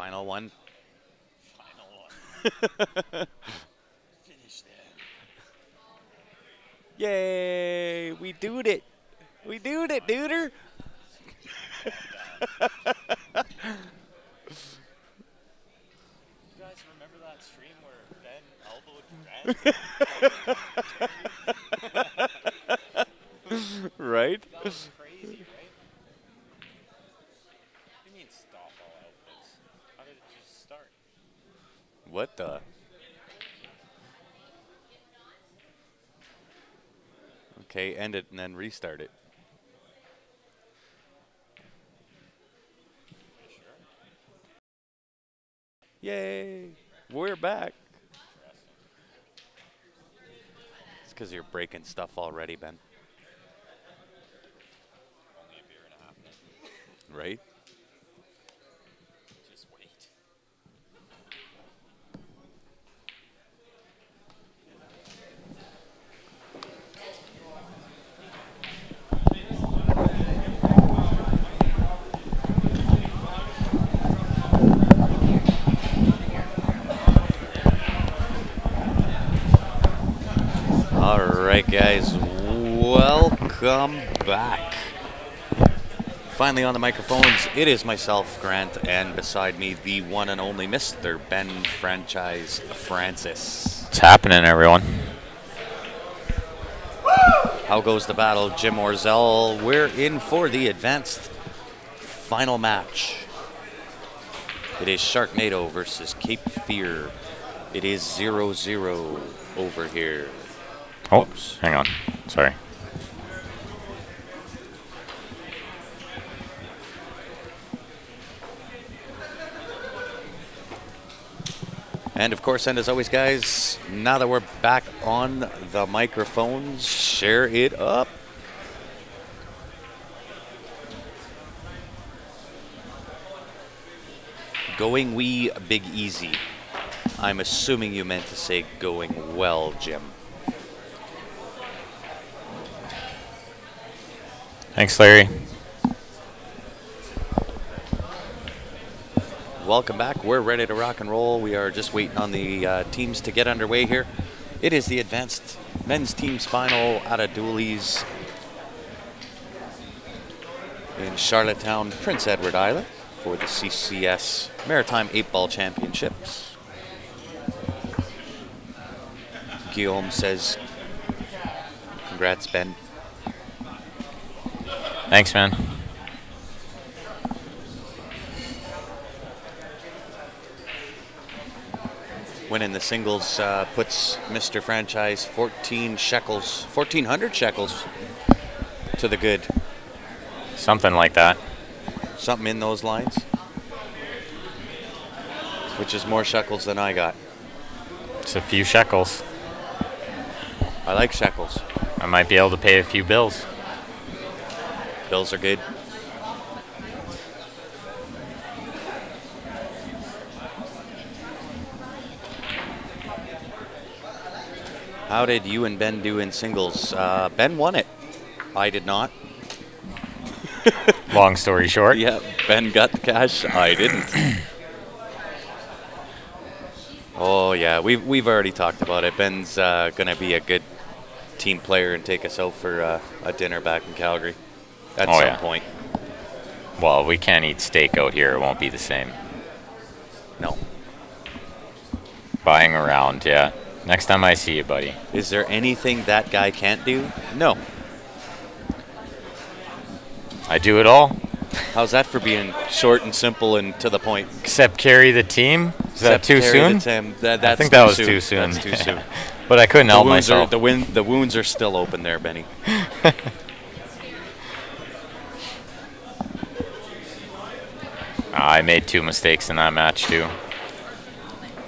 Final one. Final one. Finish there. Yay! We doed it. We doed it, duder. You guys remember that stream where Ben elbowed Ben? Right? That was crazy, right? What do you mean stop all outputs? How did it just start? What the? Okay, end it and then restart it. You sure? Yay! We're back. Interesting. It's because you're breaking stuff already, Ben. Only a beer and a half in. Right? Just wait. All right, guys. Welcome back. Finally on the microphones, it is myself, Grant, and beside me, the one and only Mr. Ben Franchise Francis. What's happening, everyone? How goes the battle, Jim Orzel? We're in for the advanced final match. It is Sharknado versus Cape Fear. It is 0-0 over here. Oh, hang on. Sorry. And of course, and as always, guys, now that we're back on the microphones, share it up. Going wee big easy. I'm assuming you meant to say going well, Jim. Thanks, Larry. Welcome back. We're ready to rock and roll. We are just waiting on the teams to get underway here. It is the advanced men's teams final out of Dooley's in Charlottetown, Prince Edward Island for the CCS Maritime 8-Ball Championships. Guillaume says, congrats, Ben. Thanks, man. Winning the singles puts Mr. Franchise 1,400 shekels to the good. Something like that. Something in those lines. Which is more shekels than I got. It's a few shekels. I like shekels. I might be able to pay a few bills. Bills are good. How did you and Ben do in singles? Ben won it. I did not. Long story short. Yeah, Ben got the cash. I didn't. Oh yeah, we've already talked about it. Ben's gonna be a good team player and take us out for a dinner back in Calgary at some point. Well, we can't eat steak out here. It won't be the same. No. Buying around, yeah. Next time I see you, buddy. Is there anything that guy can't do? No. I do it all. How's that for being short and simple and to the point? Except carry the team? Is that too soon? I think that was too soon. That's too soon. But I couldn't help myself. The wounds are still open there, Benny. I made 2 mistakes in that match, too.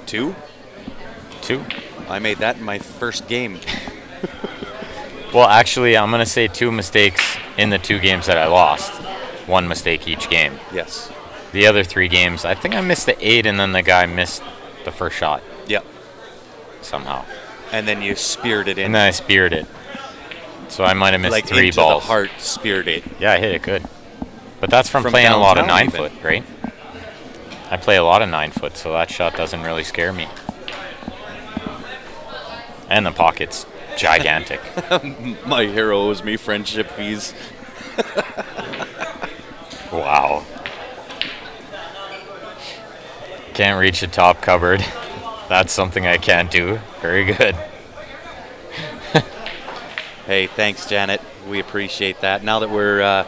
2? 2. I made that in my first game. Well, actually, I'm going to say 2 mistakes in the 2 games that I lost. 1 mistake each game. Yes. The other 3 games, I think I missed the 8, and then the guy missed the first shot. Yep. Somehow. And then you speared it in. And then I speared it. So I might have missed like 3 into balls. The heart, speared it. Yeah, I hit it good. But that's from playing a lot of 9-foot, right? I play a lot of 9-foot, so that shot doesn't really scare me. And the pocket's gigantic. My hero owes me friendship fees. Wow. Can't reach the top cupboard. That's something I can't do. Very good. Hey, thanks, Janet. We appreciate that. Now that we're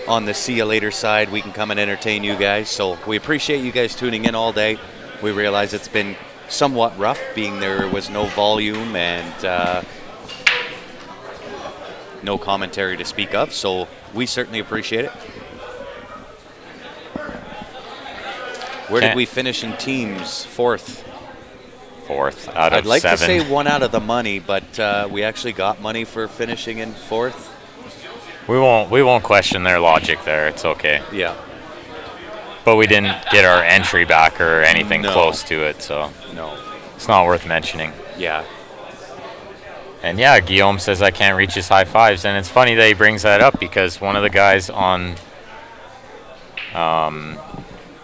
on the see you later side, we can come and entertain you guys. So we appreciate you guys tuning in all day. We realize it's been somewhat rough, being there was no volume and no commentary to speak of. So we certainly appreciate it. Where did we finish in teams? Fourth. Fourth out of 7. I'd like to say one out of the money, but we actually got money for finishing in fourth. We won't question their logic there. It's okay. Yeah. But we didn't get our entry back or anything close to it, so no, it's not worth mentioning. Yeah. And yeah, Guillaume says I can't reach his high fives, and it's funny that he brings that up because one of the guys on,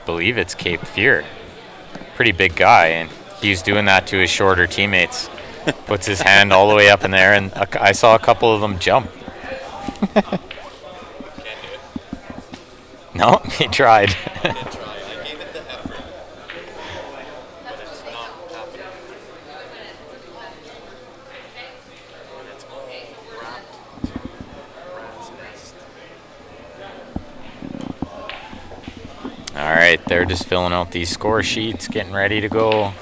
believe it's Cape Fear, pretty big guy, and he's doing that to his shorter teammates. Puts his hand all the way up in there, and I saw a couple of them jump. No, he tried. I gave it the effort. But it's not happening. It's all wrapped rat's nest. All right, they're just filling out these score sheets, getting ready to go.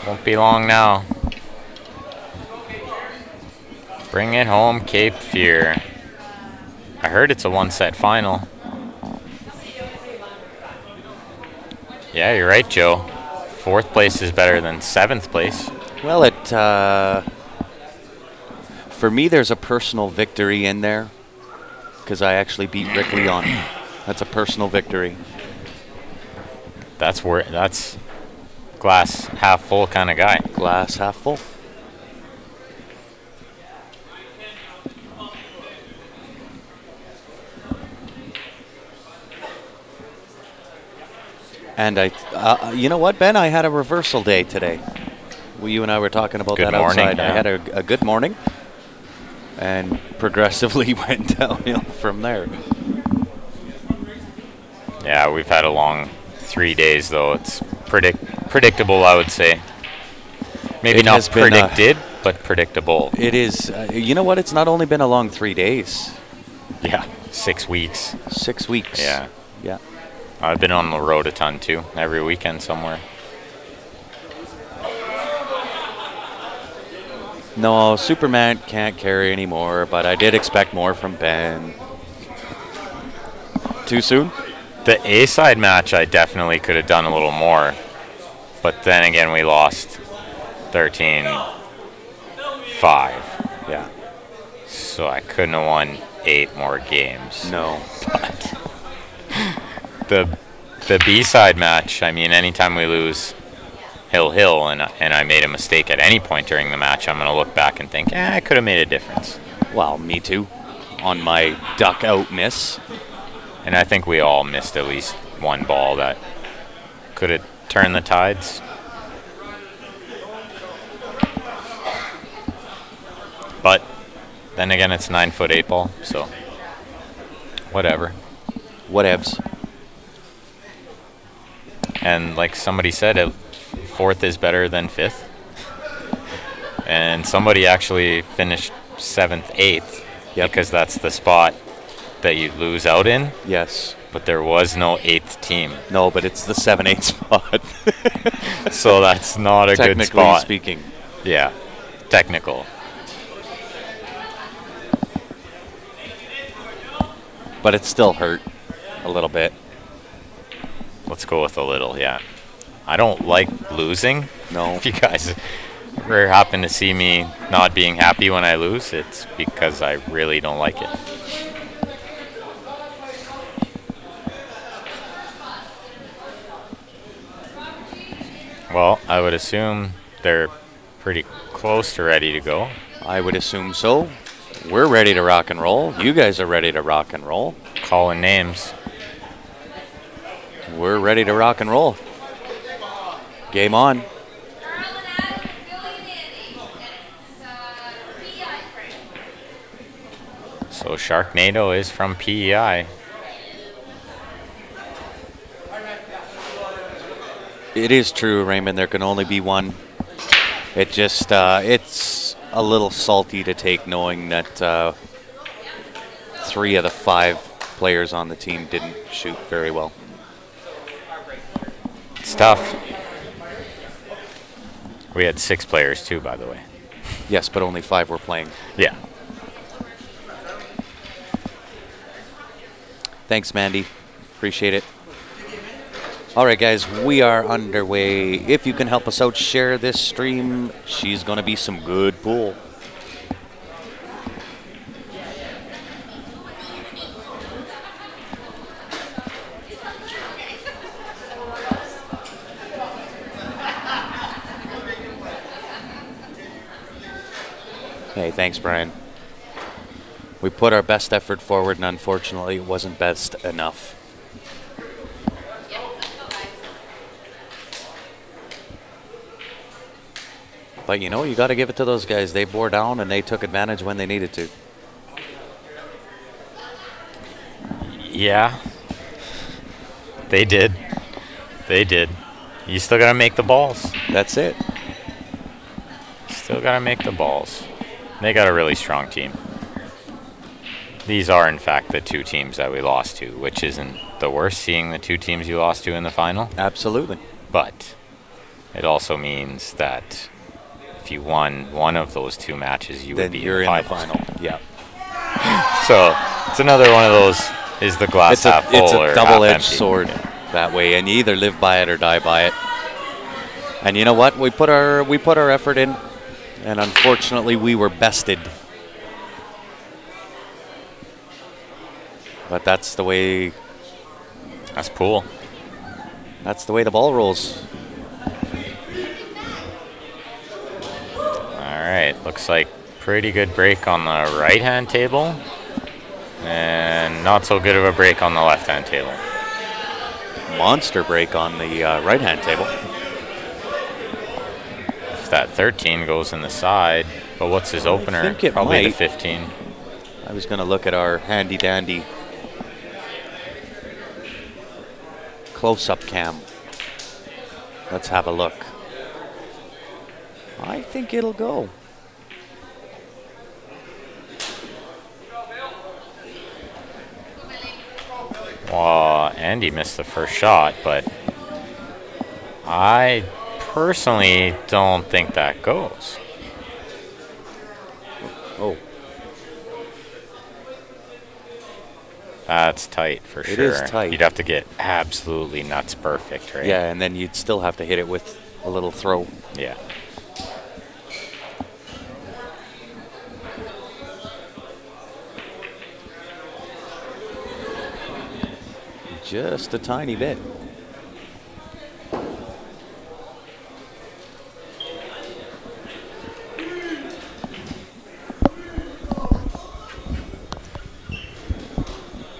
Won't be long now. Bring it home, Cape Fear. I heard it's a one-set final. Yeah, you're right, Joe. 4th place is better than 7th place. Well, for me, there's a personal victory in there because I actually beat Rick Leon. That's a personal victory. That's glass half full kind of guy. Glass half full. And you know what, Ben? I had a reversal day today. You and I were talking about that outside. Yeah. I had a good morning and progressively went downhill from there. Yeah, we've had a long 3 days, though. It's predictable, I would say. Maybe not predicted, but predictable. It is. You know what? It's not only been a long 3 days. Yeah, 6 weeks. 6 weeks. Yeah. Yeah. I've been on the road a ton, too, every weekend somewhere. No, Superman can't carry anymore, but I did expect more from Ben. Too soon? The A-side match, I definitely could have done a little more. But then again, we lost 13-5. Yeah. So I couldn't have won 8 more games. No. But the B-side match, I mean, anytime we lose Hill and I made a mistake at any point during the match, I'm going to look back and think, I could have made a difference. Well, me too. On my duck out miss. And I think we all missed at least one ball that could have turned the tides. But then again, it's 9-foot 8 ball, so whatever. Whatevs. And like somebody said, 4th is better than 5th. And somebody actually finished 7th, 8th, because that's the spot that you lose out in. Yes. But there was no 8th team. No, but it's the 7-8 spot. So that's not a good spot. Technically speaking. Yeah, technical. But it still hurt a little bit. Let's go with a little, yeah. I don't like losing. No. If you guys ever happen to see me not being happy when I lose, it's because I really don't like it. Well, I would assume they're pretty close to ready to go. I would assume so. We're ready to rock and roll. You guys are ready to rock and roll. Calling names. We're ready to rock and roll. Game on. So Sharknado is from PEI. It is true, Raymond. There can only be one. It just, it's a little salty to take knowing that 3 of the 5 players on the team didn't shoot very well. It's tough. We had 6 players too, by the way. Yes, but only 5 were playing. Yeah. Thanks, Mandy. Appreciate it. All right, guys, we are underway. If you can help us out, share this stream. She's going to be some good pool. Hey, thanks, Brian. We put our best effort forward, and unfortunately, it wasn't best enough. But, you know, you got to give it to those guys. They bore down, and they took advantage when they needed to. Yeah. They did. They did. You still got to make the balls. That's it. Still got to make the balls. They got a really strong team. These are, in fact, the 2 teams that we lost to, which isn't the worst, seeing the 2 teams you lost to in the final. Absolutely. But it also means that if you won one of those 2 matches, you would be in the final. Yeah. So it's another one of those, is the glass half full it's or a double-edged half empty. sword that way, and you either live by it or die by it. And you know what? We put our effort in, and unfortunately, we were bested. But that's the way. That's pool. That's the way the ball rolls. All right, looks like pretty good break on the right-hand table, and not so good of a break on the left-hand table. Monster break on the right-hand table. If that 13 goes in the side, but what's his opener? I think it Probably might. the 15. I was going to look at our handy-dandy close-up cam. Let's have a look. I think it'll go. Well, Andy missed the first shot, but I personally don't think that goes. Oh. That's tight for sure. It is tight. You'd have to get absolutely nuts perfect, right? Yeah, and then you'd still have to hit it with a little throw. Yeah. Just a tiny bit.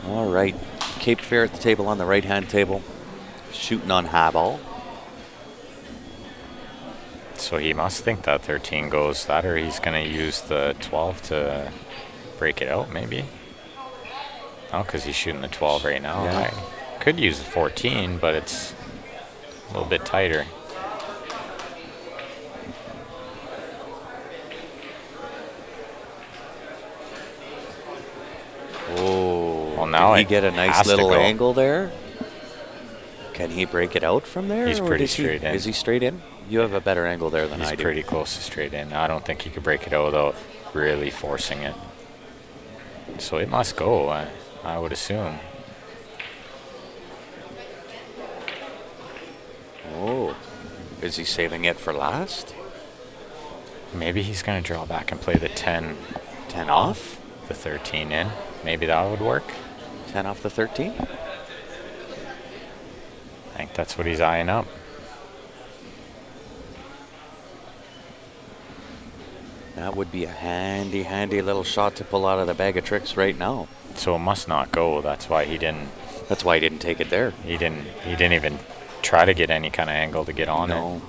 All right, Cape Fear at the table on the right-hand table, shooting on high ball. So he must think that 13 goes that, or he's going to use the 12 to break it out, maybe. Oh, because he's shooting the 12 right now. Yeah. I could use the 14, but it's a little bit tighter. Oh, well, now did he it get a nice has to little go. angle there? Can he break it out from there? He's or pretty does straight in. Is he straight in? You have a better angle there than I He's do. pretty close to straight in. I don't think he could break it out without really forcing it. So it must go, I would assume. Oh, is he saving it for last? Maybe he's going to draw back and play the 10. 10 off? The 13 in. Maybe that would work. 10 off the 13? I think that's what he's eyeing up. That would be a handy, handy little shot to pull out of the bag of tricks right now. So it must not go. That's why he didn't That's why he didn't take it there. He didn't even try to get any kind of angle to get on it.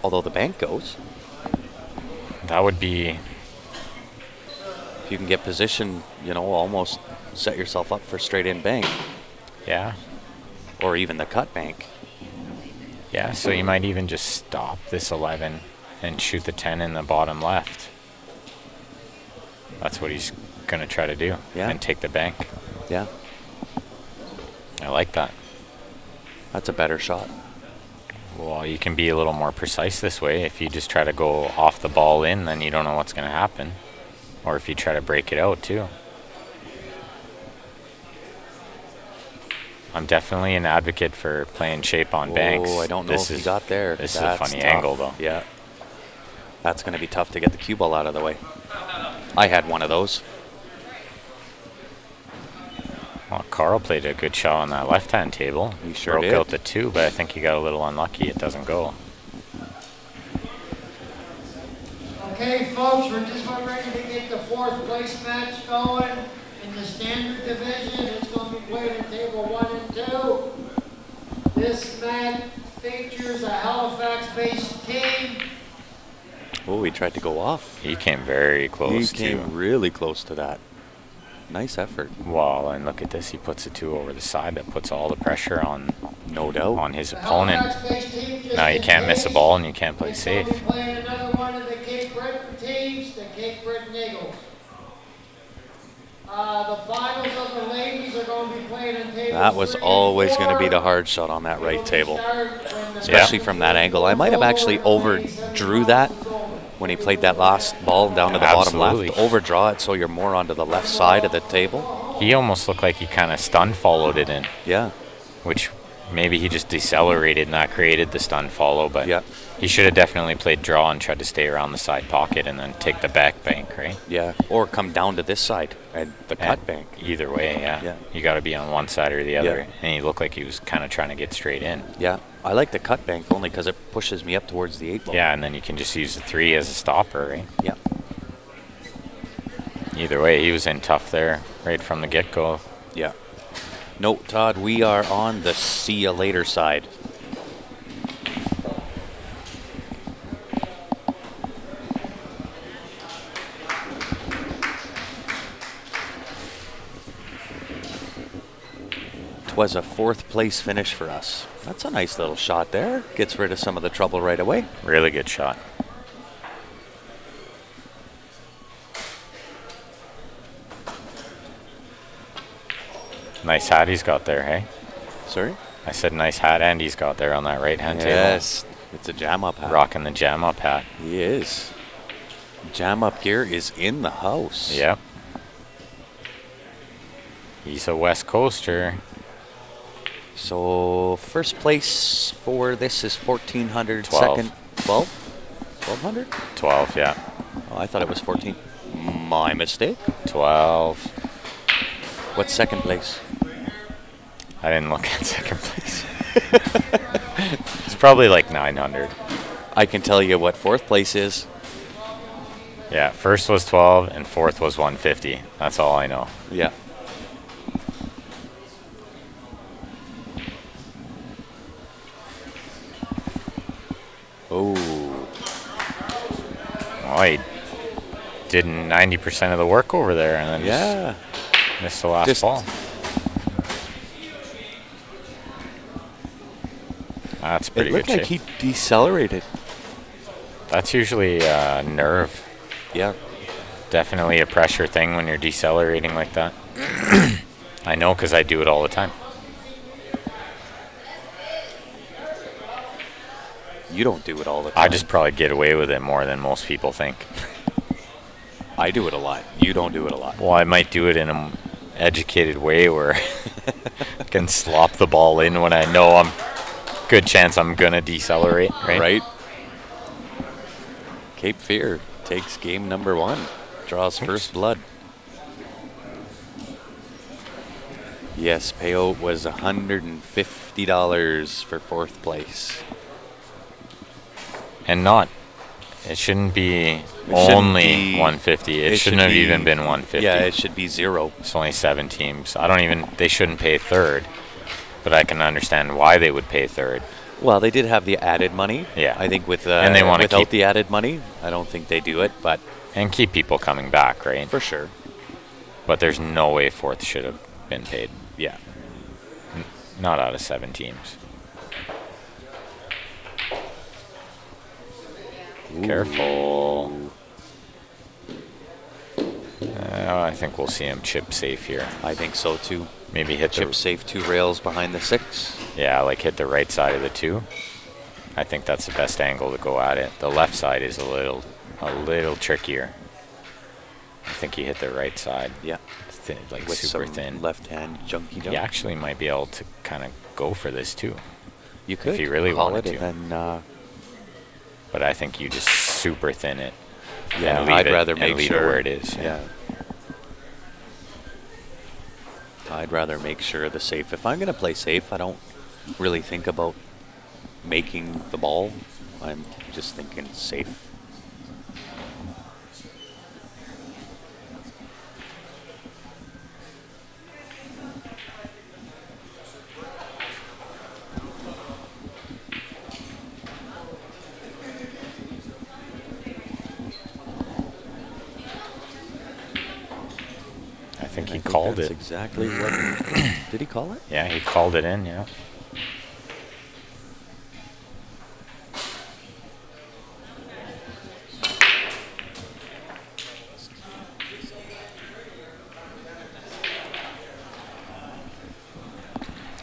Although the bank goes. That would be... If you can get position, you know, almost set yourself up for straight in bank. Yeah. Or even the cut bank. Yeah, so you might even just stop this 11 and shoot the 10 in the bottom left. That's what he's going to try to do. Yeah. And take the bank. Yeah. I like that. That's a better shot. Well, you can be a little more precise this way. If you just try to go off the ball in, then you don't know what's going to happen. Or if you try to break it out, too. I'm definitely an advocate for playing shape on banks. Oh, I don't know if he got there. This is a funny angle, though. Yeah. That's going to be tough to get the cue ball out of the way. I had one of those. Well, Carl played a good shot on that left-hand table. He sure broke did. out the 2, but I think he got a little unlucky. It doesn't go. Okay, folks, we're just about ready to get the 4th place match going in the standard division. It's going to be played in table 1 and 2. This match features a Halifax-based team. Oh, he tried to go off. He came very close, He came really close to that. Nice effort. Wow, and look at this. He puts a 2 over the side. That puts all the pressure on, no doubt, on his opponent. Now you can't miss a ball and you can't play safe. Playing another one of the Cape Breton teams, the Cape Breton Eagles. The finals of the ladies are going to be played in tables That was 3 and always going to 4. be the hard shot on that right table, Start especially from that angle. I might have actually overdrew that when he played that last ball down to the bottom left. Overdraw it so you're more onto the left side of the table. He almost looked like he kind of stun followed it in. Yeah. Which maybe he just decelerated and that created the stun follow, but yeah. He should have definitely played draw and tried to stay around the side pocket and then take the back bank, right? Yeah, or come down to this side and the cut bank. Either way, yeah. Yeah. You got to be on one side or the other. Yeah. And he looked like he was kind of trying to get straight in. Yeah, I like the cut bank only because it pushes me up towards the 8 ball. Yeah, and then you can just use the 3 as a stopper, right? Yeah. Either way, he was in tough there right from the get-go. Yeah. No, Todd, we are on the see ya later side. Was a 4th place finish for us. That's a nice little shot there. Gets rid of some of the trouble right away. Really good shot. Nice hat he's got there, hey? Sorry? I said nice hat Andy's got there on that right-hand table. Yes, it's a jam-up hat. Rocking the jam-up hat. He is. Jam-up gear is in the house. Yep. He's a West Coaster. So first place for this is 1,400. 12. Second, 12? 1,200? 12, yeah. Oh, I thought it was 14. My mistake. 12. What's second place? I didn't look at second place. It's probably like 900. I can tell you what 4th place is. Yeah, first was 12 and 4th was 150. That's all I know. Yeah. Oh. Well, he did 90% of the work over there and then just missed the last ball. That's pretty good shape. It looked like he decelerated. That's usually nerve. Yeah. Definitely a pressure thing when you're decelerating like that. I know because I do it all the time. You don't do it all the time. I just probably get away with it more than most people think. I do it a lot. You don't do it a lot. Well, I might do it in an educated way where I can slop the ball in when I know good chance I'm going to decelerate, right? Right. Cape Fear takes game number 1. Draws first blood. Yes, payout was $150 for 4th place. And not It shouldn't be shouldn't only be- 150. It it shouldn't should have be- even been 150. Yeah, it should be 0. It's only 7 teams. They shouldn't pay third, but I can understand why they would pay third. Well, they did have the added money. Yeah. I think with And they wanna without keep- the added money, I don't think they do it, but And keep people coming back, right? for sure. But there's no way fourth should have been paid. Yeah. Not out of 7 teams. Careful. I think we'll see him chip safe here. I think so too. Maybe hit Chip the safe 2 rails behind the 6. yeah, like hit the right side of the 2. I think that's the best angle to go at it. The left side is a little trickier. I think he hit the right side. Yeah. Thin, like With super some thin. left hand junky jump. You actually might be able to kind of go for this too. You could you really call wanted it to. and then But I think you just super thin it. yeah, and leave I'd it, rather and make leave sure it where it is. Yeah. I'd rather make sure the safe. If I'm going to play safe, I don't really think about making the ball. I'm just thinking safe. I think And he I think called that's it. exactly what. Did he call it? Yeah, he called it in. Yeah.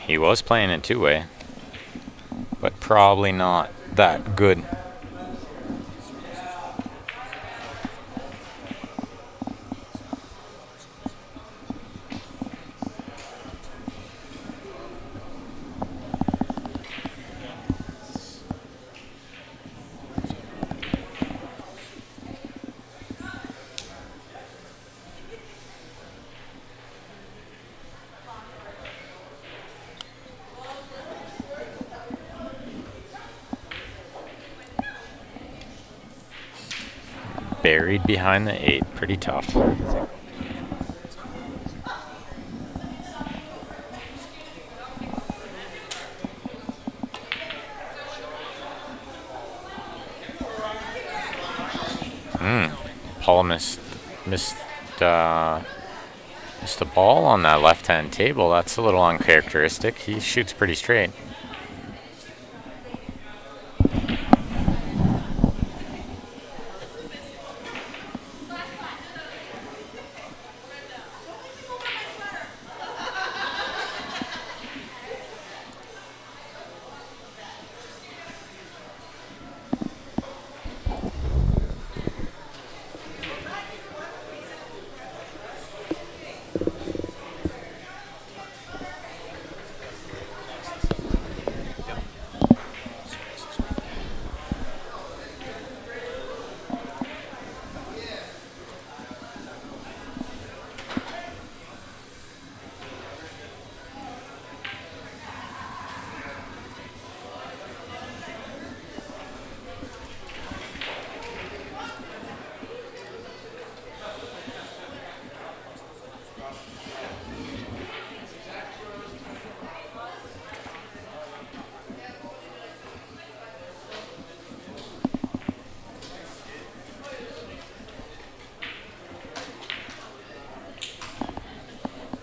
He was playing it two-way, but probably not that good. Buried behind the 8, pretty tough. Paul missed the ball on that left-hand table. That's a little uncharacteristic. He shoots pretty straight.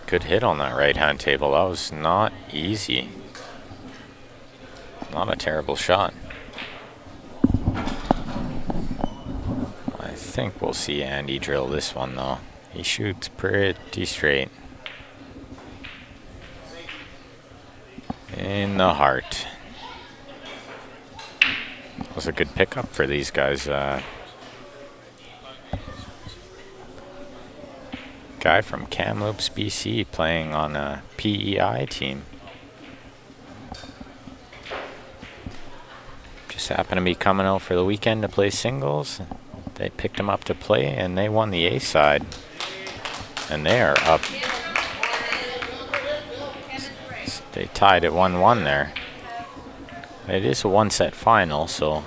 Good hit on that right-hand table. That was not easy. Not a terrible shot. I think we'll see Andy drill this one, though. He shoots pretty straight. In the heart. That was a good pickup for these guys. Guy from Kamloops, BC, playing on a PEI team. Just happened to be coming out for the weekend to play singles. They picked him up to play, and they won the A side. And they are up. They tied at 1-1 there. It is a one-set final, so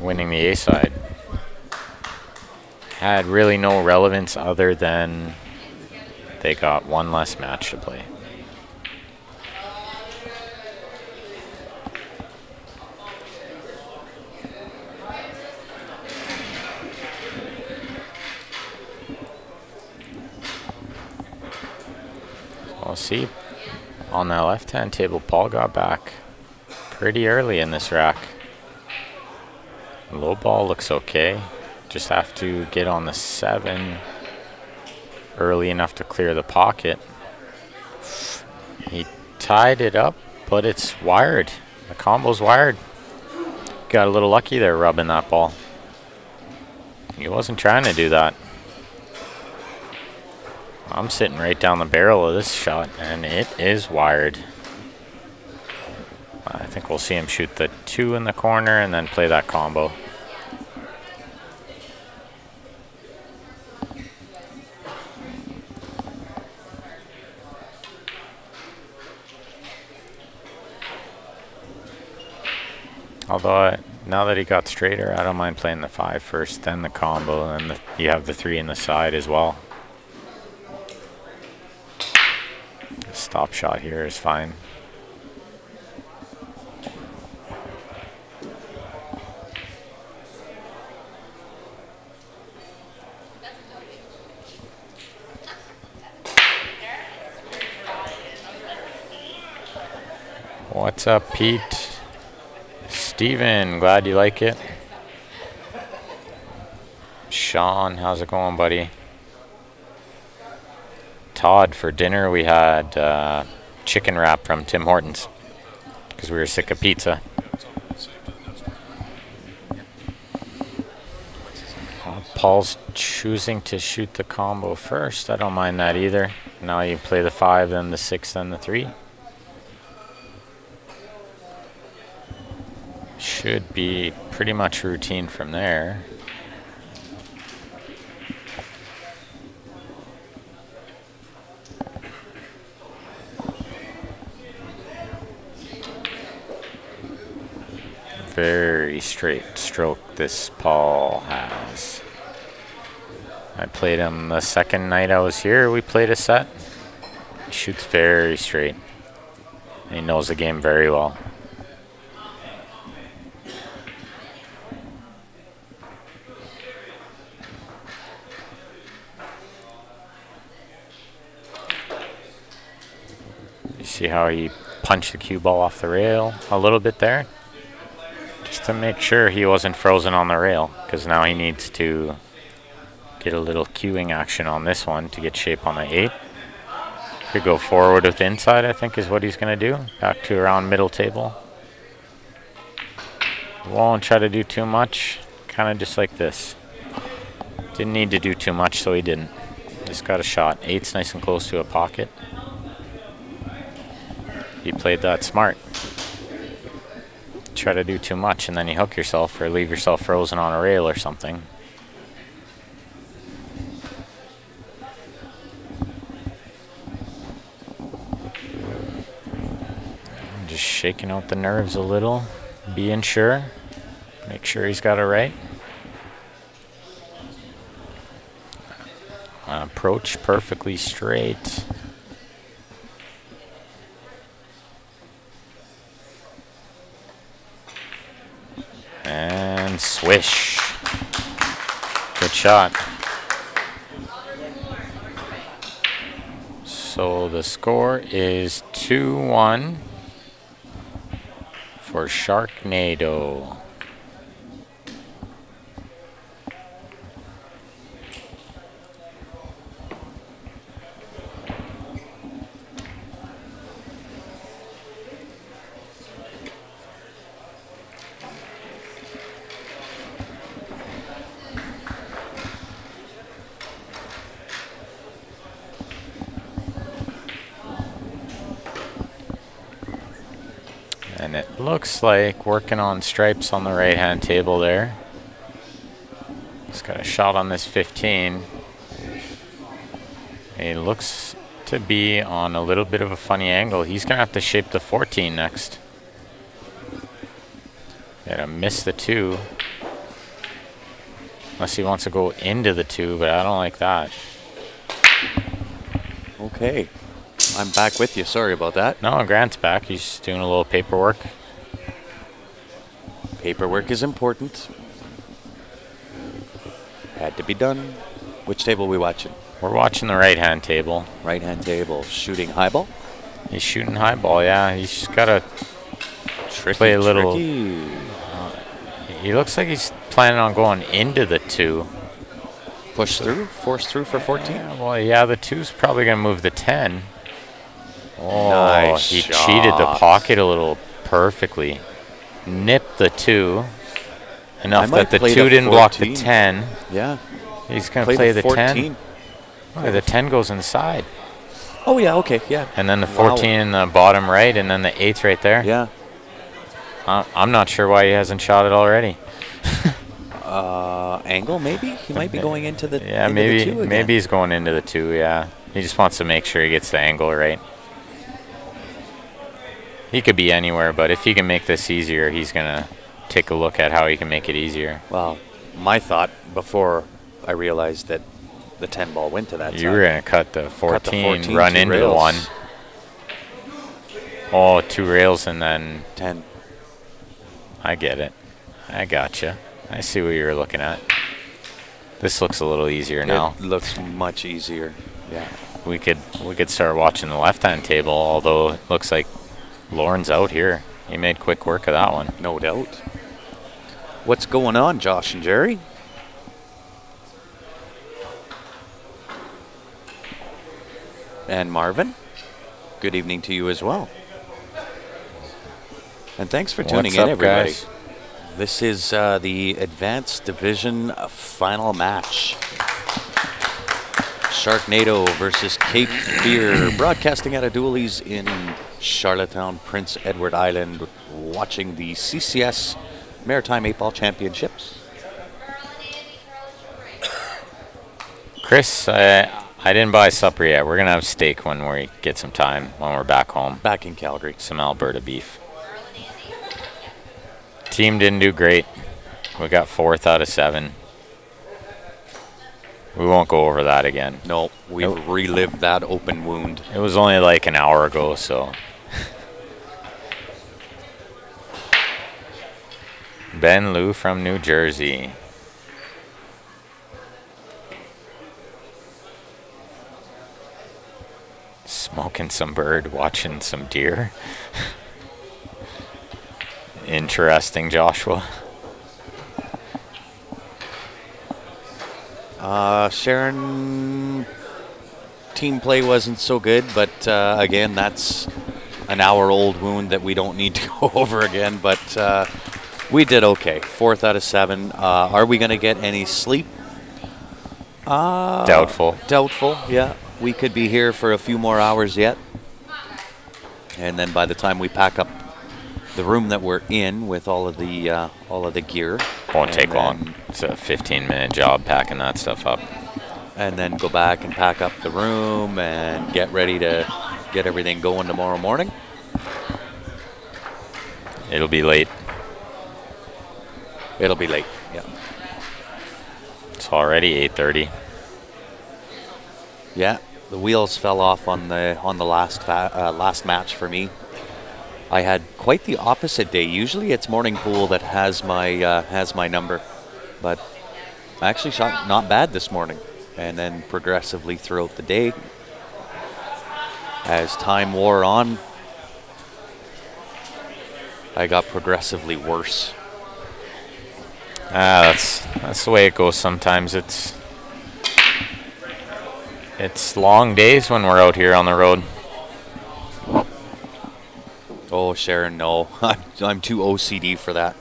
winning the A side. Had really no relevance other than they got one less match to play. We'll see. On the left-hand table, Paul got back pretty early in this rack. Low ball looks okay. Just have to get on the 7 early enough to clear the pocket. He tied it up, but it's wired. The combo's wired. Got a little lucky there rubbing that ball. He wasn't trying to do that. I'm sitting right down the barrel of this shot, and it is wired. I think we'll see him shoot the 2 in the corner and then play that combo. Although, now that he got straighter, I don't mind playing the 5 first, then the combo, and you have the 3 in the side as well. Stop shot here is fine. What's up, Pete? Steven, glad you like it. Sean, how's it going, buddy? Todd, for dinner we had chicken wrap from Tim Hortons because we were sick of pizza. Paul's choosing to shoot the combo first. I don't mind that either. Now you play the 5, then the 6, then the 3. Should be pretty much routine from there. Very straight stroke this Paul has. I played him the second night I was here. We played a set. He shoots very straight. He knows the game very well. You see how he punched the cue ball off the rail a little bit there? Just to make sure he wasn't frozen on the rail, because now he needs to get a little cueing action on this one to get shape on the 8. Could go forward with inside, I think is what he's going to do. Back to around middle table. Won't try to do too much. Kind of just like this. Didn't need to do too much, so he didn't. Just got a shot. 8's nice and close to a pocket. He played that smart. Try to do too much and then you hook yourself or leave yourself frozen on a rail or something. I'm just shaking out the nerves a little, being sure. Make sure he's got it right. Approach perfectly straight. And swish. Good shot. So the score is 2-1 for Sharknado. And it looks like working on stripes on the right-hand table there. He's got a shot on this 15. He looks to be on a little bit of a funny angle. He's going to have to shape the 14 next. Gonna miss the 2. Unless he wants to go into the 2, but I don't like that. Okay. I'm back with you. Sorry about that. No, Grant's back. He's doing a little paperwork. Paperwork is important. Had to be done. Which table are we watching? We're watching the right-hand table. Right-hand table. Shooting high ball? He's shooting high ball, yeah. He's got to Tricky, play a little. tricky. He looks like he's planning on going into the 2. Push through? Force through for 14? Yeah, well, yeah, the 2's probably going to move the 10. Oh, Nice he shot. cheated the pocket a little perfectly. Nipped the 2. Enough might that the play 2 the didn't block the 14. 10. Yeah. He's going to play the 10. 14. Oh, the 10 goes inside. Oh, yeah, okay, yeah. And then the Wow. 14 in the bottom right, and then the 8's right there. Yeah. I'm not sure why he hasn't shot it already. Angle, maybe? He might be going into the Yeah, into maybe the 2 again. maybe he's going into the 2, yeah. He just wants to make sure he gets the angle right. He could be anywhere, but if he can make this easier, he's going to take a look at how he can make it easier. Well, my thought before I realized that the 10 ball went to that You side. were going to cut the 14, 14, run 2 into the rails. 1. Oh, 2 rails and then 10. I get it. I gotcha. I see what you were looking at. This looks a little easier now. It looks much easier. Yeah. We could start watching the left-hand table, although it looks like Lauren's out here. He made quick work of that one. No doubt. What's going on, Josh and Jerry? And Marvin, good evening to you as well. And thanks for tuning What's in, up, everybody. guys? This is the Advanced Division final match. Sharknado versus Cape Fear, broadcasting out of Dooley's in Charlottetown, Prince Edward Island, watching the CCS Maritime 8-Ball Championships. Chris, I didn't buy supper yet. We're going to have steak when we get some time, when we're back home. Back in Calgary. Some Alberta beef. Team didn't do great. We got 4th out of 7. We won't go over that again. No, we've relived that open wound. It was only like an hour ago, so. Ben Lou from New Jersey. Smoking some bird, watching some deer. Interesting, Joshua. Sharon, team play wasn't so good, but again, that's an hour-old wound that we don't need to go over again, but we did okay. 4th out of 7. Are we going to get any sleep? Doubtful. Doubtful, yeah. We could be here for a few more hours yet. And then by the time we pack up the room that we're in with all of the gear. Won't take then- long. It's a 15-minute job packing that stuff up. And then go back and pack up the room and get ready to get everything going tomorrow morning. It'll be late. It'll be late, yeah. It's already 8:30. Yeah, the wheels fell off on the last match for me. I had quite the opposite day. Usually it's morning pool that has my number, but I actually shot not bad this morning, and then progressively throughout the day, as time wore on, I got progressively worse. That's the way it goes sometimes. It's long days when we're out here on the road. Oh, Sharon, no. I'm too OCD for that.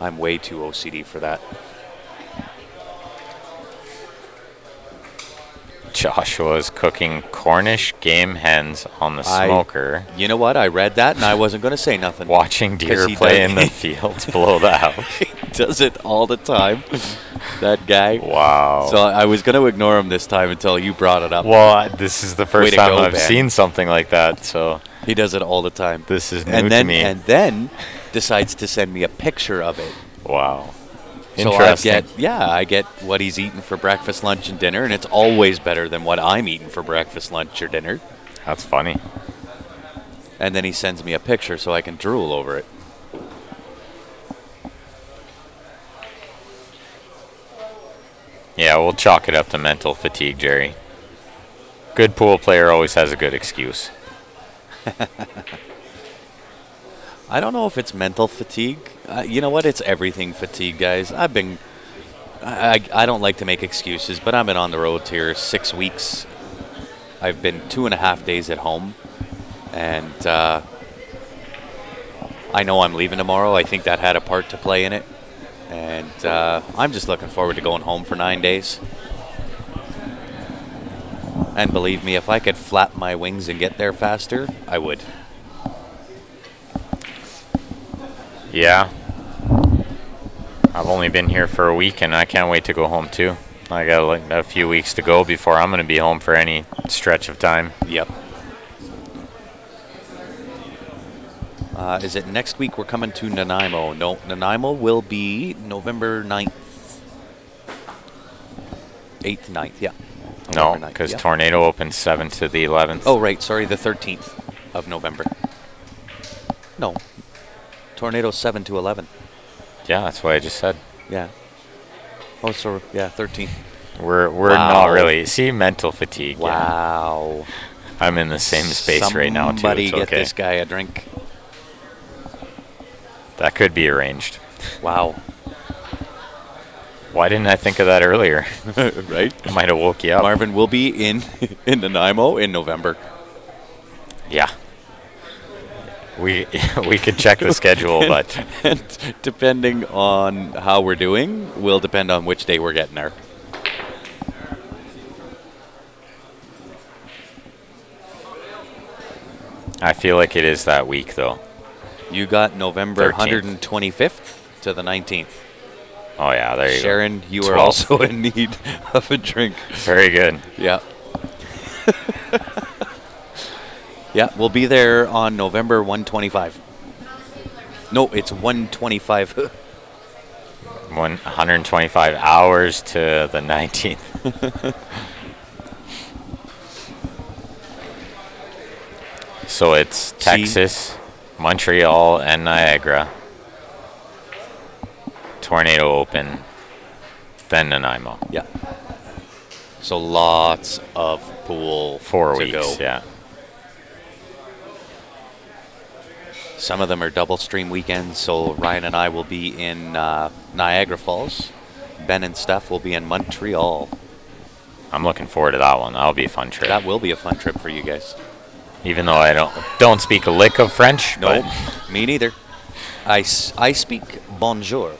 I'm way too OCD for that. Joshua's cooking Cornish game hens on the smoker, You know what? I read that and I wasn't going to say nothing. watching deer he play does- in the fields below the house. He does it all the time, that guy. Wow. So I was going to ignore him this time until you brought it up. Well, this is the first to time go, I've Ben. seen something like that, so He does it all the time. This is new to me. And then decides to send me a picture of it. Wow. So Interesting. I get what he's eating for breakfast, lunch, and dinner, and it's always better than what I'm eating for breakfast, lunch, or dinner. That's funny. And then he sends me a picture so I can drool over it. Yeah, we'll chalk it up to mental fatigue, Jerry. Good pool player always has a good excuse. I don't know if it's mental fatigue. You know what? It's everything fatigue, guys. I don't like to make excuses, but I've been on the road here 6 weeks. I've been 2.5 days at home, and I know I'm leaving tomorrow. I think that had a part to play in it, and I'm just looking forward to going home for 9 days. And believe me, if I could flap my wings and get there faster, I would. Yeah. I've only been here for a week, and I can't wait to go home, too. I got like a few weeks to go before I'm going to be home for any stretch of time. Yep. Is it next week we're coming to Nanaimo? No, Nanaimo will be November 9th. 8th, 9th, yeah. No, November 9th, because yeah. Tornado opens 7th to the 11th. Oh, right, sorry, the 13th of November. No. Tornado 7 to 11. Yeah, that's what I just said. Yeah. Oh, so, yeah, 13th. We're Wow. not really. See, mental fatigue. Yeah. Wow. I'm in the same space right now, too. Somebody It's get okay. this guy a drink. That could be arranged. Wow. Why didn't I think of that earlier? Right? Might have woke you up. Marvin will be in Nanaimo in November. Yeah. We could check the schedule, but And depending on how we're doing, will depend on which day we're getting there. I feel like it is that week, though. You got November 13th. 125th to the 19th. Oh, yeah, there you Sharon, you are 12th. also in need of a drink. go. Very good. Yeah. Yeah, we'll be there on November 125. No, it's 125. 125 hours to the 19th. So it's Texas, Montreal, and Niagara. Tornado Open, then Nanaimo. Yeah. So lots of pool 4 to weeks, go. yeah. Some of them are double stream weekends, so Ryan and I will be in Niagara Falls. Ben and Steph will be in Montreal. I'm looking forward to that one. That'll be a fun trip. That will be a fun trip for you guys. Even though I don't speak a lick of French. No, but- me neither. I speak bonjour.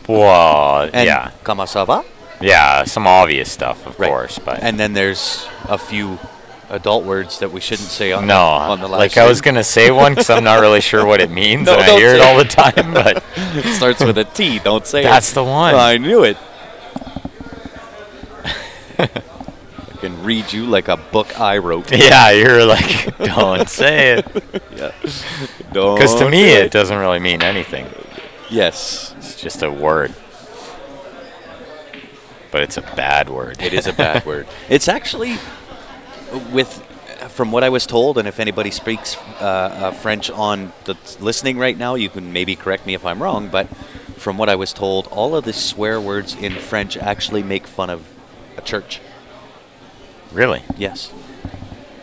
Well, And yeah. comment ça va? Yeah, some obvious stuff, of Right. course. But And then there's a few adult words that we shouldn't say on, no, on the live like stream. I was going to say one because I'm not really sure what it means, No, and I don't hear it say all it. the time, but It starts with a T, don't say that's it. the one. I knew it. I can read you like a book I wrote. Yeah, you're like, don't say it. Yeah. Because to Don't me, say it doesn't really mean anything. Yes, It's just a word. But it's a bad word. it is a bad word. It's actually, from what I was told, and if anybody speaks French on that's listening right now, you can maybe correct me if I'm wrong, but from what I was told, all of the swear words in French actually make fun of a church. Really? Yes.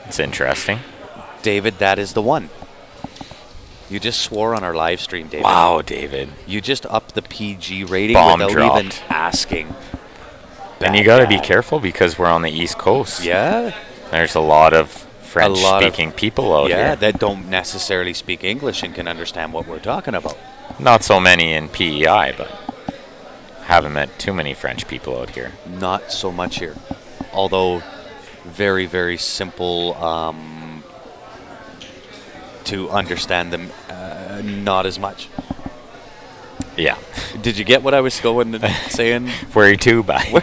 It's interesting. David, that is the one. You just swore on our live stream, David. Wow, David. You just upped the PG rating Bomb without dropped. even asking. And you got to be careful because we're on the East Coast. Yeah. There's a lot of French-speaking people out Yeah, here. that don't necessarily speak English and can understand what we're talking about. Not so many in PEI, but haven't met too many French people out here. Not so much here. Although very, very simple to understand them, not as much. Yeah. Did you get what I was going and saying? Where to by?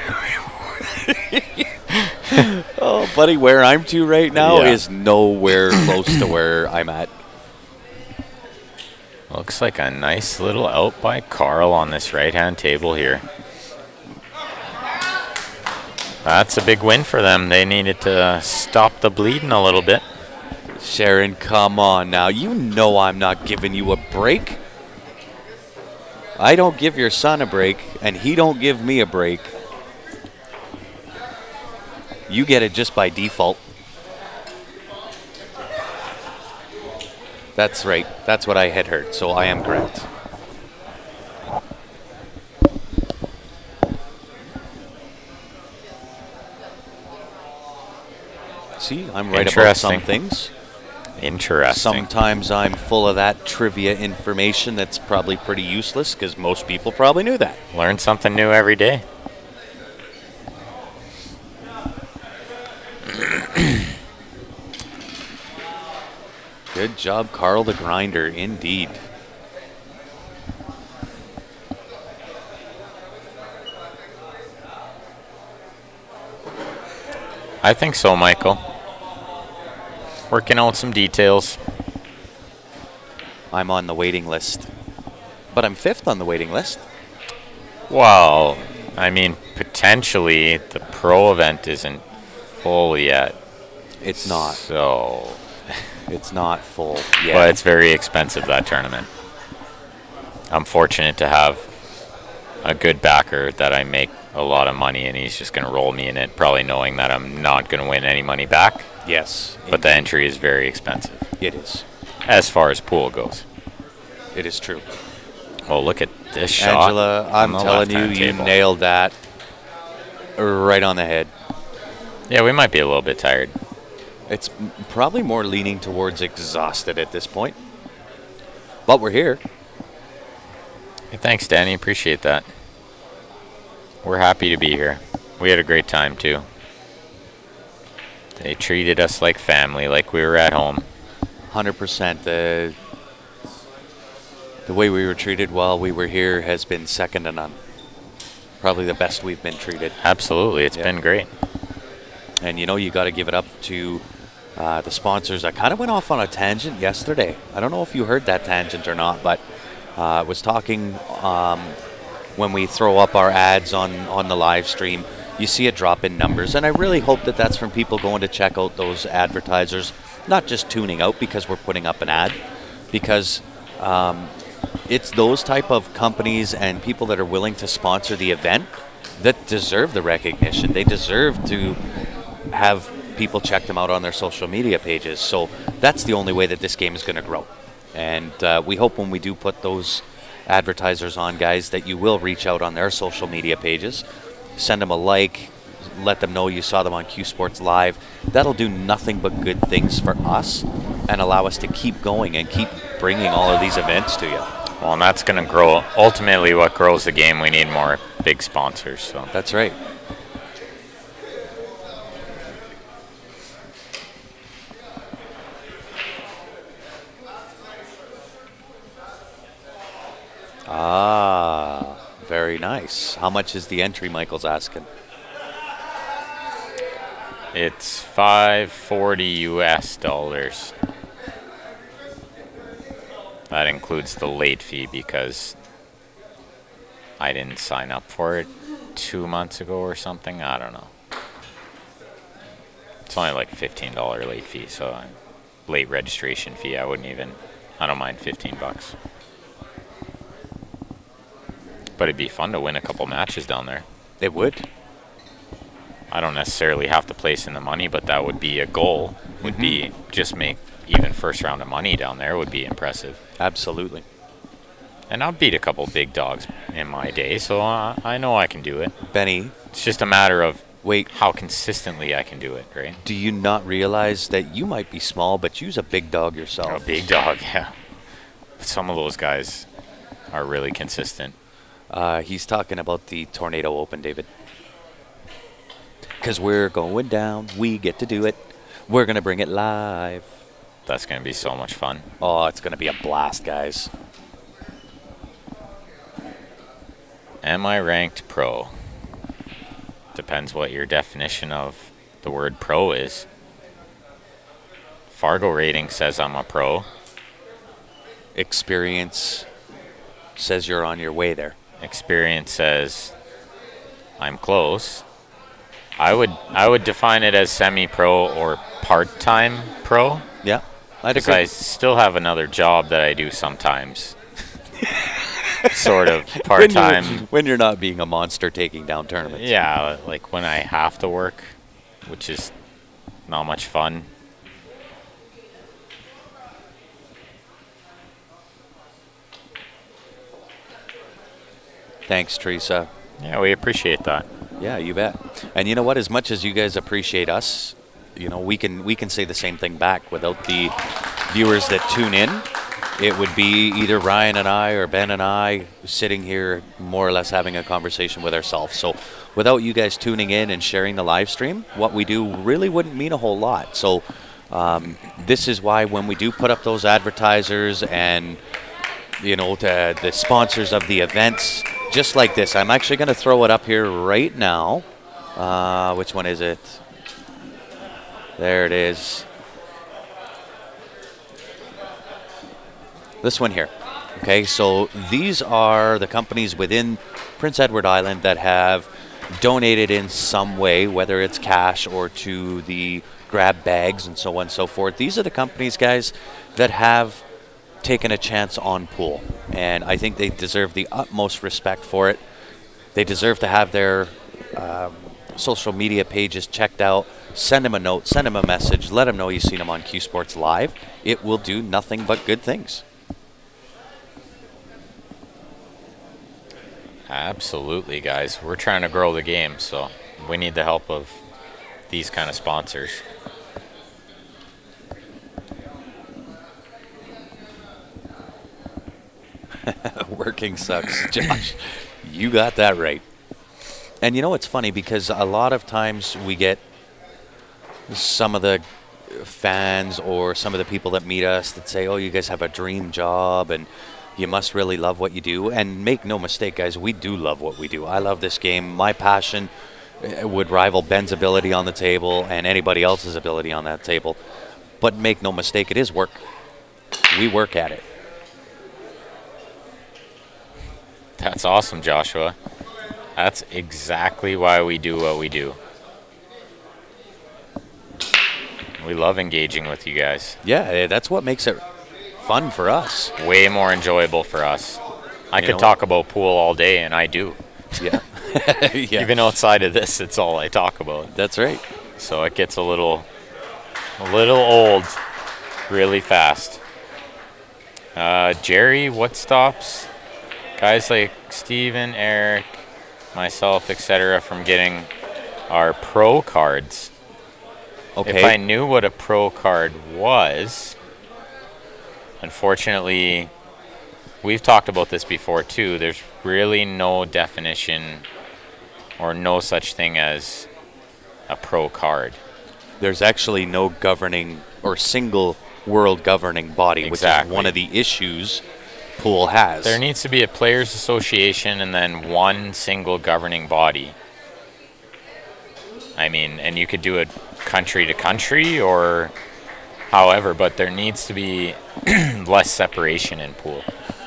Oh, buddy, where I'm to right now Yeah. is nowhere close to where I'm at. Looks like a nice little out by Carl on this right-hand table here. That's a big win for them. They needed to stop the bleeding a little bit. Sharon, come on now. You know I'm not giving you a break. I don't give your son a break, and he don't give me a break. You get it just by default. That's right. That's what I had heard, so I am correct. See, I'm right about some things. Interesting. Sometimes I'm full of that trivia information that's probably pretty useless because most people probably knew that. Learn something new every day. Good job, Carl the Grinder, indeed. I think so, Michael. Working out some details. I'm on the waiting list. But I'm 5th on the waiting list. Well, I mean, potentially the pro event isn't full yet. It's not. So, it's not full yet. But it's very expensive, that tournament. I'm fortunate to have a good backer that I make a lot of money, and he's just going to roll me in it, probably knowing that I'm not going to win any money back. Yes. But the entry is very expensive. It is. As far as pool goes. It is true. Oh, look at this shot. Angela, I'm telling you, you nailed that right on the head. Yeah, we might be a little bit tired. It's probably more leaning towards exhausted at this point. But we're here. Hey, thanks, Danny. Appreciate that. We're happy to be here. We had a great time, too. They treated us like family, like we were at home. 100%. The way we were treated while we were here has been second to none. Probably the best we've been treated. Absolutely. It's been great. And, you know, you got to give it up to the sponsors. I kind of went off on a tangent yesterday. I don't know if you heard that tangent or not, but I was talking when we throw up our ads on the live stream, you see a drop in numbers. And I really hope that that's from people going to check out those advertisers, not just tuning out because we're putting up an ad, because it's those type of companies and people that are willing to sponsor the event that deserve the recognition. They deserve to have people check them out on their social media pages. So that's the only way that this game is going to grow. And we hope when we do put those advertisers on, guys, that you will reach out on their social media pages, send them a like, let them know you saw them on Q Sports Live. That'll do nothing but good things for us and allow us to keep going and keep bringing all of these events to you. Well, and that's going to grow. Ultimately, what grows the game, we need more big sponsors. So that's right. Ah, very nice. How much is the entry, Michael's asking? It's $540 US. That includes the late fee because I didn't sign up for it 2 months ago or something. I don't know. It's only like $15 late fee, so late registration fee. I don't mind $15. But it'd be fun to win a couple matches down there. It would. I don't necessarily have to place in the money, but that would be a goal. Would be just make even first round of money down there would be impressive. Absolutely. And I've beat a couple big dogs in my day, so I know I can do it. Benny. It's just a matter of how consistently I can do it, right? Do you not realize that you might be small, but you're a big dog yourself? A big dog, yeah. But some of those guys are really consistent. He's talking about the Tornado Open, David. Because we're going down. We get to do it. We're going to bring it live. That's going to be so much fun. Oh, it's going to be a blast, guys. Am I ranked pro? Depends what your definition of the word pro is. Fargo rating says I'm a pro. Experience says you're on your way there. Experience says I'm close. I would define it as semi-pro or part-time pro. Yeah, I'd Because agree. I still have another job that I do sometimes. Sort of part-time. When you're not being a monster taking down tournaments. Yeah, like when I have to work, which is not much fun. Thanks, Teresa. Yeah, we appreciate that. Yeah, you bet. And you know what? As much as you guys appreciate us, you know, we can say the same thing back. Without the viewers that tune in, it would be either Ryan and I or Ben and I sitting here more or less having a conversation with ourselves. So without you guys tuning in and sharing the live stream, what we do really wouldn't mean a whole lot. So this is why when we do put up those advertisers and, you know, the sponsors of the events, just like this, I'm actually going to throw it up here right now. Which one is it? There it is. This one here. Okay, so these are the companies within Prince Edward Island that have donated in some way, whether it's cash or to the grab bags and so on and so forth. These are the companies, guys, that have taken a chance on pool, and I think they deserve the utmost respect for it. They deserve to have their social media pages checked out. Send them a note, send them a message, let them know you've seen them on Q Sports Live. It will do nothing but good things. Absolutely, guys. We're trying to grow the game, so we need the help of these kind of sponsors. Working sucks, Josh. You got that right. And you know, it's funny because a lot of times we get some of the fans or some of the people that meet us that say, oh, you guys have a dream job and you must really love what you do. And make no mistake, guys, we do love what we do. I love this game. My passion would rival Ben's ability on the table and anybody else's ability on that table. But make no mistake, it is work. We work at it. That's awesome, Joshua. That's exactly why we do what we do. We love engaging with you guys. Yeah, that's what makes it fun for us. Way more enjoyable for us. I could talk about pool all day, and I do. Yeah. Yeah. Even outside of this, it's all I talk about. That's right. So it gets a little old really fast. Jerry, what stops guys like Steven, Eric, myself, etc. from getting our pro cards? Okay. If I knew what a pro card was, unfortunately, we've talked about this before too, there's really no definition or no such thing as a pro card. There's actually no governing or single world governing body, Exactly. which is one of the issues pool has. There needs to be a players association and then one single governing body. I mean, and you could do it country to country or however, but there needs to be less separation in pool.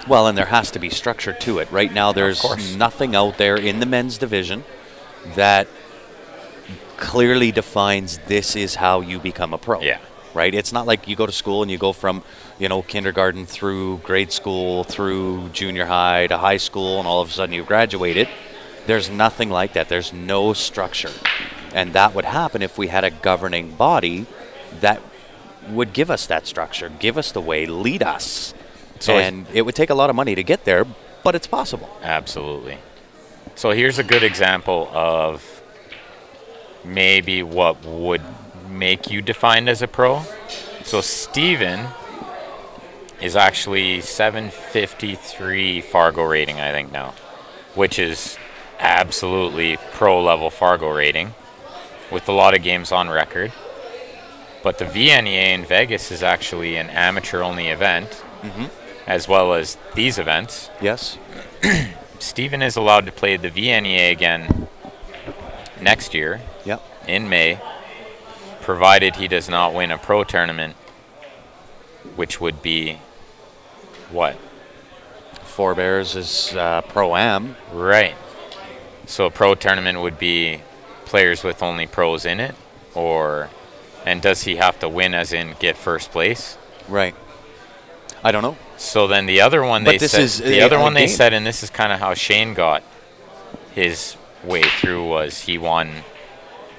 Well, and there has to be structure to it. Right now, there's nothing out there in the men's division that clearly defines this is how you become a pro. Yeah. Right? It's not like you go to school and you go from, you know, kindergarten through grade school, through junior high to high school, and all of a sudden you've graduated. There's nothing like that. There's no structure. And that would happen if we had a governing body that would give us that structure, give us the way, lead us. So and it would take a lot of money to get there, but it's possible. Absolutely. So here's a good example of maybe what would make you defined as a pro. So Steven is actually 753 Fargo rating, I think now, which is absolutely pro level Fargo rating with a lot of games on record. But the VNEA in Vegas is actually an amateur only event, as well as these events. Yes. Steven is allowed to play the VNEA again next year Yep. in May, provided he does not win a pro tournament, which would be what? Forebears is Pro-Am. Right. So a pro tournament would be players with only pros in it, and does he have to win as in get first place? Right. I don't know. So then the other one they said, and this is kind of how Shane got his way through, was he won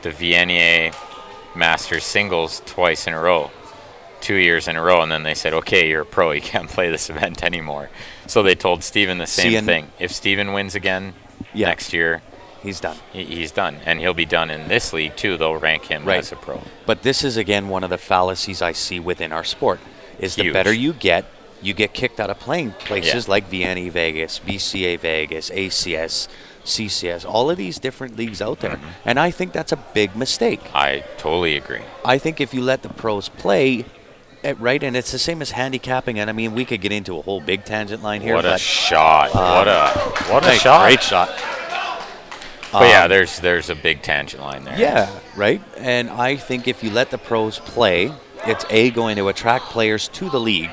the VNEA Masters singles twice in a row, 2 years in a row, and then they said, okay, you're a pro, you can't play this event anymore. So they told Steven the same thing. If Steven wins again next year, he's done. He's done, and he'll be done in this league too. They'll rank him as a pro. But this is again one of the fallacies I see within our sport. Is Huge. The better you get kicked out of playing places like VNE Vegas, BCA Vegas, ACS, CCS, all of these different leagues out there. And I think that's a big mistake. I totally agree. I think if you let the pros play, right, and it's the same as handicapping, and I mean, we could get into a whole big tangent line here. What a shot. What a shot. Great shot. But yeah, there's a big tangent line there. Yeah, right. And I think if you let the pros play, it's going to attract players to the league,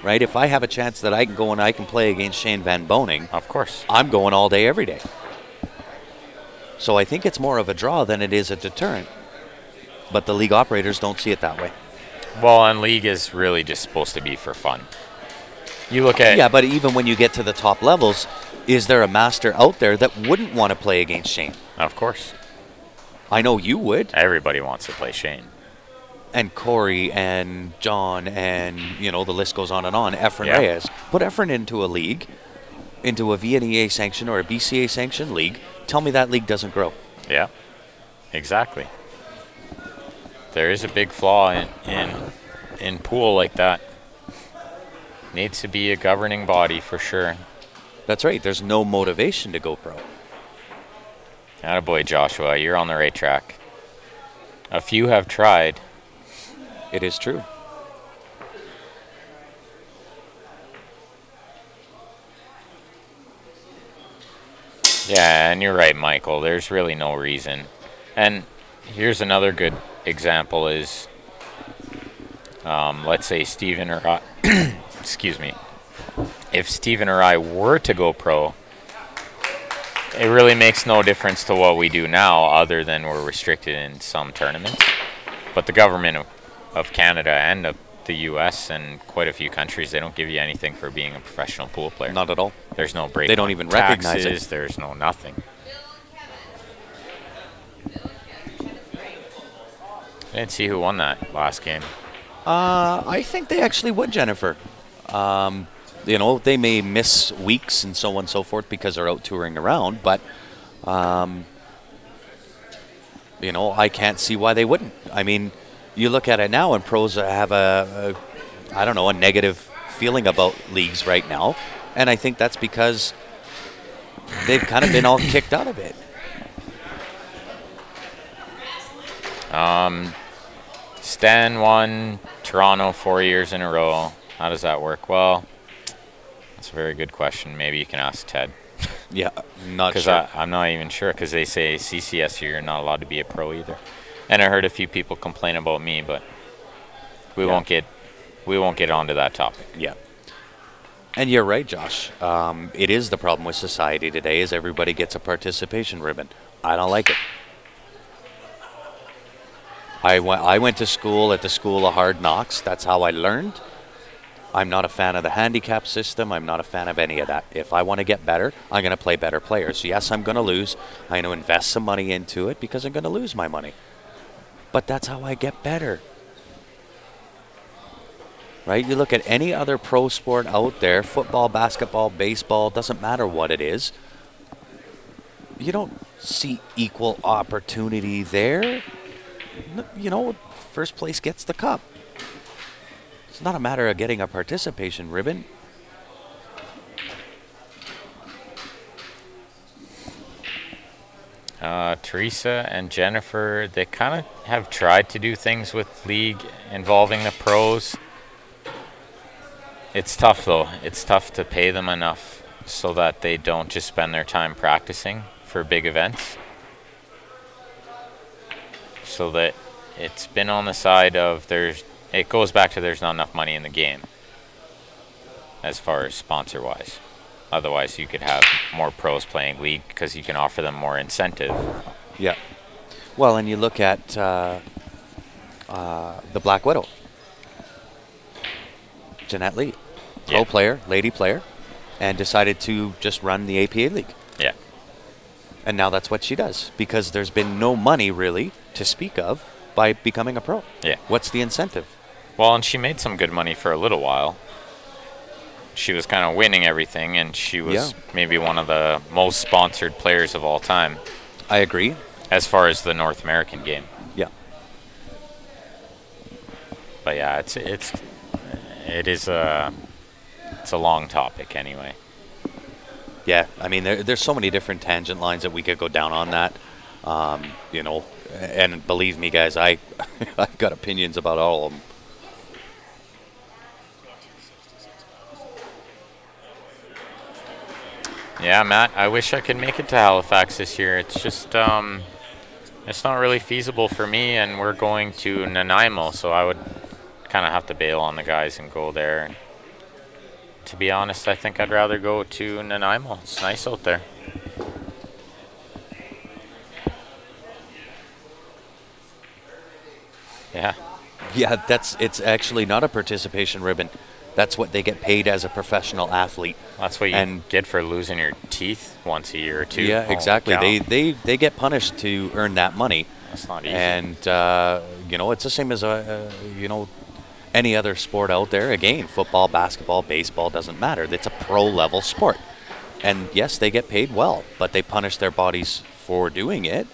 right? If I have a chance that I can go and I can play against Shane Van Boning, of course, I'm going all day, every day. So I think it's more of a draw than it is a deterrent. But the league operators don't see it that way. Well, and league is really just supposed to be for fun. You look at... Yeah, but even when you get to the top levels, is there a master out there that wouldn't want to play against Shane? Of course. I know you would. Everybody wants to play Shane. And Corey and John and, the list goes on and on. Efren Reyes. Put Efren into a league, into a VNEA sanction or a BCA sanctioned league. Tell me that league doesn't grow. Yeah, exactly. There is a big flaw in pool like that. Needs to be a governing body for sure. That's right. There's no motivation to go pro. Attaboy, Joshua. You're on the right track. A few have tried. It is true. Yeah, and you're right, Michael. There's really no reason. And here's another good example is, let's say Steven or I, excuse me, if Steven or I were to go pro, it really makes no difference to what we do now other than we're restricted in some tournaments. But the government of Canada and of the U.S. and quite a few countries, they don't give you anything for being a professional pool player. Not at all. There's no break. They don't even recognize it. There's no nothing. I didn't see who won that last game. I think they actually would, Jennifer. They may miss weeks and so on and so forth because they're out touring around, but, I can't see why they wouldn't. I mean, you look at it now and pros have a negative feeling about leagues right now, and I think that's because they've kind of been all kicked out of it. Stan won Toronto 4 years in a row. How does that work? Well, that's a very good question. Maybe you can ask Ted. Yeah, not sure. Because I'm not even sure, because they say CCS here, you're not allowed to be a pro either. And I heard a few people complain about me, but we won't get onto that topic. Yeah. And you're right, Josh. It is the problem with society today is everybody gets a participation ribbon. I don't like it. I went to school at the School of Hard Knocks. That's how I learned. I'm not a fan of the handicap system. I'm not a fan of any of that. If I want to get better, I'm going to play better players. Yes, I'm going to lose. I'm going to invest some money into it because I'm going to lose my money. But that's how I get better. Right? You look at any other pro sport out there, football, basketball, baseball, doesn't matter what it is. You don't see equal opportunity there. First place gets the cup. It's not a matter of getting a participation ribbon. Teresa and Jennifer, they kind of have tried to do things with league involving the pros. It's tough, though. It's tough to pay them enough so that they don't just spend their time practicing for big events. So that it's been on the side of it goes back to there's not enough money in the game as far as sponsor-wise. Otherwise, you could have more pros playing league because you can offer them more incentive. Yeah. Well, and you look at the Black Widow. Jeanette Lee, pro player, lady player, and decided to just run the APA League. Yeah. And now that's what she does because there's been no money really to speak of by becoming a pro. Yeah. What's the incentive? Well, and she made some good money for a little while. She was kind of winning everything, and she was maybe one of the most sponsored players of all time. I agree. As far as the North American game. Yeah. But yeah, it is a long topic anyway. Yeah, I mean, there's so many different tangent lines that we could go down on that. You know, and believe me, guys, I've got opinions about all of them. Yeah, Matt, I wish I could make it to Halifax this year. It's just, it's not really feasible for me, and we're going to Nanaimo, so I would kind of have to bail on the guys and go there. To be honest, I think I'd rather go to Nanaimo. It's nice out there. Yeah. Yeah, it's actually not a participation ribbon. That's what they get paid as a professional athlete. That's what you get for losing your teeth once a year or two. Yeah, exactly. They get punished to earn that money. That's not easy. And you know, it's the same as you know, any other sport out there. Again, football, basketball, baseball, doesn't matter. It's a pro level sport. And yes, they get paid well, but they punish their bodies for doing it.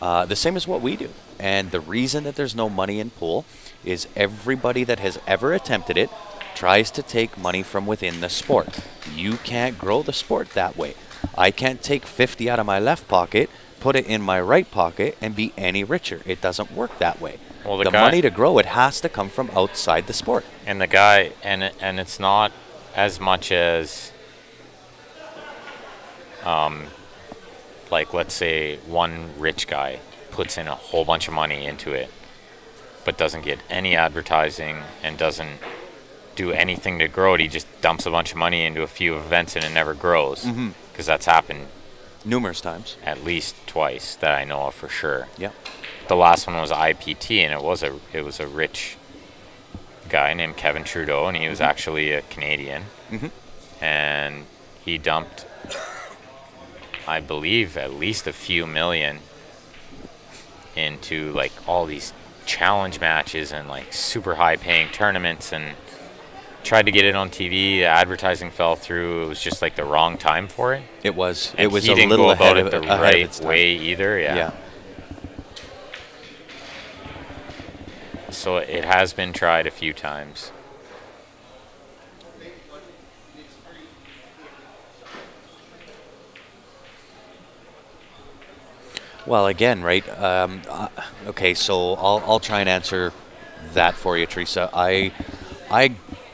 The same as what we do. And the reason that there's no money in pool is everybody that has ever attempted it tries to take money from within the sport. You can't grow the sport that way. I can't take 50 out of my left pocket, put it in my right pocket, and be any richer. It doesn't work that way. Well, the money to grow it has to come from outside the sport. And the guy, and it's not as much as, like, let's say one rich guy puts in a whole bunch of money into it, but doesn't get any advertising and doesn't do anything to grow it. He just dumps a bunch of money into a few events and it never grows. Because that's happened numerous times, at least twice that I know of for sure. Yeah. The last one was IPT, and it was a rich guy named Kevin Trudeau, and he was actually a Canadian. And he dumped, I believe, at least a few million into like all these challenge matches and like super high paying tournaments, and tried to get it on TV. The advertising fell through. It was just like the wrong time for it. It was. And it was he a didn't little go ahead about of it the right way either. Yeah. So it has been tried a few times. Well, again, right? Okay, so I'll try and answer that for you, Teresa. I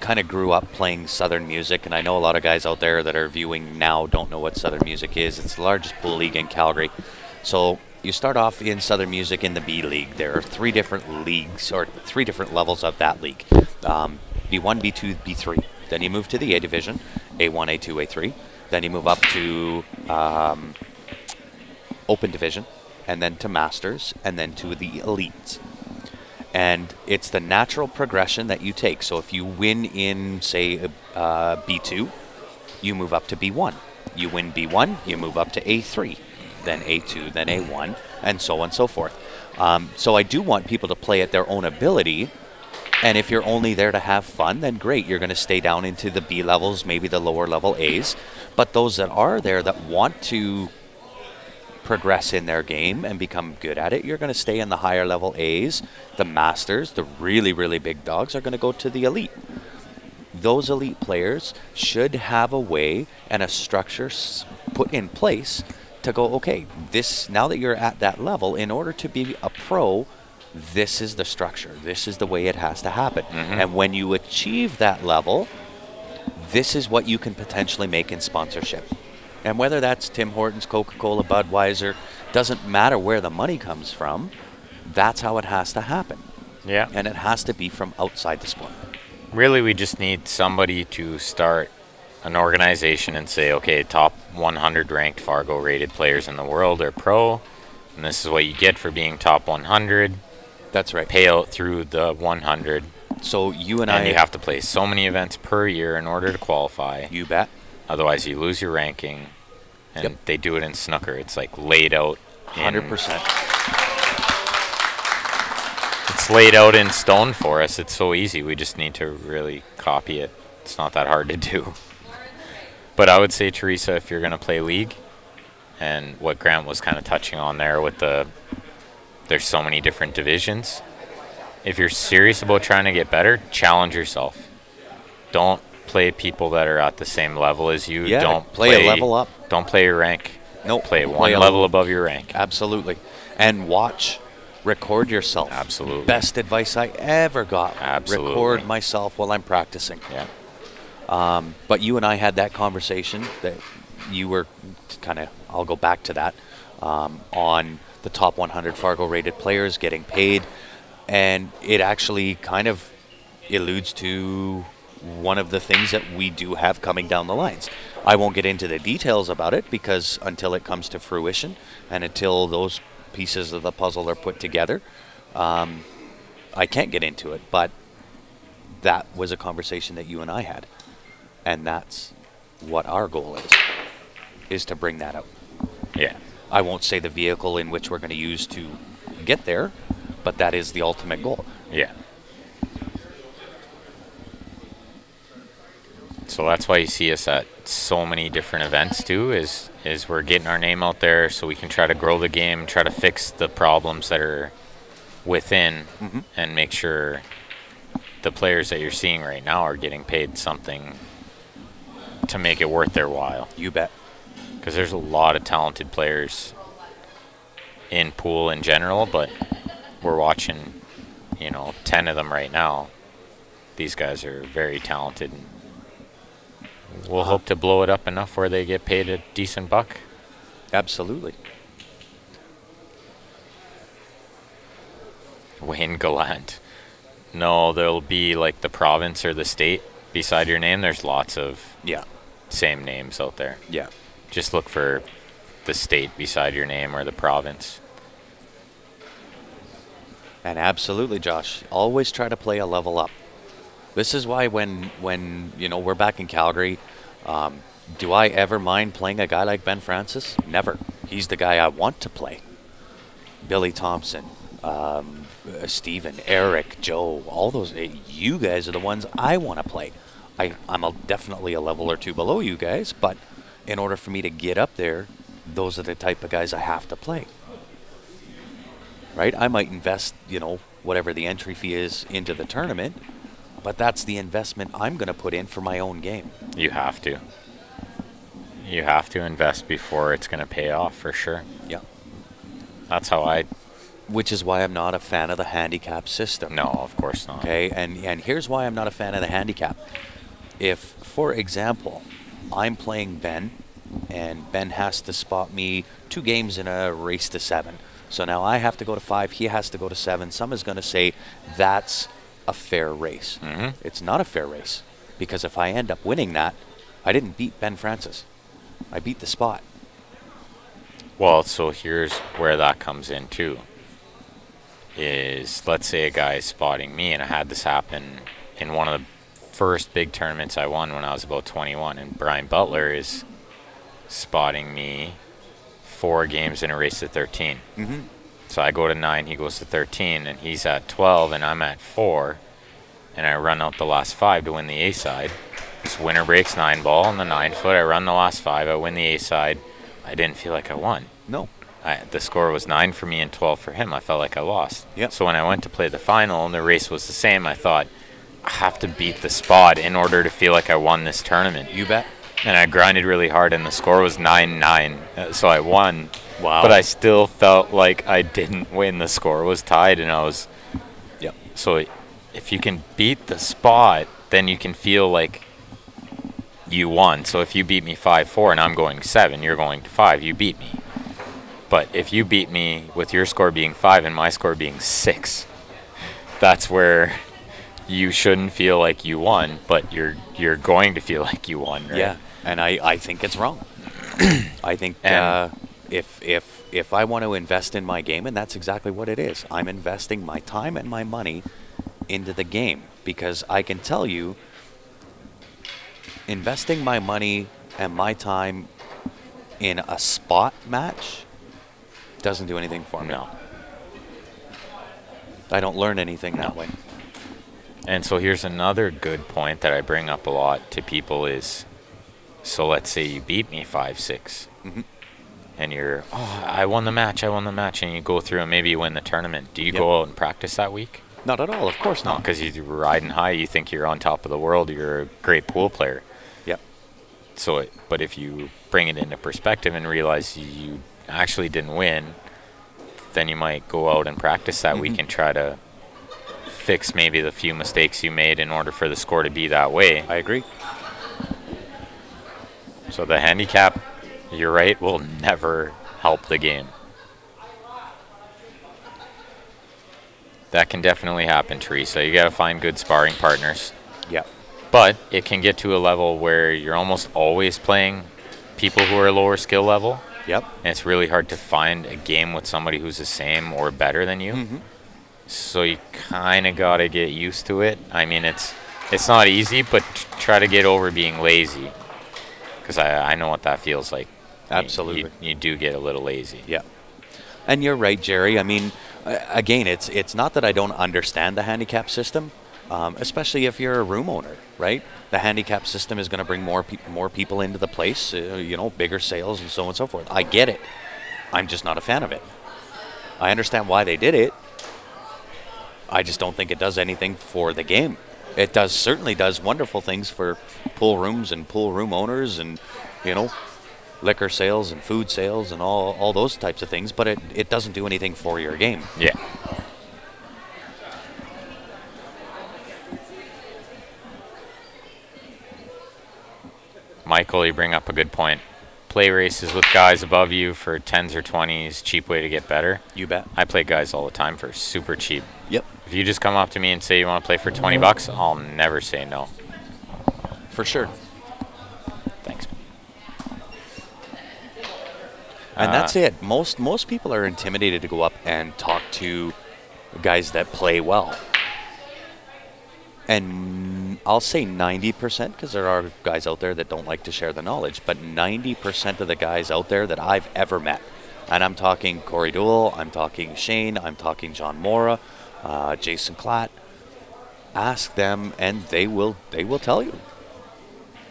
kind of grew up playing Southern music, and I know a lot of guys out there that are viewing now don't know what Southern music is. It's the largest pool league in Calgary. So you start off in Southern music in the B League. There are 3 different leagues, or 3 different levels of that league. B1, B2, B3. Then you move to the A division, A1, A2, A3. Then you move up to Open division, and then to Masters, and then to the Elites. And it's the natural progression that you take. So if you win in, say, B2, you move up to B1. You win B1, you move up to A3, then A2, then A1, and so on and so forth. So I do want people to play at their own ability. And if you're only there to have fun, then great. You're going to stay down into the B levels, maybe the lower level A's. But those that are there that want to progress in their game and become good at it, you're going to stay in the higher level A's. The Masters, the really, really big dogs, are going to go to the Elite. Those elite players should have a way and a structure put in place to go, okay, this, now that you're at that level, in order to be a pro, this is the structure. This is the way it has to happen. And when you achieve that level, this is what you can potentially make in sponsorship. And whether that's Tim Hortons, Coca-Cola, Budweiser, doesn't matter where the money comes from. That's how it has to happen. Yeah. And it has to be from outside the sport. Really, we just need somebody to start an organization and say, okay, top 100 ranked Fargo rated players in the world are pro, and this is what you get for being top 100. That's right. Payout through the 100. So you and And I... you have to play so many events per year in order to qualify. You bet. Otherwise, you lose your ranking. And Yep. they do it in snooker. It's like laid out. 100%. It's laid out in stone for us. It's so easy. We just need to really copy it. It's not that hard to do. But I would say, Teresa, if you're going to play league, and what Grant was kind of touching on there with there's so many different divisions. If you're serious about trying to get better, challenge yourself. Don't play people that are at the same level as you. Yeah, Don't play a level up. Don't play your rank. Nope. Play one level above your rank. Absolutely. And watch. Record yourself. Absolutely. Best advice I ever got. Absolutely. Record myself while I'm practicing. Yeah. But you and I had that conversation that you were kind of, I'll go back to that, on the top 100 Fargo rated players getting paid. And it actually kind of alludes to one of the things that we do have coming down the lines. I won't get into the details about it because until it comes to fruition and until those pieces of the puzzle are put together, I can't get into it. But that was a conversation that you and I had. And that's what our goal is to bring that out. Yeah. I won't say the vehicle in which we're going to use to get there, but that is the ultimate goal. Yeah. So that's why you see us at so many different events too, is we're getting our name out there so we can try to grow the game, try to fix the problems that are within, and make sure the players that you're seeing right now are getting paid something to make it worth their while. You bet. Because there's a lot of talented players in pool in general, but we're watching, 10 of them right now. These guys are very talented. We'll hope to blow it up enough where they get paid a decent buck. Absolutely. Wayne Gallant. No, there'll be like the province or the state beside your name. There's lots of same names out there. Yeah. Just look for the state beside your name or the province. And absolutely, Josh, always try to play a level up. This is why when we're back in Calgary, do I ever mind playing a guy like Ben Francis? Never. He's the guy I want to play. Billy Thompson, Steven, Eric, Joe, all those. You guys are the ones I want to play. I'm definitely a level or two below you guys, but in order for me to get up there, those are the type of guys I have to play. Right? I might invest, whatever the entry fee is into the tournament, but that's the investment I'm going to put in for my own game. You have to. You have to invest before it's going to pay off for sure. Yeah. That's how I... Which is why I'm not a fan of the handicap system. No, of course not. Okay, and here's why I'm not a fan of the handicap. If, for example, I'm playing Ben, and Ben has to spot me 2 games in a race to 7. So now I have to go to 5, he has to go to 7. Someone's going to say that's a fair race. It's not a fair race, because if I end up winning that, I didn't beat Ben Francis. I beat the spot. Well, so here's where that comes in too. Is let's say a guy is spotting me, and I had this happen in one of the first big tournaments I won when I was about 21, and Brian Butler is spotting me 4 games in a race to 13. So I go to 9, he goes to 13, and he's at 12, and I'm at 4, and I run out the last 5 to win the A side. This winner breaks 9 ball on the 9 foot. I run the last 5. I win the A side. I didn't feel like I won. No. The score was 9 for me and 12 for him. I felt like I lost. Yep. So when I went to play the final and the race was the same, I thought, I have to beat the spot in order to feel like I won this tournament. You bet. And I grinded really hard, and the score was 9-9. So I won. Wow. But I still felt like I didn't win. The score was tied, and I was... Yep. So if you can beat the spot, then you can feel like you won. So if you beat me 5-4 and I'm going 7, you're going to 5, you beat me. But if you beat me with your score being 5 and my score being 6, that's where you shouldn't feel like you won, but you're going to feel like you won, right? Yeah, and I think it's wrong. I think if I want to invest in my game, and that's exactly what it is, I'm investing my time and my money into the game, because I can tell you, investing my money and my time in a spot match doesn't do anything for me. No. I don't learn anything that way. And so here's another good point that I bring up a lot to people is, so let's say you beat me 5-6, and you're, I won the match, and you go through and maybe you win the tournament. Do you go out and practice that week? Not at all, of course not. Because you're riding high, you think you're on top of the world, you're a great pool player. Yep. So, but if you bring it into perspective and realize you actually didn't win, then you might go out and practice that week and try to fix maybe the few mistakes you made in order for the score to be that way. I agree. So the handicap, you're right, will never help the game. That can definitely happen, Teresa. You got to find good sparring partners. Yep. But it can get to a level where you're almost always playing people who are lower skill level. Yep. And it's really hard to find a game with somebody who's the same or better than you. So you kind of got to get used to it. I mean, it's not easy, but try to get over being lazy. Because I know what that feels like. Absolutely. You do get a little lazy. Yeah. And you're right, Jerry. I mean, again, it's not that I don't understand the handicap system, especially if you're a room owner, right? The handicap system is going to bring more people into the place, bigger sales and so on and so forth. I get it. I'm just not a fan of it. I understand why they did it. I just don't think it does anything for the game. It certainly does wonderful things for pool rooms and pool room owners and, liquor sales and food sales and all those types of things, but it doesn't do anything for your game. Yeah. Michael, you bring up a good point. Play races with guys above you for 10s or 20s, cheap way to get better. You bet. I play guys all the time for super cheap. Yep. If you just come up to me and say you want to play for 20 bucks, I'll never say no. For sure. Thanks. And that's it. Most people are intimidated to go up and talk to guys that play well. And I'll say 90%, because there are guys out there that don't like to share the knowledge, but 90% of the guys out there that I've ever met, and I'm talking Corey Dewell, I'm talking Shane, I'm talking John Mora, Jason Klatt, ask them and they will tell you.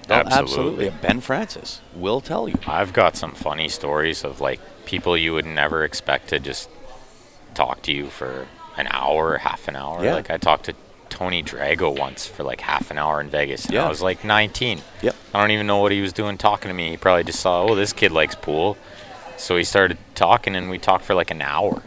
Absolutely. Ben Francis will tell you. I've got some funny stories of like people you would never expect to just talk to you for an hour or half an hour. Yeah. Like I talked to Tony Drago once for like half an hour in Vegas. And I was like 19. Yep. I don't even know what he was doing talking to me. He probably just saw, this kid likes pool. So he started talking and we talked for like an hour.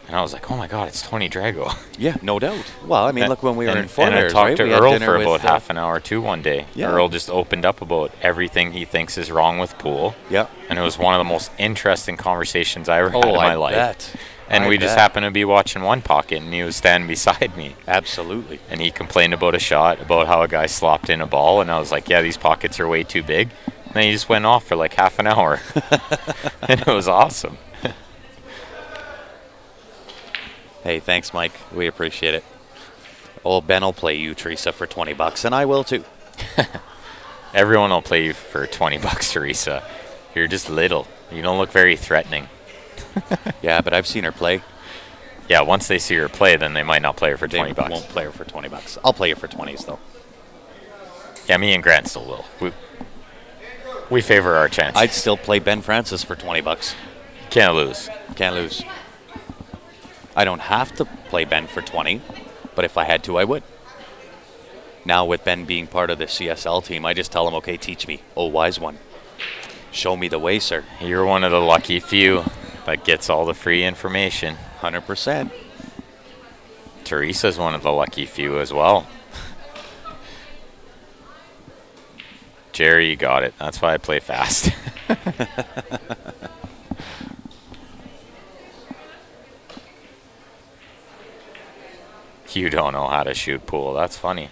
And I was like, oh my God, it's Tony Drago. Yeah, no doubt. Well, I mean, look, when we were in Fort And I Myers, talked right? to We had Earl dinner for with, about half an hour too one day. Yeah. Earl just opened up about everything he thinks is wrong with pool. Yeah. And it was one of the most interesting conversations I ever had in my life. Bet. And we just happened to be watching one pocket, and he was standing beside me. Absolutely. And he complained about a shot, about how a guy slopped in a ball, and I was like, yeah, these pockets are way too big. And then he just went off for like half an hour. And it was awesome. Hey, thanks, Mike. We appreciate it. Old Ben will play you, Teresa, for 20 bucks, and I will too. Everyone will play you for 20 bucks, Teresa. You're just little. You don't look very threatening. Yeah, but I've seen her play. Yeah, once they see her play, then they might not play her for 20 bucks. They won't play her for 20 bucks. I'll play her for 20s, though. Yeah, me and Grant still will. We favor our chance. I'd still play Ben Francis for 20 bucks. Can't lose. Can't lose. I don't have to play Ben for 20, but if I had to, I would. Now, with Ben being part of the CSL team, I just tell him, okay, teach me. Oh, wise one. Show me the way, sir. You're one of the lucky few that gets all the free information. 100%. Teresa's one of the lucky few as well. Jerry, you got it. That's why I play fast. You don't know how to shoot pool. That's funny.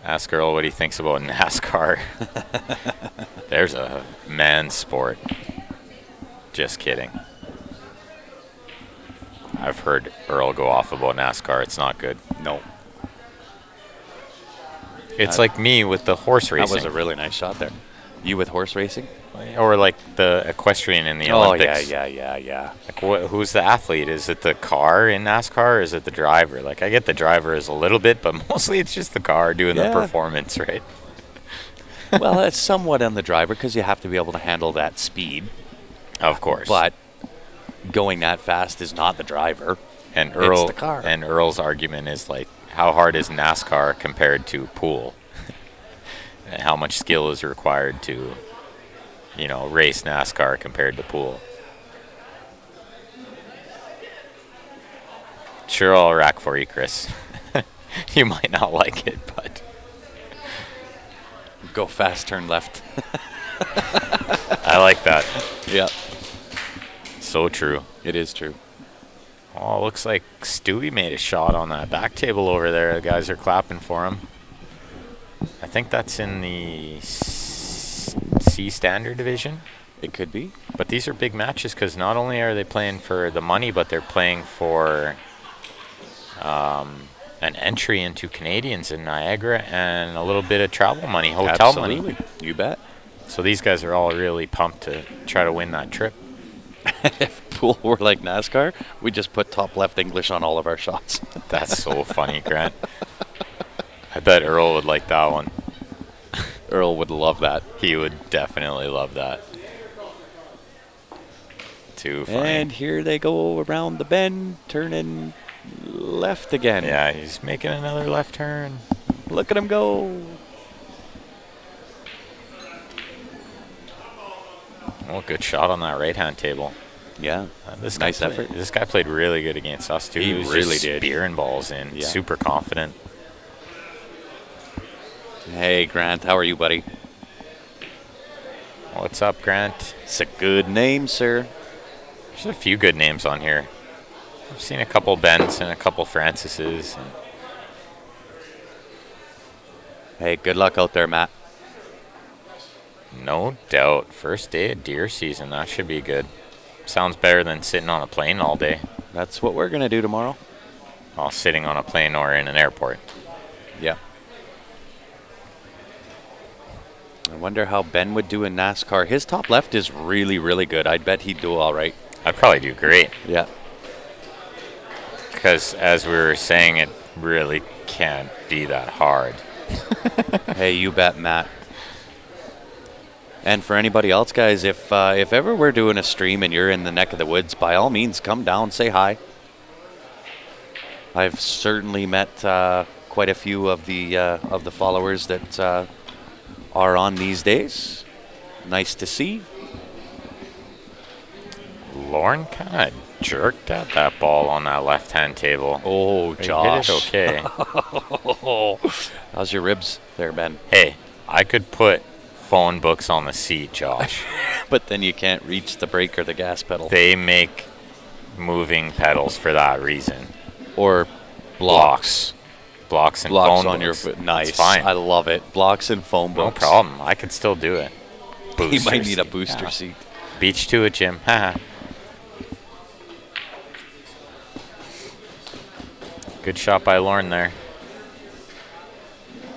Ask Earl what he thinks about NASCAR. There's a man's sport. Just kidding. I've heard Earl go off about NASCAR. It's not good. No. It's like me with the horse racing. That was a really nice shot there. You with horse racing? Or like the equestrian in the Olympics. Yeah. Like who's the athlete? Is it the car in NASCAR or is it the driver? Like I get the driver is a little bit, but mostly it's just the car doing the performance, right? Well, it's somewhat on the driver because you have to be able to handle that speed. Of course. But going that fast is not the driver. And It's the car. And Earl's argument is like, how hard is NASCAR compared to pool? And how much skill is required to, you know, race NASCAR compared to pool? Sure, I'll rack for you, Chris. You might not like it, but Go fast, turn left. I like that. Yeah, So true. it is true. Oh, looks like Stewie made a shot on that back table over there. The guys are clapping for him. I think that's in the C standard division. It could be. But these are big matches because not only are they playing for the money, but they're playing for an entry into Canadians in Niagara and a little bit of travel money, hotel money. You bet. So these guys are all really pumped to try to win that trip. If pool were like NASCAR, we just put top left English on all of our shots. That's so funny, Grant. I bet Earl would like that one. Earl would love that. He would definitely love that. Too funny. And here they go around the bend, turning left again. Yeah, he's making another left turn. Look at him go. Oh, good shot on that right-hand table. Yeah, This nice guy effort. This guy played really good against us, too. He was really just did. spearing balls in. Yeah. Super confident. Hey, Grant, how are you, buddy? What's up, Grant? It's a good name, sir. There's a few good names on here. I've seen a couple Bens and a couple Francises. And Hey, good luck out there, Matt. no doubt. First day of deer season. That should be good. Sounds better than sitting on a plane all day. That's what we're going to do tomorrow. While sitting on a plane or in an airport. Yeah. I wonder how Ben would do in NASCAR. His top left is really, really good. I'd bet he'd do all right. I'd probably do great. Yeah. Because as we were saying, it really can't be that hard. Hey, you bet, Matt. And for anybody else, guys, if ever we're doing a stream and you're in the neck of the woods, by all means, come down, say hi. I've certainly met quite a few of the followers that are on these days. Nice to see. Lauren kind of jerked at that ball on that left-hand table. Oh, He Josh. hit it okay. How's your ribs there, Ben? Hey, I could put phone books on the seat, Josh. But then you can't reach the brake or the gas pedal. They make moving pedals for that reason. Or blocks. Blocks and Blocks phone on your books. foot. Nice. It's fine. I love it. Blocks and phone No books. problem. I could still do it. He might need a seat. booster Yeah. seat. Beach to it, Jim. Haha. Good shot by Lauren there.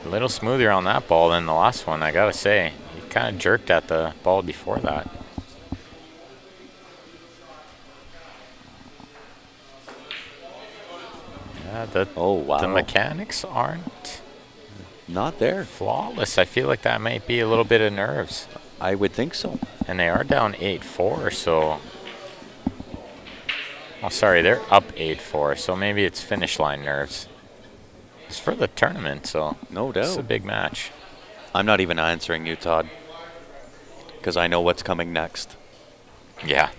A little smoother on that ball than the last one, I gotta say. He kind of jerked at the ball before that. Yeah, Oh, wow. the mechanics aren't Not there. flawless. I feel like that might be a little bit of nerves. I would think so. And they are down 8-4, so... Oh, sorry, they're up 8-4, so maybe it's finish line nerves. It's for the tournament, so No it's a doubt. big match. I'm not even answering you, Todd. Because I know what's coming next. Yeah.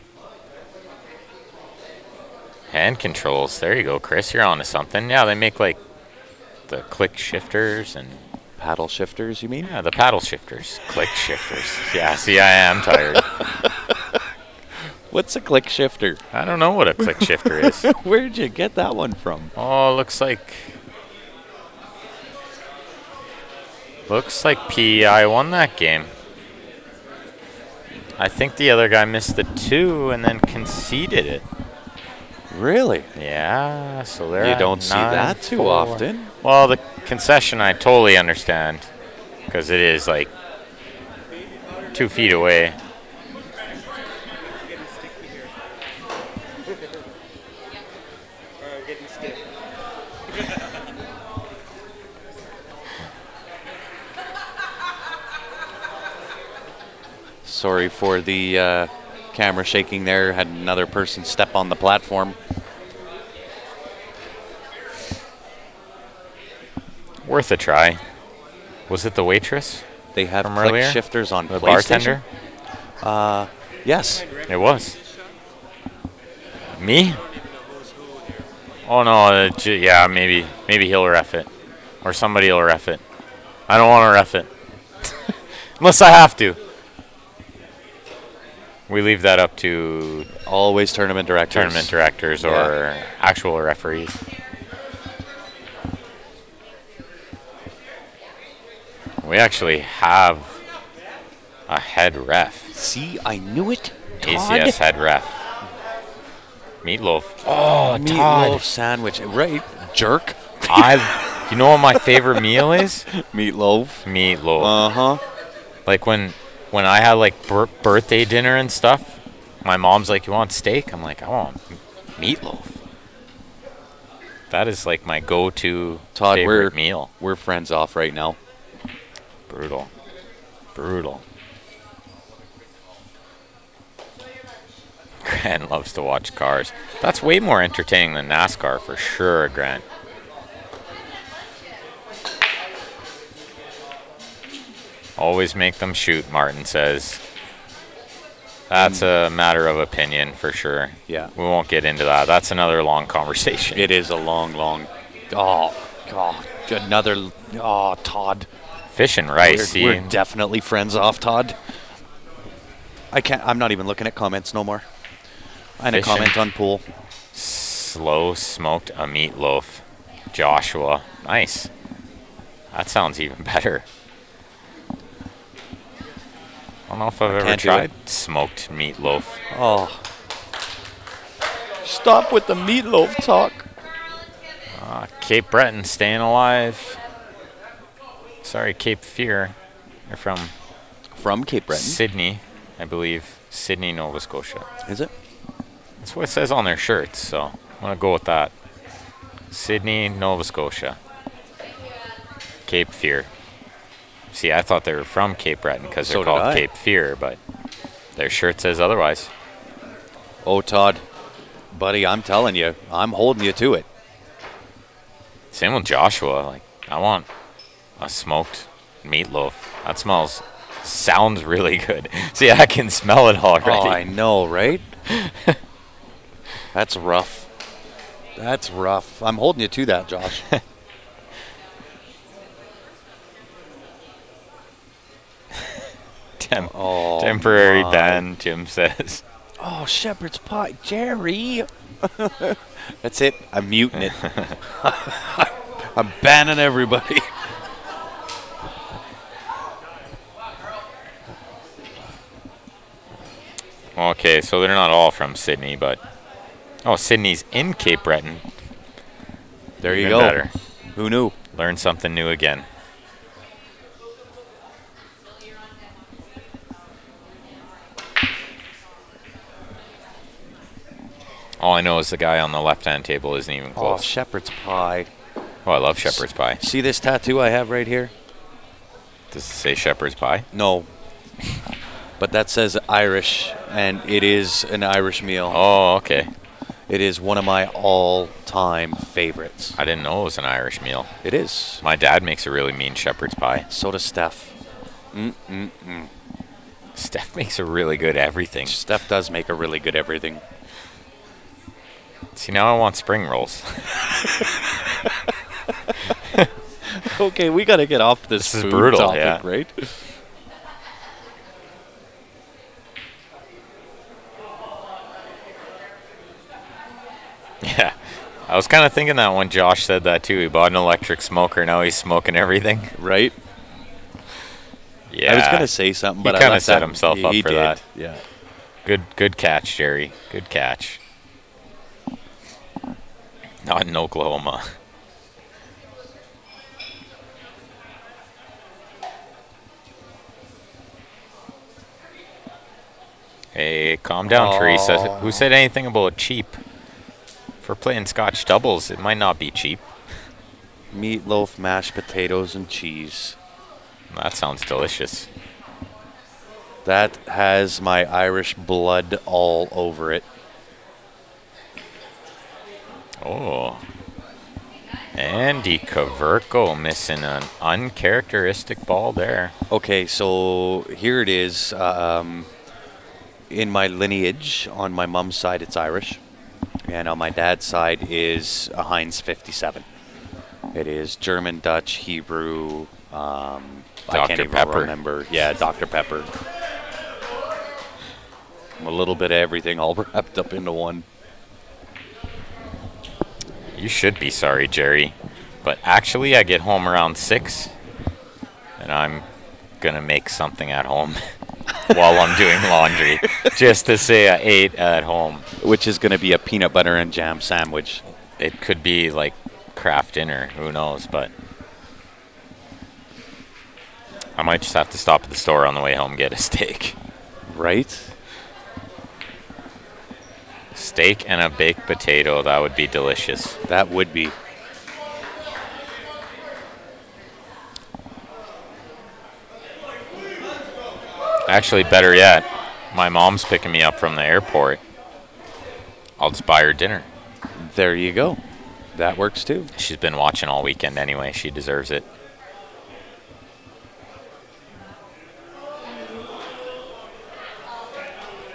Hand controls. There you go, Chris. You're on to something. Yeah, they make, like, the click shifters and... Paddle shifters, you mean? Yeah, the paddle shifters. Click shifters. Yeah, see, I am tired. What's a click shifter? I don't know what a click shifter is. Where'd you get that one from? Oh, looks like PEI won that game. I think the other guy missed the 2 and then conceded it. Really? Yeah, so there. You don't see that too often. Well, the concession I totally understand, because it is like 2 feet away. Sorry for the camera shaking there. Had another person step on the platform. Worth a try. Was it the waitress? They have from click earlier? shifters on The PlayStation. bartender? Yes. It was. Me? Oh no, yeah, maybe he'll ref it. Or somebody will ref it. I don't want to ref it. Unless I have to. We leave that up to Always tournament directors. or actual referees. We actually have a head ref. See, I knew it. Todd. ACS head ref. Meatloaf. Oh, meatloaf sandwich. Right, jerk. You know what my favorite meal is? Meatloaf. Meatloaf. Uh-huh. Like when I had like birthday dinner and stuff, my mom's like, "You want steak?" I'm like, "I want meatloaf." That is like my go-to Todd, favorite meal. We're friends off right now. Brutal. Brutal. Grant loves to watch cars. That's way more entertaining than NASCAR for sure, Grant. Always make them shoot, Martin says. That's a matter of opinion for sure. Yeah. We won't get into that. That's another long conversation. It is a long. Oh, God. Another. Oh, Todd. Fish and rice. We're definitely friends off, Todd. I'm not even looking at comments no more. And a comment on pool. Slow smoked a meatloaf. Joshua. Nice. That sounds even better. I don't know if I've ever tried smoked meatloaf. Oh. Stop with the meatloaf talk. Cape Breton staying alive. Sorry, Cape Fear. They're from Cape Breton? Sydney, I believe. Sydney, Nova Scotia. Is it? That's what it says on their shirts, so I'm going to go with that. Sydney, Nova Scotia. Cape Fear. See, I thought they were from Cape Breton because they're called Cape Fear, but their shirt says otherwise. Oh, Todd. Buddy, I'm telling you, I'm holding you to it. Same with Joshua. Like, I want a smoked meatloaf. That sounds really good. See, I can smell it already. Oh, I know, right? That's rough. That's rough. I'm holding you to that, Josh. Temporary ban, Jim says. Oh, shepherd's pie. Jerry. That's it. I'm muting it. I'm banning everybody. Okay, so they're not all from Sydney, but... Oh, Sydney's in Cape Breton. There you Even go. Better. Who knew? Learn something new again. All I know is the guy on the left-hand table isn't even close. Oh, shepherd's pie. Oh, I love shepherd's pie. See this tattoo I have right here? Does it say shepherd's pie? No. But that says Irish, and it is an Irish meal. Oh, okay. It is one of my all-time favorites. I didn't know it was an Irish meal. It is. My dad makes a really mean shepherd's pie. So does Steph. Steph makes a really good everything. Steph does make a really good everything. See, now I want spring rolls. Okay, we got to get off this is food brutal, topic, yeah. Right? Yeah. I was kind of thinking that when Josh said that too. He bought an electric smoker. Now he's smoking everything. Right? Yeah. I was going to say something, but he I kind of left set that. himself up He for did. that. Yeah. Good catch, Jerry. Good catch. Not in Oklahoma. Hey, calm down, Teresa. Who said anything about cheap? For playing Scotch doubles, it might not be cheap. Meatloaf, mashed potatoes, and cheese. That sounds delicious. That has my Irish blood all over it. Oh. Andy Kaverko missing an uncharacteristic ball there. Okay, so here it is. In my lineage, on my mom's side, it's Irish. And on my dad's side is a Heinz 57. It is German, Dutch, Hebrew. I can't even Pepper. remember. Yeah, Dr. Pepper. A little bit of everything all wrapped up into one. You should be sorry, Jerry. But actually, I get home around 6. And I'm going to make something at home while I'm doing laundry. Just to say I ate at home. Which is going to be a peanut butter and jam sandwich. It could be like craft dinner. Who knows? But I might just have to stop at the store on the way home and get a steak. Right? Steak and a baked potato. That would be delicious. That would be. Actually, better yet, my mom's picking me up from the airport. I'll just buy her dinner. There you go. That works too. She's been watching all weekend anyway. She deserves it.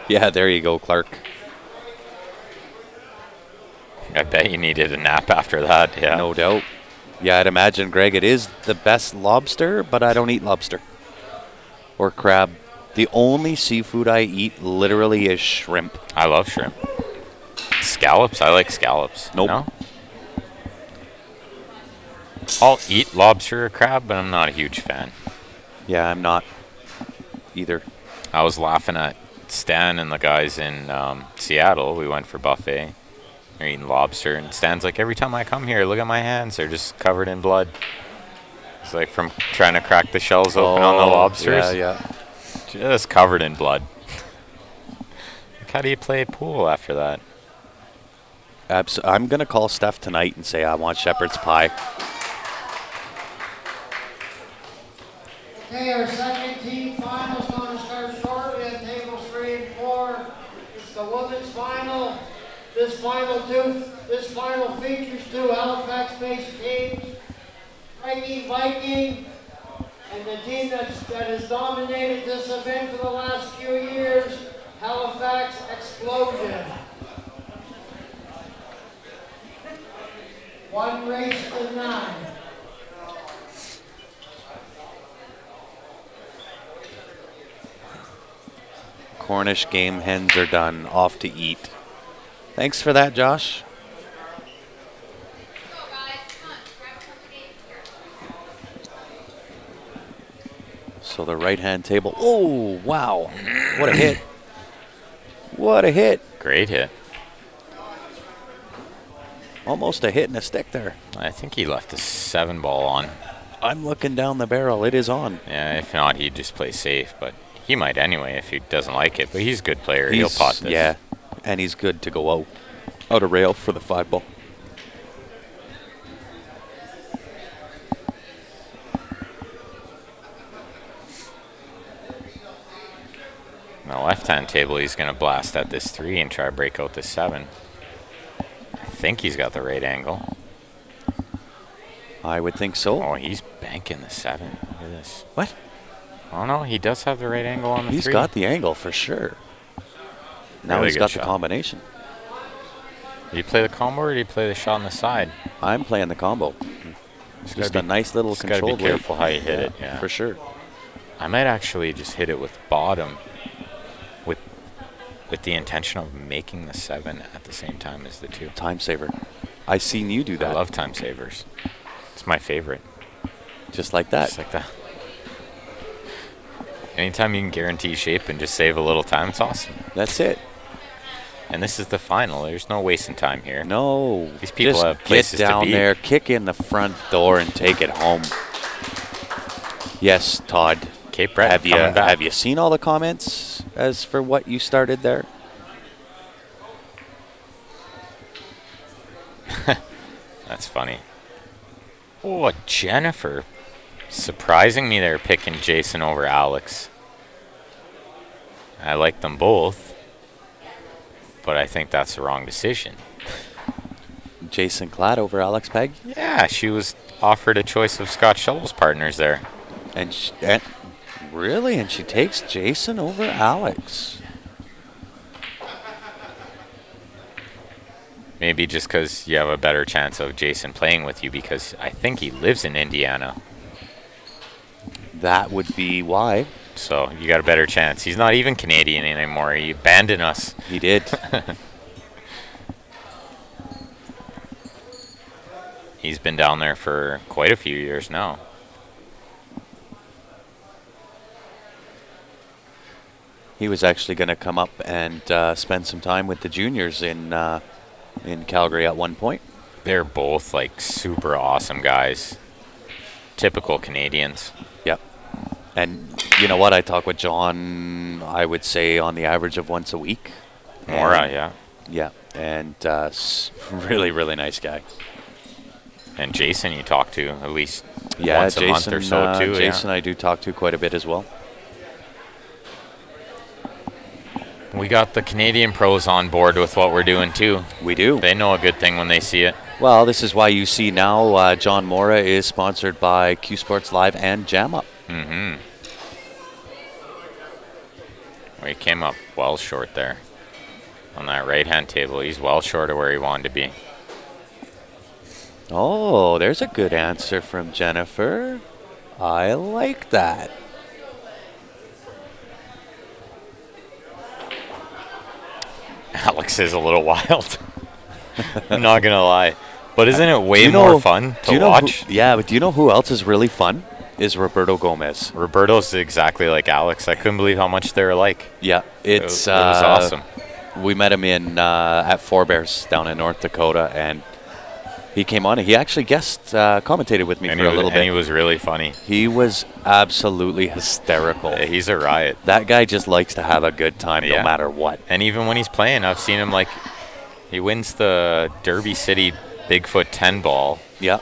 Yeah, there you go, Clark. I bet you needed a nap after that. Yeah. No doubt. Yeah, I'd imagine, Greg, it is the best lobster, but I don't eat lobster. Or crab. The only seafood I eat literally is shrimp. I love shrimp. Scallops? I like scallops. Nope. No? I'll eat lobster or crab, but I'm not a huge fan. Yeah, I'm not either. I was laughing at Stan and the guys in Seattle. We went for buffet. They're eating lobster, and Stan's like, every time I come here, look at my hands. They're just covered in blood. It's like from trying to crack the shells open on the lobsters. Yeah. Just covered in blood. Like, how do you play pool after that? I'm going to call Steph tonight and say I want shepherd's pie. Okay, our second team final is going to start shortly at tables 3 and 4. It's the women's final. This final features 2 Halifax-based teams, Viking, and the team that has dominated this event for the last few years, Halifax Explosion. 1 race to 9. Cornish game hens are done. Off to eat. Thanks for that, Josh. So the right-hand table. Oh, wow. What a hit. What a hit. Great hit. Almost a hit and a stick there. I think he left a 7 ball on. I'm looking down the barrel. It is on. Yeah, if not, he'd just play safe. But he might anyway if he doesn't like it. But he's a good player. He'll pot this. Yeah, and he's good to go out of rail for the 5 ball. On the left-hand table, he's going to blast at this 3 and try to break out this 7. I think he's got the right angle. I would think so. Oh, he's banking the 7. Look at this. What? Oh, no, he does have the right angle on the 3. He's got the angle for sure. Now Really he's good got shot. the combination. Do you play the combo or do you play the shot on the side? I'm playing the combo. Just a nice little Just gotta be controlled way. careful how you hit it. Yeah, For sure. I might actually just hit it with bottom. with the intention of making the 7 at the same time as the 2. Time saver. I seen you do that. I love time savers. It's my favorite. Just like that. Just like that. Anytime you can guarantee shape and just save a little time, it's awesome. That's it. And this is the final. There's no wasting time here. No. These people just have places get down to be. there, kick in the front door, and take it home. Yes, Todd. Cape Breton coming back. Have you seen all the comments as for what you started there? That's funny. Oh, Jennifer. Surprising me they're picking Jason over Alex. I like them both, but I think that's the wrong decision. Jason Klatt over Alex Pegg? Yeah, she was offered a choice of Scott Shuttle's partners there. And really? And she takes Jason over Alex? Maybe just because you have a better chance of Jason playing with you, because I think he lives in Indiana. That would be why. So you got a better chance. He's not even Canadian anymore. He abandoned us. He did. He's been down there for quite a few years now. He was actually going to come up and spend some time with the juniors in Calgary at one point. They're both like super awesome guys. Typical Canadians. Yep. And you know what? I talk with John, I would say, on the average of once a week. Mora, yeah. Yeah. And really, really nice guy. And Jason you talk to at least yeah, once Jason, a month or so too. Jason yeah. I do talk to quite a bit as well. We got the Canadian pros on board with what we're doing too. We do. They know a good thing when they see it. Well, this is why you see now John Mora is sponsored by Q Sports Live and Jam Up. Mm-hmm. Well, he came up well short there on that right-hand table. He's well short of where he wanted to be. Oh, there's a good answer from Jennifer. I like that. Alex is a little wild. I'm not going to lie. But isn't it way more fun to watch? Yeah, but do you know who else is really fun? Is Roberto Gomez. Roberto's exactly like Alex. I couldn't believe how much they're alike. Yeah, it was awesome. We met him in at Four Bears down in North Dakota, and he came on. And he actually commentated with me for a little bit. And he was really funny. He was absolutely hysterical. Yeah, he's a riot. That guy just likes to have a good time no matter what. And even when he's playing, I've seen him he wins the Derby City Bigfoot 10 ball. Yeah.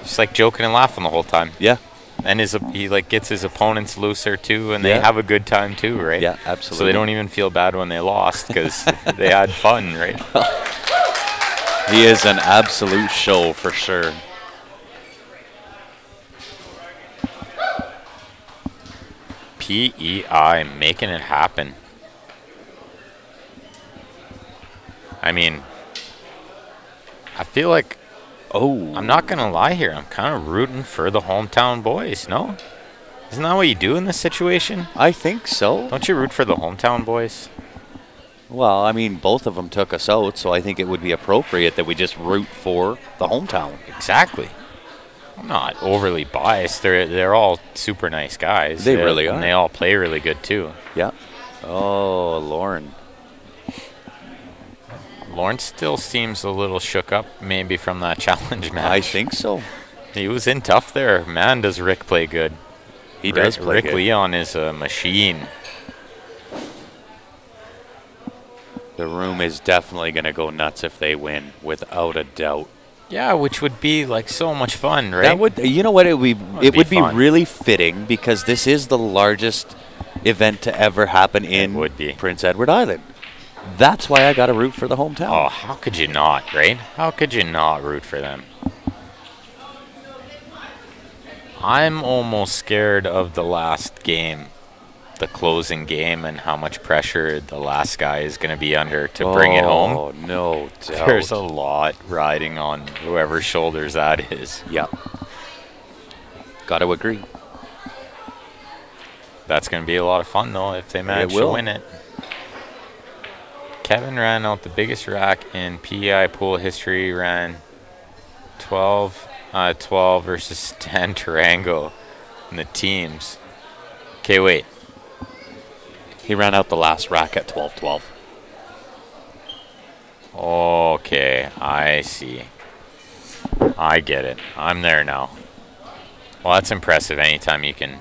Just joking and laughing the whole time. Yeah. And he gets his opponents looser too, and they have a good time too, right? Yeah, absolutely. So they don't even feel bad when they lost because they had fun, right? He is an absolute show for sure. PEI making it happen. I mean, I feel like, I'm not going to lie here. I'm kind of rooting for the hometown boys, no? Isn't that what you do in this situation? I think so. Don't you root for the hometown boys? Well, I mean, both of them took us out, so I think it would be appropriate that we just root for the hometown. Exactly. I'm not overly biased. They're all super nice guys. They really are. And they all play really good, too. Yeah. Oh, Lauren. Lawrence still seems a little shook up, maybe from that challenge match. I think so. He was in tough there. Man, does Rick play good. He does play Rick good. Leon is a machine. The room is definitely going to go nuts if they win, without a doubt. Yeah, which would be so much fun, right? That would, you know what, it would be fun. really fitting because this is the largest event to ever happen in Prince Edward Island. That's why I got to root for the hometown. Oh, how could you not, right? How could you not root for them? I'm almost scared of the last game, the closing game, and how much pressure the last guy is going to be under to bring it home. Oh, no doubt. There's a lot riding on whoever's shoulders that is. Yeah. Got to agree. That's going to be a lot of fun, though, if they manage to win it. Kevin ran out the biggest rack in PEI pool history, ran 12 versus Stan Tarango in the teams. Okay, wait. He ran out the last rack at 12-12. Okay, I see. I get it. I'm there now. Well, that's impressive anytime you can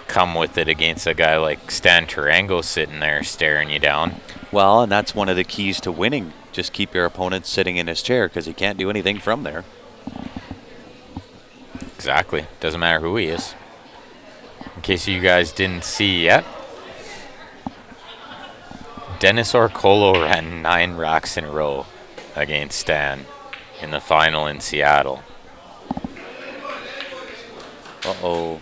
come with it against a guy like Stan Tarango sitting there staring you down. Well, and that's one of the keys to winning. Just keep your opponent sitting in his chair because he can't do anything from there. Exactly. Doesn't matter who he is. In case you guys didn't see yet, Dennis Orcolo ran 9 racks in a row against Stan in the final in Seattle. Uh-oh.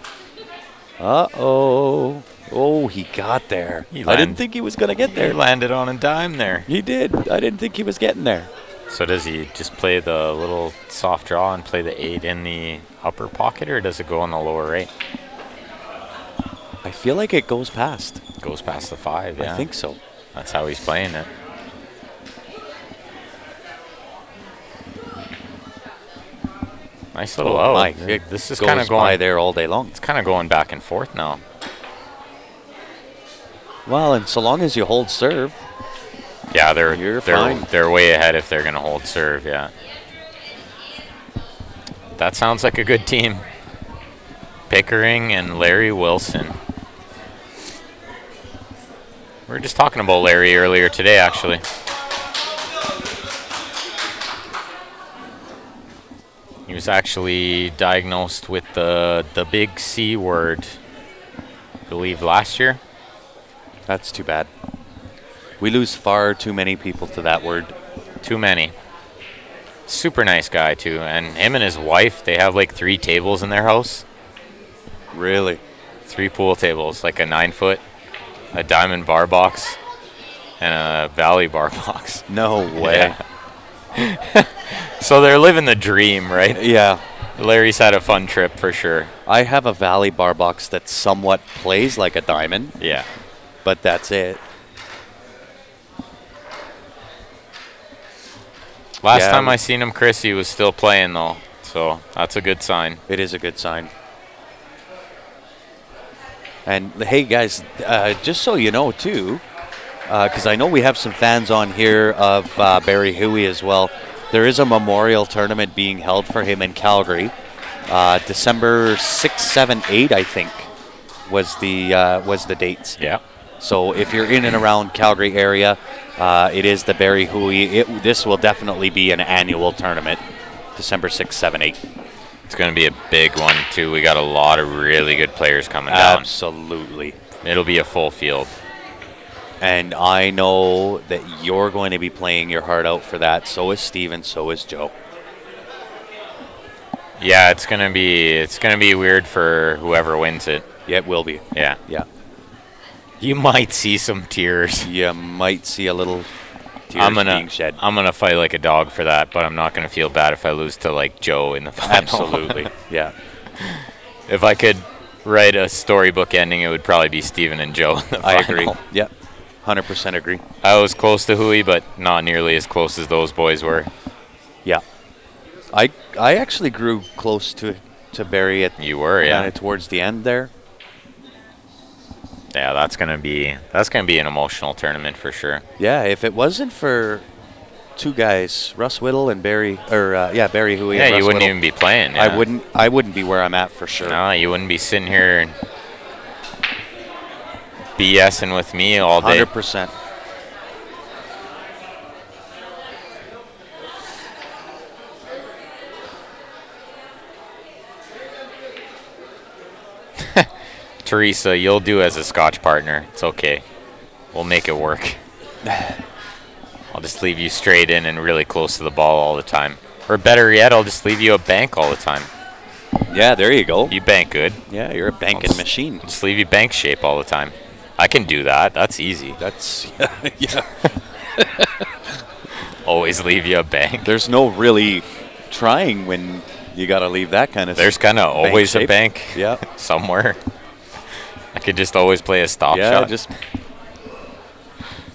Uh-oh. Oh, he got there. I didn't think he was going to get there. He landed on a dime there. He did. I didn't think he was getting there. So does he just play the little soft draw and play the 8 in the upper pocket, or does it go on the lower right? I feel like it goes past. Goes past the 5, yeah. I think so. That's how he's playing it. Nice little Oh, my. This is Goes kind of going by there all day long. It's kind of going back and forth now. Well, and so long as you hold serve. Yeah, You're fine. they're way ahead if they're going to hold serve, yeah. That sounds like a good team. Pickering and Larry Wilson. We were just talking about Larry earlier today, actually. He was actually diagnosed with the big C word, I believe, last year. That's too bad. We lose far too many people to that word. Too many. Super nice guy, too. And him and his wife, they have like 3 tables in their house. Really? 3 pool tables, like a 9-foot, a diamond bar box, and a valley bar box. No way. Yeah. So they're living the dream, right? Yeah. Larry's had a fun trip for sure. I have a valley bar box that somewhat plays like a diamond, Yeah. but that's it. Last Yeah. time I seen him, Chris, he was still playing though. So that's a good sign. It is a good sign. And hey, guys, just so you know, too, because I know we have some fans on here of Barry Huey as well. There is a memorial tournament being held for him in Calgary. December 6, 7, 8, I think, was the dates. Yeah. So if you're in and around Calgary area, it is the Barry Huey. This will definitely be an annual tournament, December 6, 7, 8. It's going to be a big one, too. We got a lot of really good players coming down. Absolutely. It'll be a full field. And I know that you're going to be playing your heart out for that. So is Steven, so is Joe. Yeah, it's gonna be weird for whoever wins it. Yeah, it will be. Yeah. Yeah. You might see some tears. You might see a little tears being shed. I'm gonna fight like a dog for that, but I'm not gonna feel bad if I lose to like Joe in the final. Absolutely. Yeah. If I could write a storybook ending, it would probably be Steven and Joe in the final. I agree. Yeah. 100% agree. I was close to Huey, but not nearly as close as those boys were. Yeah. I actually grew close to Barry at You were, yeah. kinda towards the end there. Yeah, that's gonna be an emotional tournament for sure. Yeah, if it wasn't for 2 guys, Russ Whittle and Barry, Barry Huey. Yeah, and Russ you wouldn't Whittle, even be playing. Yeah. I wouldn't be where I'm at for sure. No, you wouldn't be sitting here and BSing with me all day. 100%. Teresa, you'll do as a Scotch partner. It's okay. We'll make it work. I'll just leave you straight in and really close to the ball all the time. Or better yet, I'll just leave you a bank all the time. Yeah, there you go. You bank good. Yeah, you're a banking machine. Just leave you bank shape all the time. I can do that. That's easy. That's yeah. Always leave you a bank. There's no really trying when you got to leave that kind of. There's kind of always shape. a bank. Yeah. Somewhere. I could just always play a stop Yeah, shot. just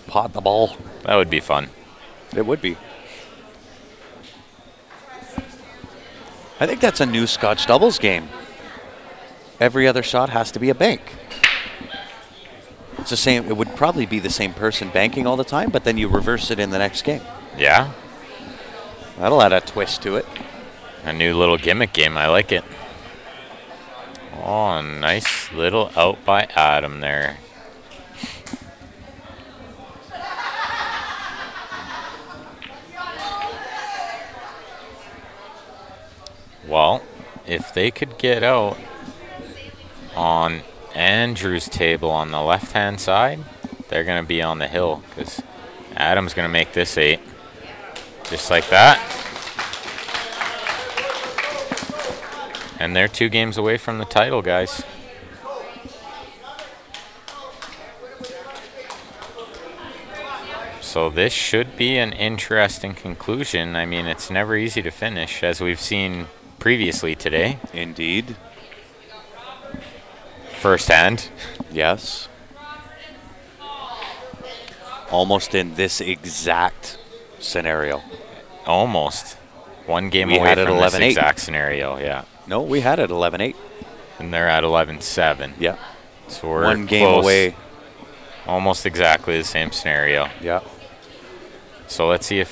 pot the ball. That would be fun. It would be. I think that's a new Scotch doubles game. Every other shot has to be a bank. It's the same. It would probably be the same person banking all the time, but then you reverse it in the next game. Yeah. That'll add a twist to it. A new little gimmick game. I like it. Oh, nice little out by Adam there. Well, if they could get out on Andrew's table on the left-hand side, they're going to be on the hill because Adam's going to make this 8. Just like that. And they're 2 games away from the title, guys. So this should be an interesting conclusion. I mean, it's never easy to finish, as we've seen previously today. Indeed. Firsthand. Yes. Almost in this exact scenario. Almost. 1 game We away had it from this 11-8. exact scenario, yeah. No, we had it 11-8. And they're at 11-7. Yeah. So we're 1 game close. away. Almost exactly the same scenario. Yeah. So let's see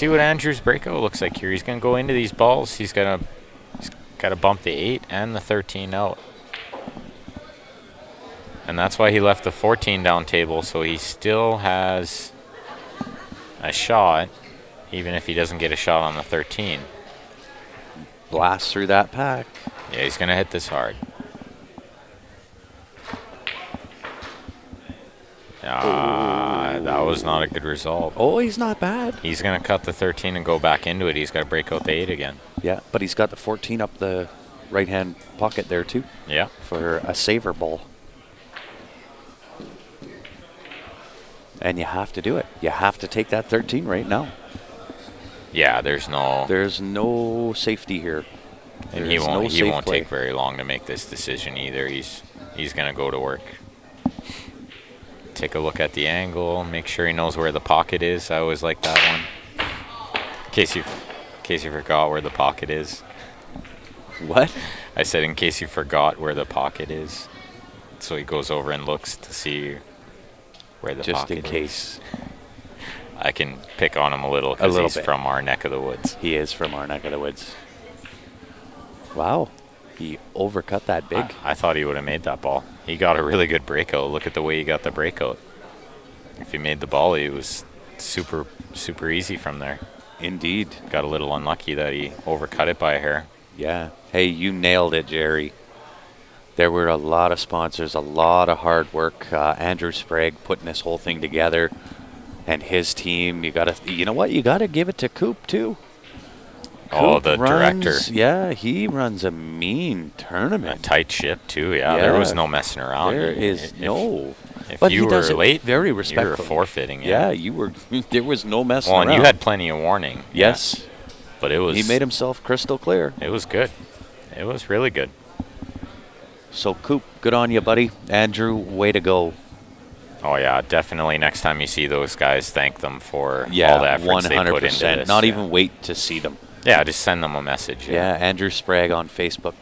what Andrew's breakout looks like here. He's going to go into these balls. He's got to bump the 8 and the 13 out. And that's why he left the 14 down table, so he still has a shot, even if he doesn't get a shot on the 13. Blast through that pack. Yeah, he's going to hit this hard. That was not a good result. Oh, he's not bad. He's going to cut the 13 and go back into it. He's got to break out the 8 again. Yeah, but he's got the 14 up the right-hand pocket there, too, Yeah. for a saver ball. And you have to do it. You have to take that 13 right now. Yeah, there's no... There's no safety here. And There's no he safe won't play. take very long to make this decision either. He's going to go to work. Take a look at the angle, make sure he knows where the pocket is. I always like that one. In case you forgot where the pocket is. What? I said in case you forgot where the pocket is. So he goes over and looks to see where the Just pocket in is. case. I can pick on him a little because he's bit. from our neck of the woods. He is from our neck of the woods. Wow. He overcut that big. I thought he would have made that ball. He got a really good breakout. Look at the way he got the breakout. If he made the ball, it was super, super easy from there. Indeed. Got a little unlucky that he overcut it by a hair. Yeah. Hey, you nailed it, Jerry. There were a lot of sponsors, a lot of hard work. Andrew Sprague putting this whole thing together, and his team. You know what? You got to give it to Coop too. Oh, Coop the runs, director. Yeah, he runs a mean A tournament. tight ship too. Yeah, there was no messing around. There is no. If But you he does were it late, very you were respectful. forfeiting. Yeah, you were. There was no messing Well, around. and you had plenty of warning. Yes, But it was. he made himself crystal clear. It was good. It was really good. So Coop, good on you, buddy. Andrew, way to go. Oh yeah, definitely. Next time you see those guys, thank them for Yeah, all the efforts they put into 100%. this. Not yeah. even wait to see them. Yeah, just send them a message. Yeah, Andrew Sprague on Facebook.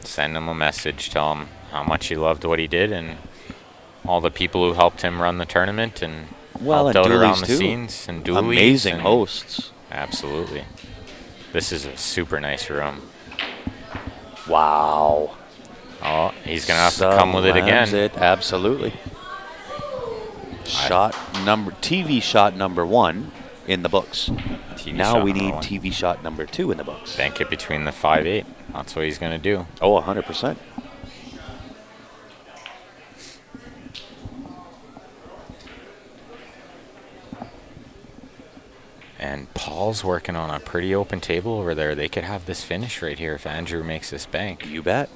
Send him a message. Tell him how much you loved what he did and all the people who helped him run the tournament and helped out around the scenes and doolies. Amazing and hosts. Absolutely. This is a super nice room. Wow. Oh, he's going to have to come with it again. Slams it, absolutely. TV shot number 1 in the books. TV Now shot we number need 1. TV shot number 2 in the books. Bank it between the 5-8. That's what he's going to do. Oh, 100%. And Paul's working on a pretty open table over there. They could have this finish right here if Andrew makes this bank. You bet.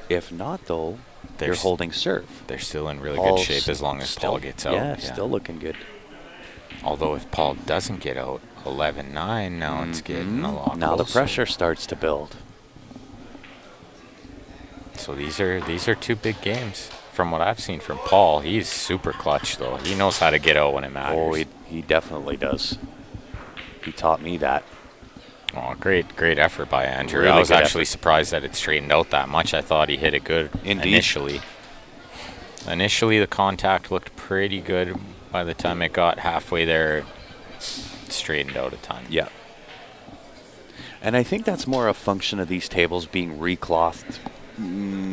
If not, though, they're holding serve. They're still in really Paul's good shape as long as Paul gets out. Yeah, still looking good. Although if Paul doesn't get out, 11-9, now it's getting a lot Now the closer. pressure starts to build. So these are two big games. From what I've seen from Paul, he's super clutch, though. He knows how to get out when it matters. Oh, he definitely does. He taught me that. Oh, great effort by Andrew. Really I was good actually effort. surprised that it straightened out that much. I thought he hit it good initially. Initially, the contact looked pretty good. By the time it got halfway there, it straightened out a ton. Yeah. And I think that's more a function of these tables being reclothed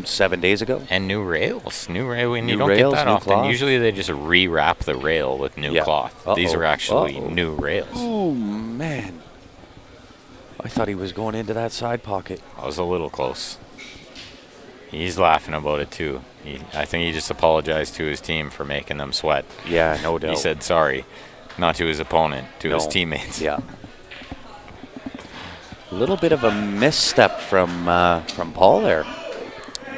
7 days ago. And new rails. New rail. You New don't rails, get that new often. cloth. Usually they just rewrap the rail with new Yeah. cloth. These are actually new rails. Oh, man. I thought he was going into that side pocket. I was a little close. He's laughing about it too. I think he just apologized to his team for making them sweat. Yeah, no doubt. He said sorry, not to his opponent, to his teammates. Yeah. A little bit of a misstep from Paul there.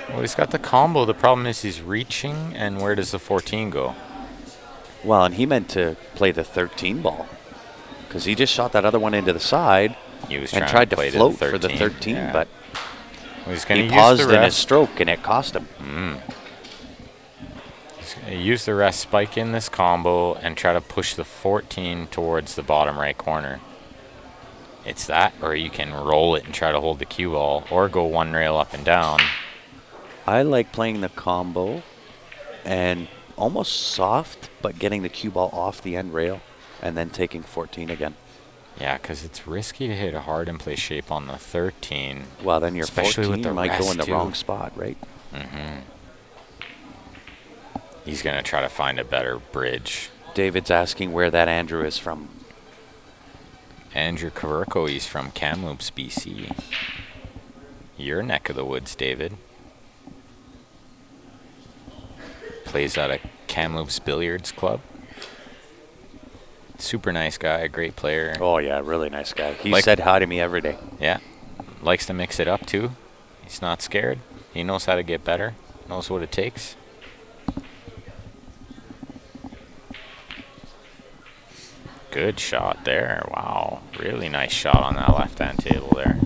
Well, he's got the combo. The problem is he's reaching, and where does the 14 go? Well, and he meant to play the 13 ball because he just shot that other one into the side He was and trying tried to to play float the for the 13, yeah. but Well, he's gonna he use paused the in his rest. stroke and it cost him. He's gonna use the rest, spike in this combo, and try to push the 14 towards the bottom right corner. It's that, or you can roll it and try to hold the cue ball, or go one rail up and down. I like playing the combo and almost soft, but getting the cue ball off the end rail and then taking 14 again. Yeah, because it's risky to hit a hard and play shape on the 13. Well, then your Especially 14 with the might go rest, in the too. wrong spot, right? He's going to try to find a better bridge. David's asking where that Andrew is from. Andrew Kavirko, he's from Kamloops, BC. Your neck of the woods, David. Plays at a Kamloops Billiards Club. Super nice guy, great player. Oh, yeah, really nice guy. He Like- said hi to me every day. Yeah, likes to mix it up too. He's not scared. He knows how to get better, knows what it takes. Good shot there. Wow, really nice shot on that left-hand table there.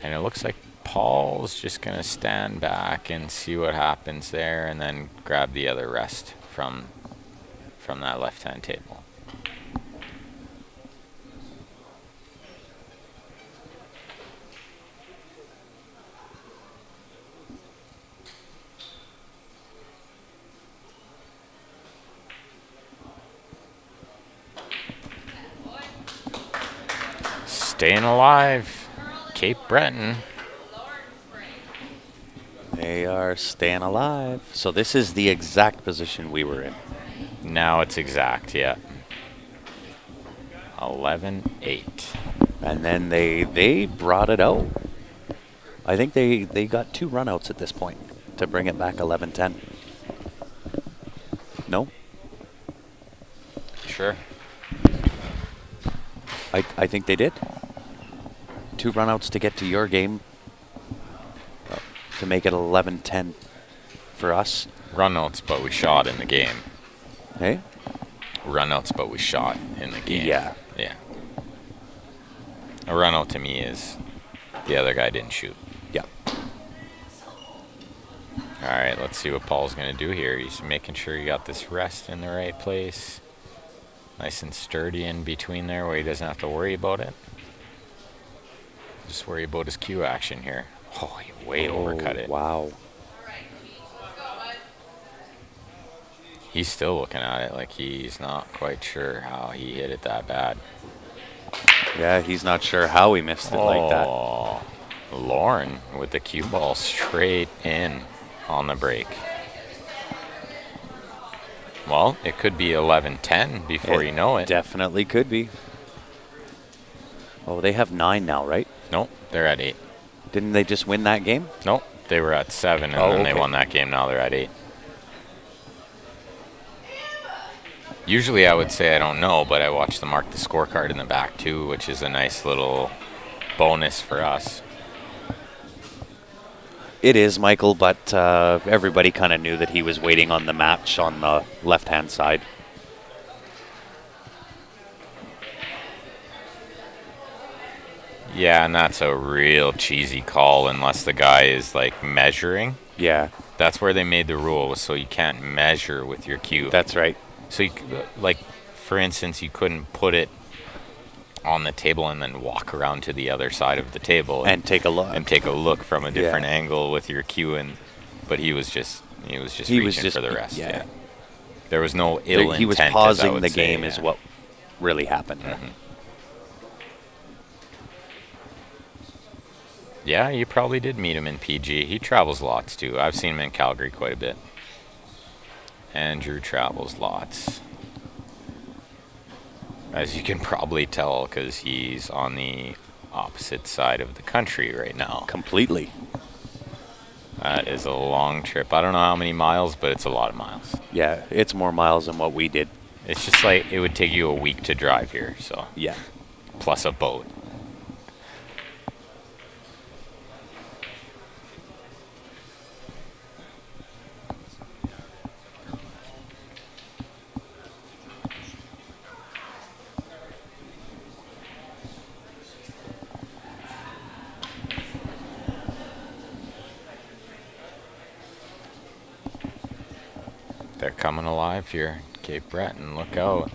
And it looks like Paul's just going to stand back and see what happens there and then grab the other rest from that left-hand table. Staying alive, Cape Breton. They are staying alive. So this is the exact position we were in. Now it's exact, yeah. 11-8. And then they brought it out. I think they got 2 runouts at this point to bring it back 11-10. No? Sure. I think they did. 2 runouts to get to your game to make it 11-10 for us. Runouts, but we shot in the game. Hey? Runouts, but we shot in the game. Yeah. Yeah. A runout to me is the other guy didn't shoot. Yeah. All right, let's see what Paul's going to do here. He's making sure he got this rest in the right place. Nice and sturdy in between there where he doesn't have to worry about it. Just worry about his cue action here. Oh, he way overcut it. Wow. He's still looking at it like he's not quite sure how he hit it that bad. Yeah, he's not sure how he missed it like that. Oh, Lauren with the cue ball straight in on the break. Well, it could be 11-10 before you know it. Definitely could be. Oh, they have 9 now, right? Nope, they're at 8. Didn't they just win that game? Nope, they were at 7 and Oh, then they okay. won that game. Now they're at 8. Usually I would say I don't know, but I watch the mark the scorecard in the back too, which is a nice little bonus for us. It is, Michael, but everybody kind of knew that he was waiting on the match on the left-hand side. Yeah, and that's a real cheesy call unless the guy is like measuring. Yeah, That's where they made the rule, was so you can't measure with your cue. that's right. So, like, for instance, you couldn't put it on the table and then walk around to the other side of the table And take a look. and take a look from a different Yeah. angle with your cue. But he was just reaching for the rest. Yeah. There was no ill intent. He was as I pausing would the say, game is what really happened. Yeah, you probably did meet him in PG. He travels lots too. I've seen him in Calgary quite a bit. Andrew travels lots. As you can probably tell, because he's on the opposite side of the country right now. Completely. That is a long trip. I don't know how many miles, but it's a lot of miles. Yeah, it's more miles than what we did. It's just like it would take you a week to drive here, so. Yeah. Plus a boat. They're coming alive here. Cape Breton, look out.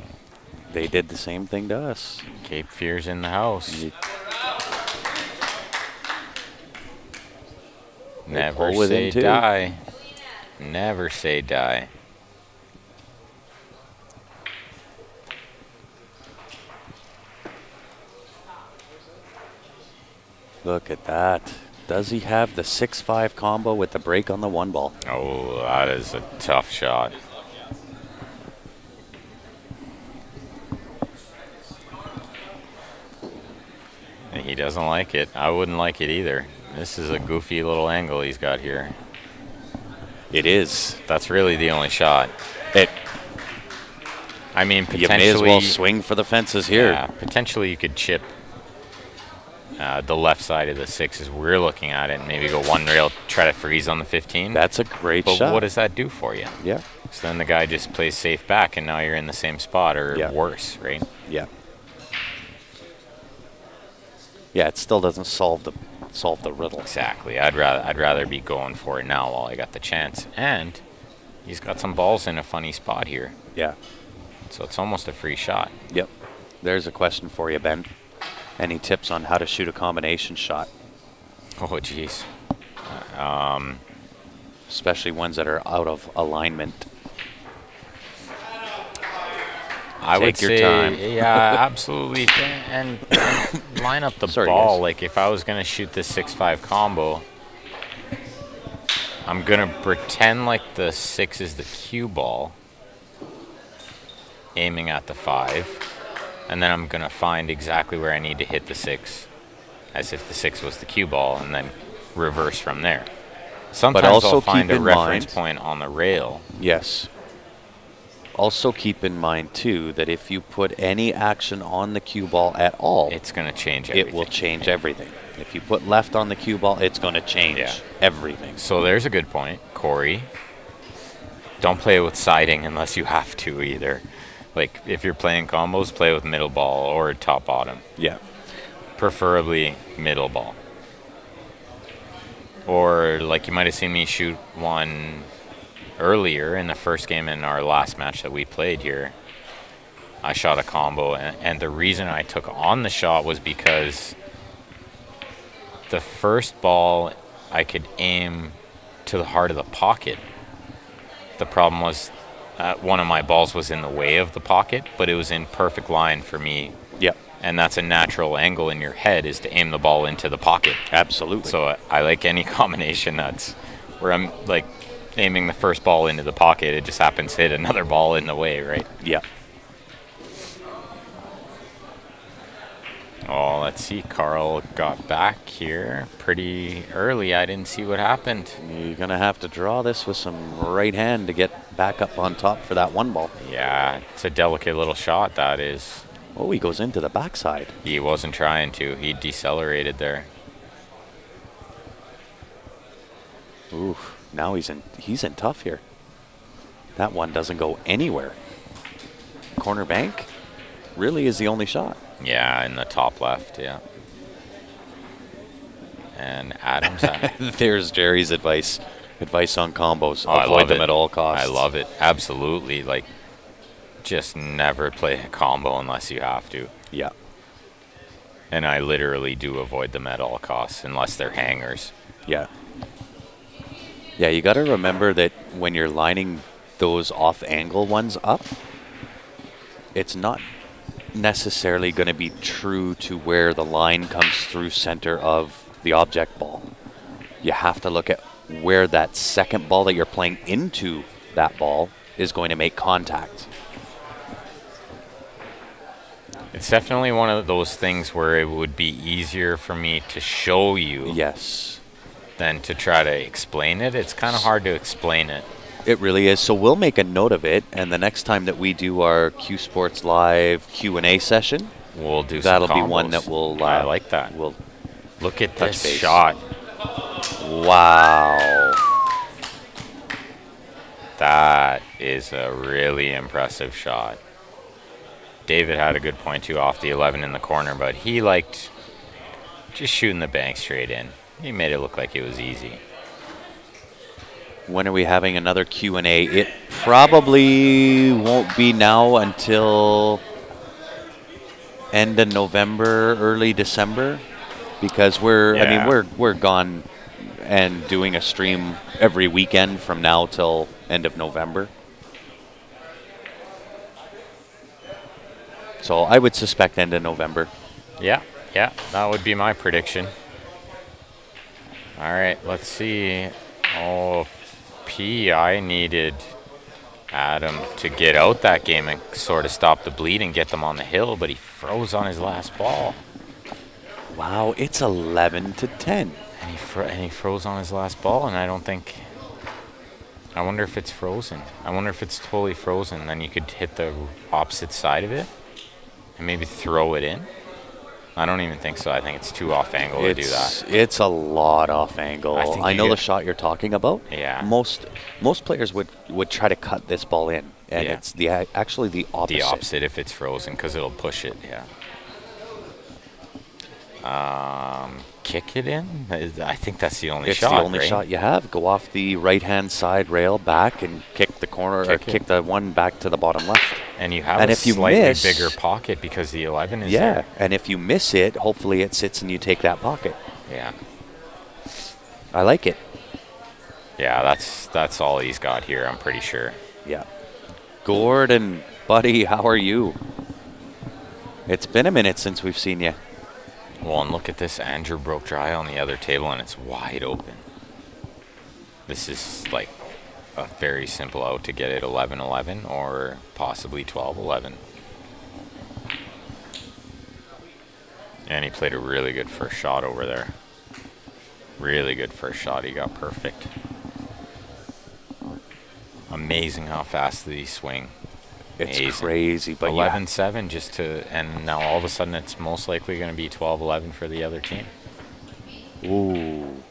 They did the same thing to us. Cape Fear's in the house. Never pull say within two. die. Never say die. Look at that. Does he have the 6-5 combo with the break on the one ball? Oh, that is a tough shot. And he doesn't like it. I wouldn't like it either. This is a goofy little angle he's got here. It is. That's really the only shot. I mean, potentially You may as well swing for the fences here. Yeah, potentially you could chip the left side of the 6 as we're looking at it and maybe go one rail, try to freeze on the 15. That's a great but shot. What does that do for you? Yeah. So then the guy just plays safe back and now you're in the same spot or Yeah. worse, right? Yeah. Yeah, it still doesn't solve the riddle. Exactly. I'd rather be going for it now while I got the chance. And he's got some balls in a funny spot here. Yeah. So it's almost a free shot. Yep. There's a question for you, Ben. Any tips on how to shoot a combination shot? Oh, jeez. Especially ones that are out of alignment. I would Take your say, time. yeah, absolutely. And line up the Sorry, ball. guys. Like if I was going to shoot this 6-5 combo, I'm going to pretend like the 6 is the cue ball, aiming at the 5, and then I'm going to find exactly where I need to hit the 6, as if the 6 was the cue ball, and then reverse from there. Sometimes also I'll find keep a in reference mind- point on the rail. Yes. Also keep in mind, too, that if you put any action on the cue ball at all, It's going to change everything. it will change everything. If you put left on the cue ball, it's going to change everything. So there's a good point, Corey. Don't play with siding unless you have to either. Like if you're playing combos, play with middle ball or top bottom. Yeah. Preferably middle ball. Or like you might have seen me shoot one earlier in the first game in our last match that we played here. I shot a combo, and the reason I took on the shot was because the first ball I could aim to the heart of the pocket. The problem was one of my balls was in the way of the pocket, but it was in perfect line for me. Yep. And that's a natural angle in your head, is to aim the ball into the pocket. Absolutely. So I like any combination that's where I'm like aiming the first ball into the pocket. It just happens to hit another ball in the way, right? Yeah. Oh, let's see. Carl got back here pretty early. I didn't see what happened. You're going to have to draw this with some right hand to get back up on top for that one ball. Yeah, it's a delicate little shot, that is. Oh, he goes into the backside. He wasn't trying to. He decelerated there. Oof. Now he's in tough here. That one doesn't go anywhere. Corner bank really is the only shot. Yeah, in the top left, yeah. And Adam's at There's Jerry's advice. Advice on combos. Oh, I Avoid love them it. at all costs. I love it. Absolutely. Like, just never play a combo unless you have to. Yeah. And I literally do avoid them at all costs unless they're hangers. Yeah. Yeah, you got to remember that when you're lining those off-angle ones up, it's not necessarily going to be true to where the line comes through center of the object ball. You have to look at where that second ball that you're playing into that ball is going to make contact. It's definitely one of those things where it would be easier for me to show you Yes. than to try to explain it. It's kind of hard to explain it. It really is. So we'll make a note of it, and the next time that we do our Q Sports Live Q&A session, We'll do that'll some be one combos. that we'll... I like that. We'll Look at touch this base. shot. Wow. That is a really impressive shot. David had a good point too off the 11 in the corner, but he liked just shooting the bank straight in. He made it look like it was easy. When are we having another Q&A? It probably won't be now until end of November, early December, because we're gone and doing a stream every weekend from now till end of November. So I would suspect end of November. Yeah, that would be my prediction. All right, let's see. Oh, PEI needed Adam to get out that game and sort of stop the bleed and get them on the hill, but he froze on his last ball. Wow, it's 11-10. And he froze on his last ball, and I don't think... I wonder if it's frozen. I wonder if it's totally frozen. Then you could hit the opposite side of it and maybe throw it in. I don't even think so. I think it's too off angle to do that. It's a lot off angle. I know the shot you're talking about. Yeah. Most players would try to cut this ball in, and Yeah. it's actually the opposite. The opposite if it's frozen, because it'll push it, yeah. Kick it in? I think that's the only shot, It's the only right? shot you have. Go off the right-hand side rail back and kick the corner, or kick the one back to the bottom left. And you have And a if you slightly miss- bigger pocket because the 11 is Yeah, there. and if you miss it, hopefully it sits and you take that pocket. Yeah. I like it. Yeah, that's all he's got here, I'm pretty sure. Yeah. Gordon, buddy, how are you? It's been a minute since we've seen you. Well, and look at this. Andrew broke dry on the other table, and it's wide open. This is like a very simple out to get it 11-11 or possibly 12-11. And he played a really good first shot over there. Really good first shot. He got perfect. Amazing how fast they swing. It's Amazing. crazy, but 11-7 just to, and now all of a sudden it's most likely going to be 12-11 for the other team. Ooh,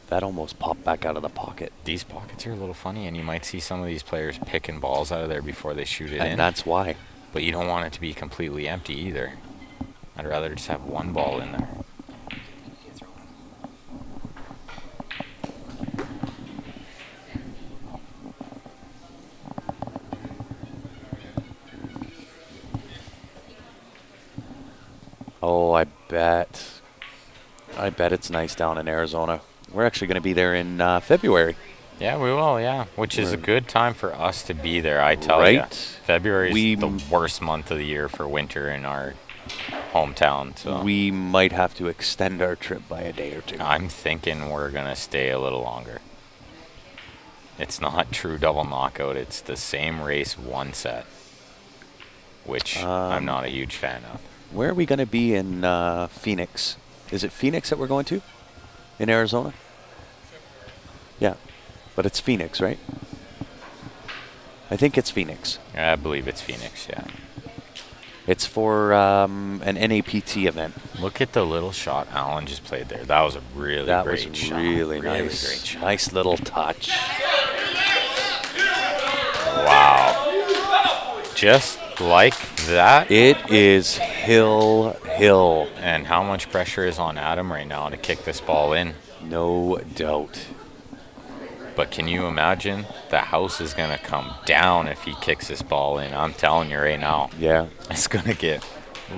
that almost popped back out of the pocket. These pockets are a little funny, and you might see some of these players picking balls out of there before they shoot it in. And that's why. But you don't want it to be completely empty either. I'd rather just have one ball in there. Oh, I bet it's nice down in Arizona. We're actually going to be there in February. Yeah, we will, yeah. Which is a good time for us to be there, I tell you. Right? February is the worst month of the year for winter in our hometown. So We might have to extend our trip by a day or two. I'm thinking we're going to stay a little longer. It's not true double knockout. It's the same race, one set, which I'm not a huge fan of. Where are we going to be in Phoenix? Is it Phoenix that we're going to in Arizona? Yeah, but it's Phoenix, right? I think it's Phoenix. I believe it's Phoenix, yeah. It's for an NAPT event. Look at the little shot Alan just played there. That was a really great shot. Really Really nice. great shot. Nice little touch. Wow. Just like that. It is hill Hill. And how much pressure is on Adam right now to kick this ball in? No doubt. But can you imagine? The house is going to come down if he kicks this ball in. I'm telling you right now. Yeah. It's going to get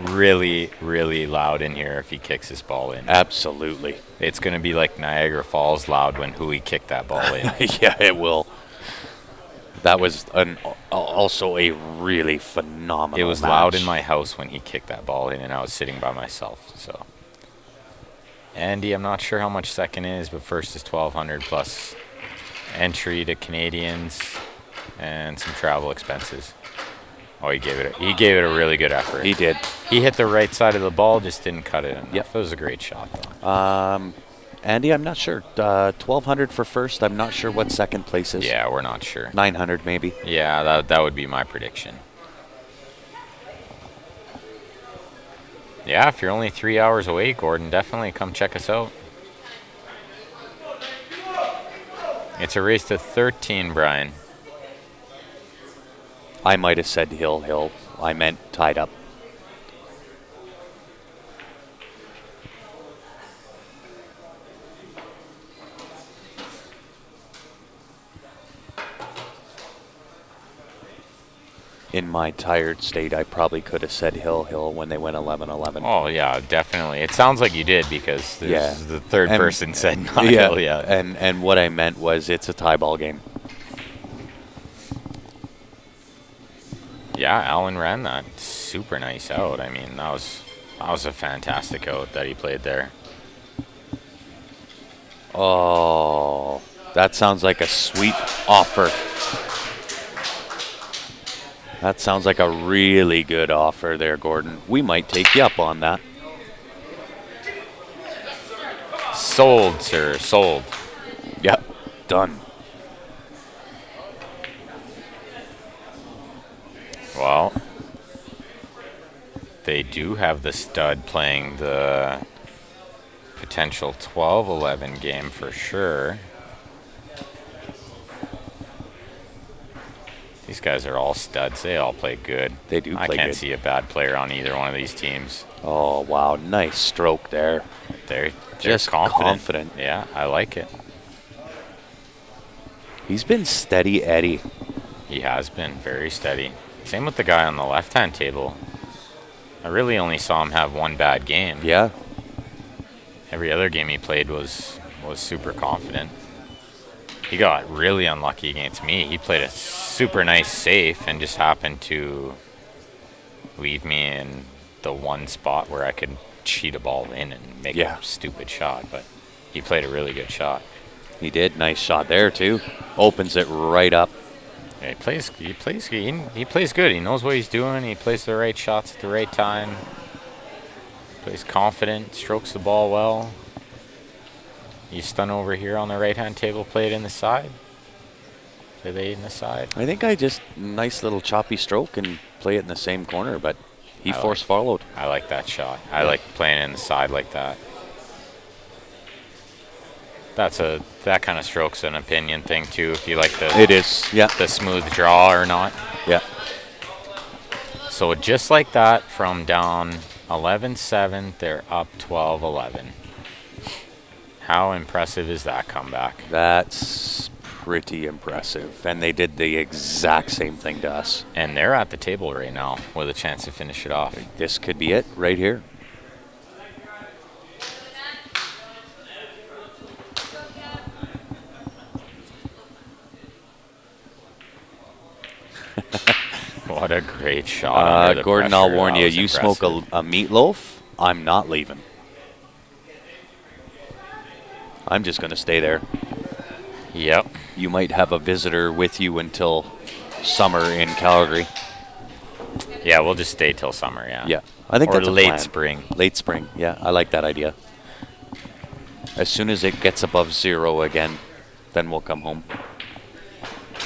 really, really loud in here if he kicks this ball in. Absolutely. It's going to be like Niagara Falls loud when Hui kicked that ball in. Yeah, it will. That was also a really phenomenal It was match. loud in my house when he kicked that ball in, and I was sitting by myself. So, Andy, I'm not sure how much second is, but first is 1,200 plus entry to Canadians and some travel expenses. Oh, he gave it a really good effort. He did. He hit the right side of the ball, just didn't cut it enough. Yep. It was a great shot, though. Andy, I'm not sure. 1,200 for first. I'm not sure what second place is. Yeah, we're not sure. 900 maybe. Yeah, that would be my prediction. Yeah, if you're only 3 hours away, Gordon, definitely come check us out. It's a race to 13, Brian. I might have said Hill. I meant tied up. In my tired state, I probably could have said Hill when they went 11-11. Oh, yeah, definitely. It sounds like you did because the third person said not Hill yet. And what I meant was it's a tie ball game. Yeah, Alan ran that super nice out. I mean, that was a fantastic out that he played there. Oh, that sounds like a sweet offer. That sounds like a really good offer there, Gordon. We might take you up on that. Sold, sir, sold. Yep, done. Well, they do have the stud playing the potential 12-11 game for sure. These guys are all studs. They all play good. They do play good. I can't see a bad player on either one of these teams. Oh, wow. Nice stroke there. They're just confident. Yeah, I like it. He's been steady Eddie. He has been very steady. Same with the guy on the left-hand table. I really only saw him have one bad game. Yeah. Every other game he played was super confident. He got really unlucky against me. He played a super nice safe and just happened to leave me in the one spot where I could cheat a ball in and make a stupid shot. But he played a really good shot. He did. Nice shot there, too. Opens it right up. Yeah, he plays good. He knows what he's doing. He plays the right shots at the right time. Plays confident, strokes the ball well. You stun over here on the right-hand table, play it in the side. Play the 8 in the side. I think I just, nice little choppy stroke and play it in the same corner, but he force followed. I like that shot. I like playing it in the side like that. That kind of stroke's an opinion thing too, if you like the smooth draw or not. Yeah. So just like that, from down 11-7, they're up 12-11. How impressive is that comeback? That's pretty impressive. And they did the exact same thing to us. And they're at the table right now with a chance to finish it off. This could be it right here. What a great shot. Gordon, I'll warn you, you smoke a meatloaf, I'm not leaving. I'm just going to stay there. Yep. You might have a visitor with you until summer in Calgary. Yeah, we'll just stay till summer, yeah. Yeah. I think that's a late plan. spring. Late spring, yeah. I like that idea. As soon as it gets above 0 again, then we'll come home.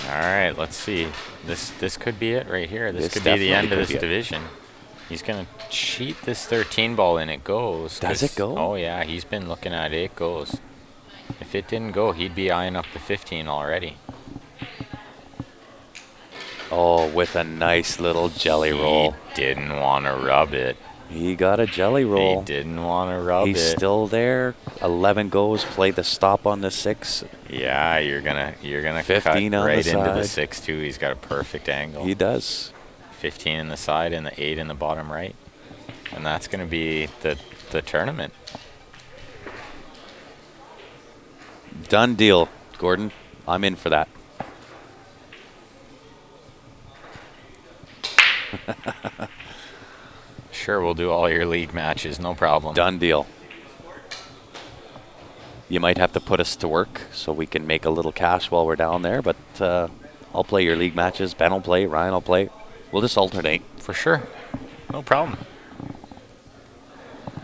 All right, let's see. This could be it right here. This could be the end of this division. He's going to cheat this 13 ball and it goes. Does it go? Oh, yeah. He's been looking at it. It goes. If it didn't go, he'd be eyeing up the 15 already. Oh, with a nice little jelly roll. He didn't want to rub it. He got a jelly roll. He didn't want to rub He's it. still there. 11 goes. Play the stop on the 6. Yeah, you're gonna 15 cut on right the into the side. 6 too. He's got a perfect angle. He does. 15 in the side and the 8 in the bottom right, and that's gonna be the tournament. Done deal, Gordon. I'm in for that. Sure, we'll do all your league matches, no problem. Done deal. You might have to put us to work so we can make a little cash while we're down there, but I'll play your league matches. Ben will play, Ryan will play. We'll just alternate. For sure, no problem.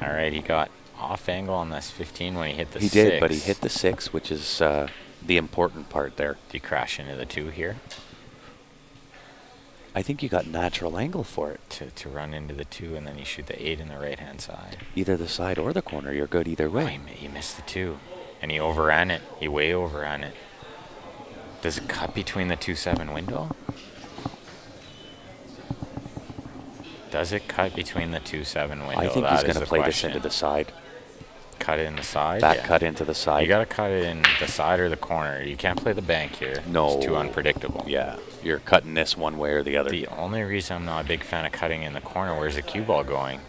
All right, he got off angle on this 15 when he hit the 6. He did, but he hit the 6, which is the important part there. Did he crash into the 2 here? I think you got natural angle for it. To run into the 2, and then you shoot the 8 in the right-hand side. Either the side or the corner, you're good either Oh, way. he missed the 2, and he overran it. He way overran it. Does it cut between the 2-7 window? Does it cut between the 2-7 window? I think That he's is going to the play question. this into the side. Cut it in the side? That Yeah. cut into the side. You got to cut it in the side or the corner. You can't play the bank here. No. It's too unpredictable. Yeah, you're cutting this one way or the other. The only reason I'm not a big fan of cutting in the corner, where's the cue ball going?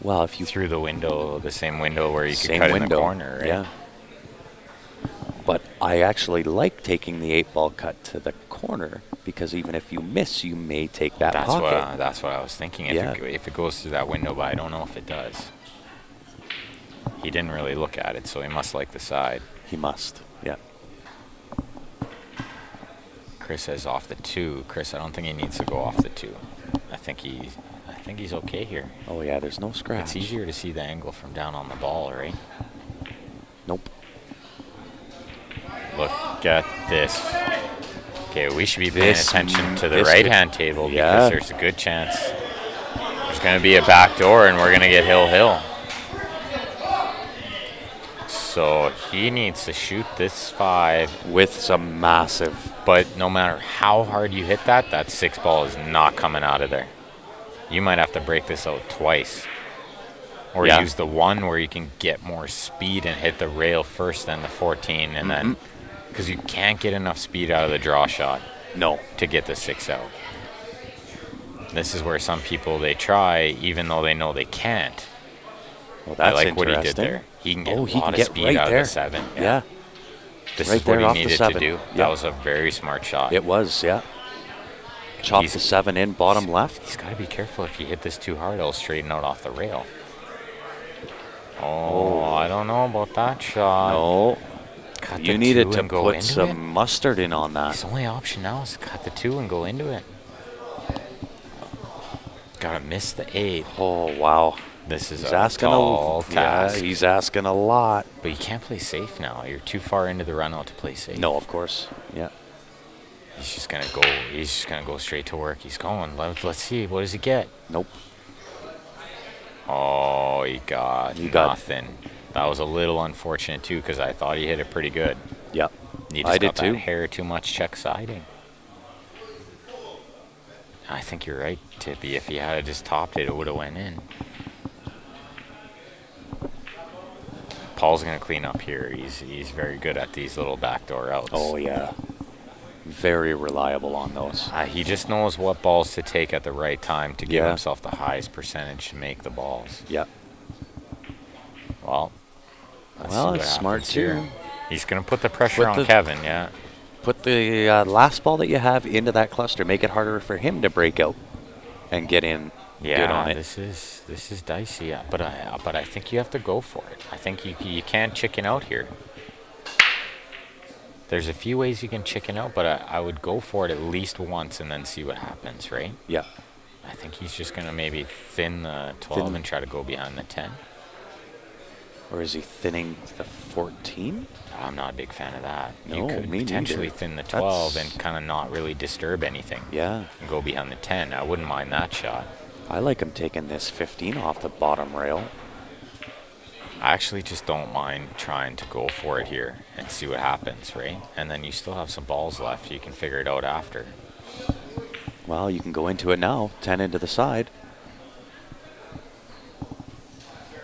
Well, if you Through the window, the same window where you same can cut window, in the corner, right? Yeah. But I actually like taking the 8-ball cut to the corner because even if you miss, you may take that That's pocket. that's what I was thinking. If, Yeah. if it goes through that window, but I don't know if it does. He didn't really look at it, so he must like the side. He must. Yeah. Chris says off the 2. Chris, I don't think he needs to go off the 2. I think he's okay here. Oh yeah, there's no scratch. It's easier to see the angle from down on the ball, right? Nope. Look at this. Okay, we should be paying This attention to the this right-hand table yeah. because there's a good chance there's going to be a back door and we're going to get hill-hill. So he needs to shoot this 5. With some massive. But no matter how hard you hit that 6 ball is not coming out of there. You might have to break this out twice. Or Yeah. use the 1 where you can get more speed and hit the rail first, then the 14, and then because you can't get enough speed out of the draw shot No. to get the 6 out. This is where some people, they try even though they know they can't. Well, I that's like what he did interesting. there. He can get Oh, a he lot can of get speed right out there. of the 7. Yeah. This Right is what there he off the needed to 7. do. Yep. That was a very smart shot. It was, yeah. Chop He's- the 7 in, bottom left. He's got to be careful. If you hit this too hard, it'll straighten out off the rail. Oh, I don't know about that shot. No. Cut You the needed 2 to and go put into some it. mustard in on that. His only option now is to cut the 2 and go into it. Gotta miss the 8. Oh, wow. This is He's a asking tall yeah, task. he's asking a lot. But you can't play safe now. You're too far into the run out to play safe. No, of course. Yeah. He's just gonna go. He's just gonna go straight to work. He's going. Let's see. What does he get? Nope. Oh, he got He got- nothing. That was a little unfortunate too, because I thought he hit it pretty good. Yep. He just I did got too. that hair too much check siding. I think you're right, Tippy. If he had just topped it, it would have went in. Paul's gonna clean up here. He's very good at these little backdoor outs. Oh, yeah. Very reliable on those. He just knows what balls to take at the right time to give Yeah. himself the highest percentage to make the balls. Yep. Well, let's see Well, what it's smart happens here. too. He's gonna put the pressure Put on the- Kevin. Yeah. Put the last ball that you have into that cluster. Make it harder for him to break out and get in good on Yeah, it. this is dicey, but I think you have to go for it. I think you can't chicken out here. There's a few ways you can chicken out, but I would go for it at least once and then see what happens, right? Yeah. I think he's just gonna maybe thin the 12 and try to go behind the 10. Or is he thinning the 14? I'm not a big fan of that. No, You could me potentially neither. thin the 12 That's- and kind of not really disturb anything Yeah. and go behind the 10. I wouldn't mind that shot. I like him taking this 15 off the bottom rail. I actually just don't mind trying to go for it here and see what happens, right? And then you still have some balls left. You can figure it out after. Well, you can go into it now. 10 into the side.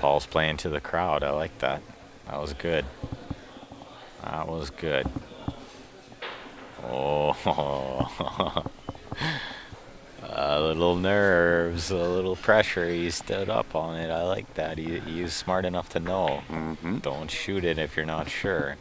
Paul's playing to the crowd. I like that. That was good. That was good. Oh, a little nerves, a little pressure. He stood up on it. I like that. He was smart enough to know. Don't shoot it if you're not sure.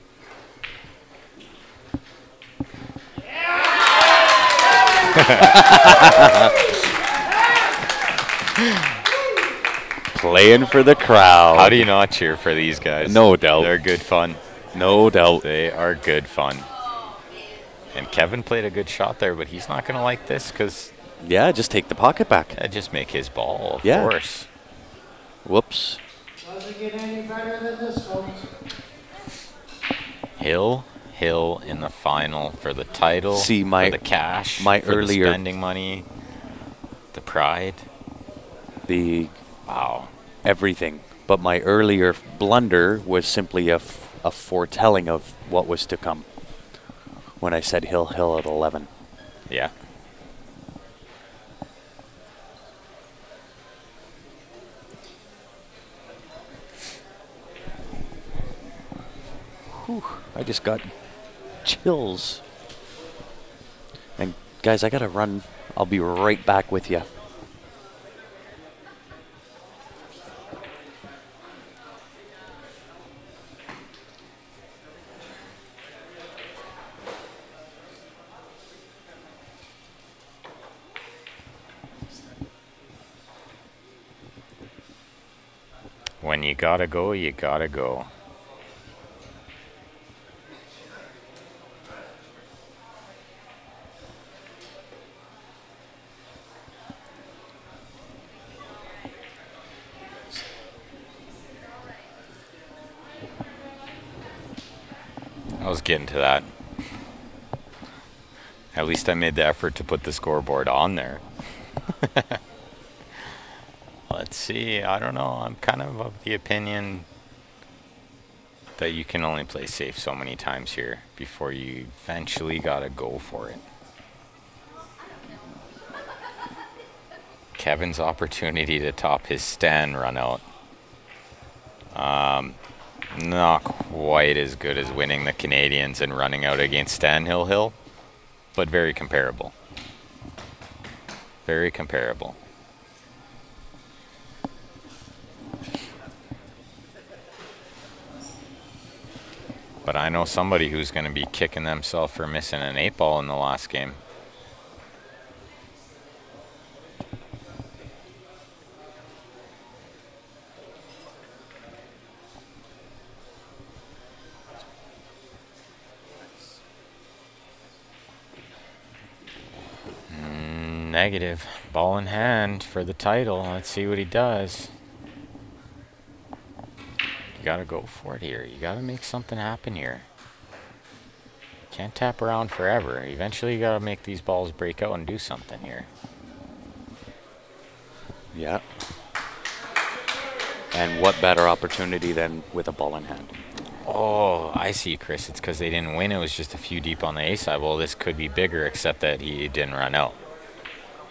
Playing for the crowd. How do you not cheer for these guys? No doubt. They're good fun. No doubt. They are good fun. And Kevin played a good shot there, but he's not going to like this because... Yeah, just take the pocket back. Just make his ball, of Yeah. course. Whoops. Doesn't get any better than this, folks. Hill in the final for the title, See, for the cash, my for earlier the spending money, the pride. Wow. Everything. But my earlier blunder was simply a foretelling of what was to come when I said Hill at 11. Yeah. Whew, I just got chills. And guys, I gotta run. I'll be right back with you. When you gotta go, you gotta go. I was getting to that. At least I made the effort to put the scoreboard on there. Let's see. I don't know. I'm kind of the opinion that you can only play safe so many times here before you eventually gotta go for it. Kevin's opportunity to top his Stan run out. Not quite as good as winning the Canadians and running out against Stan Hill, but very comparable. Very comparable. But I know somebody who's going to be kicking themselves for missing an 8-ball in the last game. Negative. Ball in hand for the title. Let's see what he does. You gotta go for it here. You gotta make something happen here. Can't tap around forever. Eventually you gotta make these balls break out and do something here. Yeah. And what better opportunity than with a ball in hand? Oh, I see, Chris. It's because they didn't win. It was just a few deep on the A side. Well, this could be bigger, except that he didn't run out.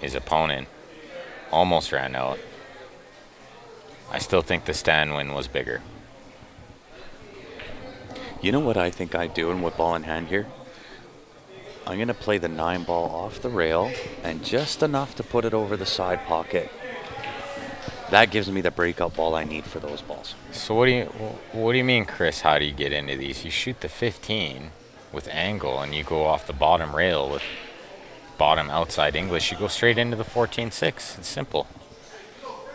His opponent almost ran out. I still think the Stan win was bigger. You know what I think I do and with ball in hand here? I'm going to play the 9-ball off the rail and just enough to put it over the side pocket. That gives me the breakout ball I need for those balls. So what do you mean, Chris? How do you get into these? You shoot the 15 with angle and you go off the bottom rail with bottom outside English. You go straight into the 14-6. It's simple.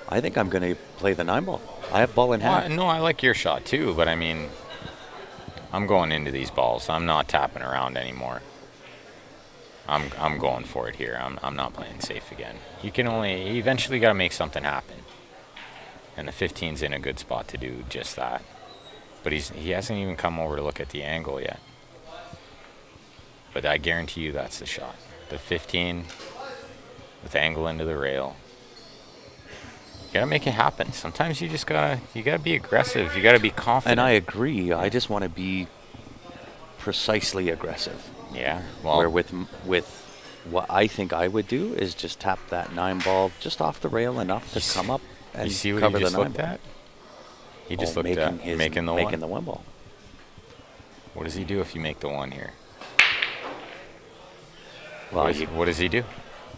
I think I'm going to play the 9-ball. I have ball in hand. No, I like your shot too, but I mean, I'm going into these balls. I'm not tapping around anymore. I'm going for it here. I'm not playing safe again. You eventually got to make something happen. And the 15's in a good spot to do just that. But he hasn't even come over to look at the angle yet. But I guarantee you that's the shot. The 15 with angle into the rail. You gotta make it happen. Sometimes you gotta be aggressive. You gotta be confident. And I agree. I just want to be precisely aggressive. Yeah. Well, where with what I think I would do is just tap that 9-ball just off the rail enough to come up and you see what cover you just the 9 looked at? He just looked at making the one ball. What does he do if you make the one here? Well, what does he do?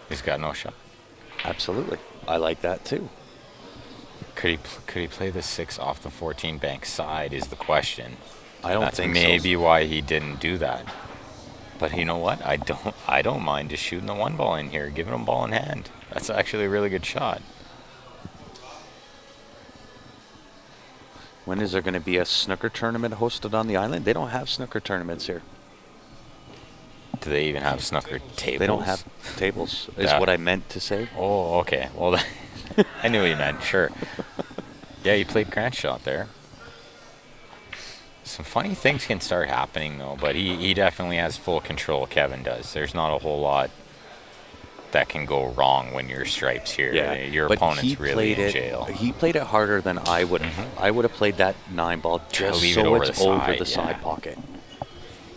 He's got no shot. Absolutely. I like that too. Could he play the 6 off the 14 bank side is the question. I don't think That's maybe why he didn't do that. But you know what? I don't mind just shooting the one ball in here, giving him ball in hand. That's actually a really good shot. When is there going to be a snooker tournament hosted on the island? They don't have snooker tournaments here. Do they even have snooker tables? They don't have tables, is what I meant to say. Oh, okay. Well, I knew what you meant, sure. Yeah, you played Grant's shot there. Some funny things can start happening, though, but he definitely has full control, Kevin does. There's not a whole lot that can go wrong when your stripes here. Yeah, your opponent's really in jail. He played it harder than I would have. I would have played that 9 ball just so it's over the side pocket.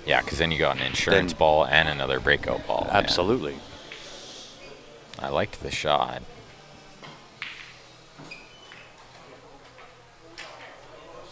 Yeah, because then you got an insurance ball and another breakout ball. Absolutely. Man. I liked the shot.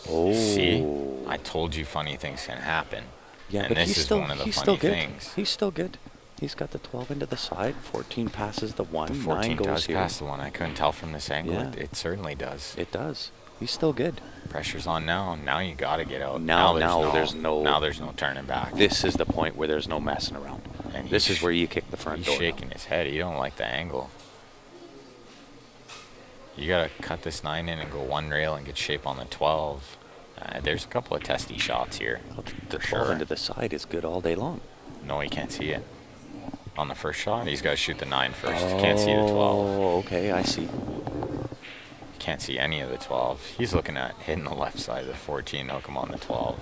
Oh. See? I told you funny things can happen. Yeah, and but this is one of the funny things. He's still good. He's got the 12 into the side. 14 passes the 1. The 14 9 goes does here. pass the 1. I couldn't tell from this angle. Yeah. It certainly does. It does. He's still good. Pressure's on now. Now you got to get out. Now there's no turning back. This is the point where there's no messing around. And this is where you kick the front door. He's shaking his head. He don't like the angle. You got to cut this 9 in and go one rail and get shape on the 12. There's a couple of testy shots here. Well, the 12 into the side is good all day long. No, he can't see it. On the first shot, he's got to shoot the 9 first. He can't see the 12. Oh, okay, I see. He can't see any of the 12. He's looking at hitting the left side of the 14, hook him on the 12.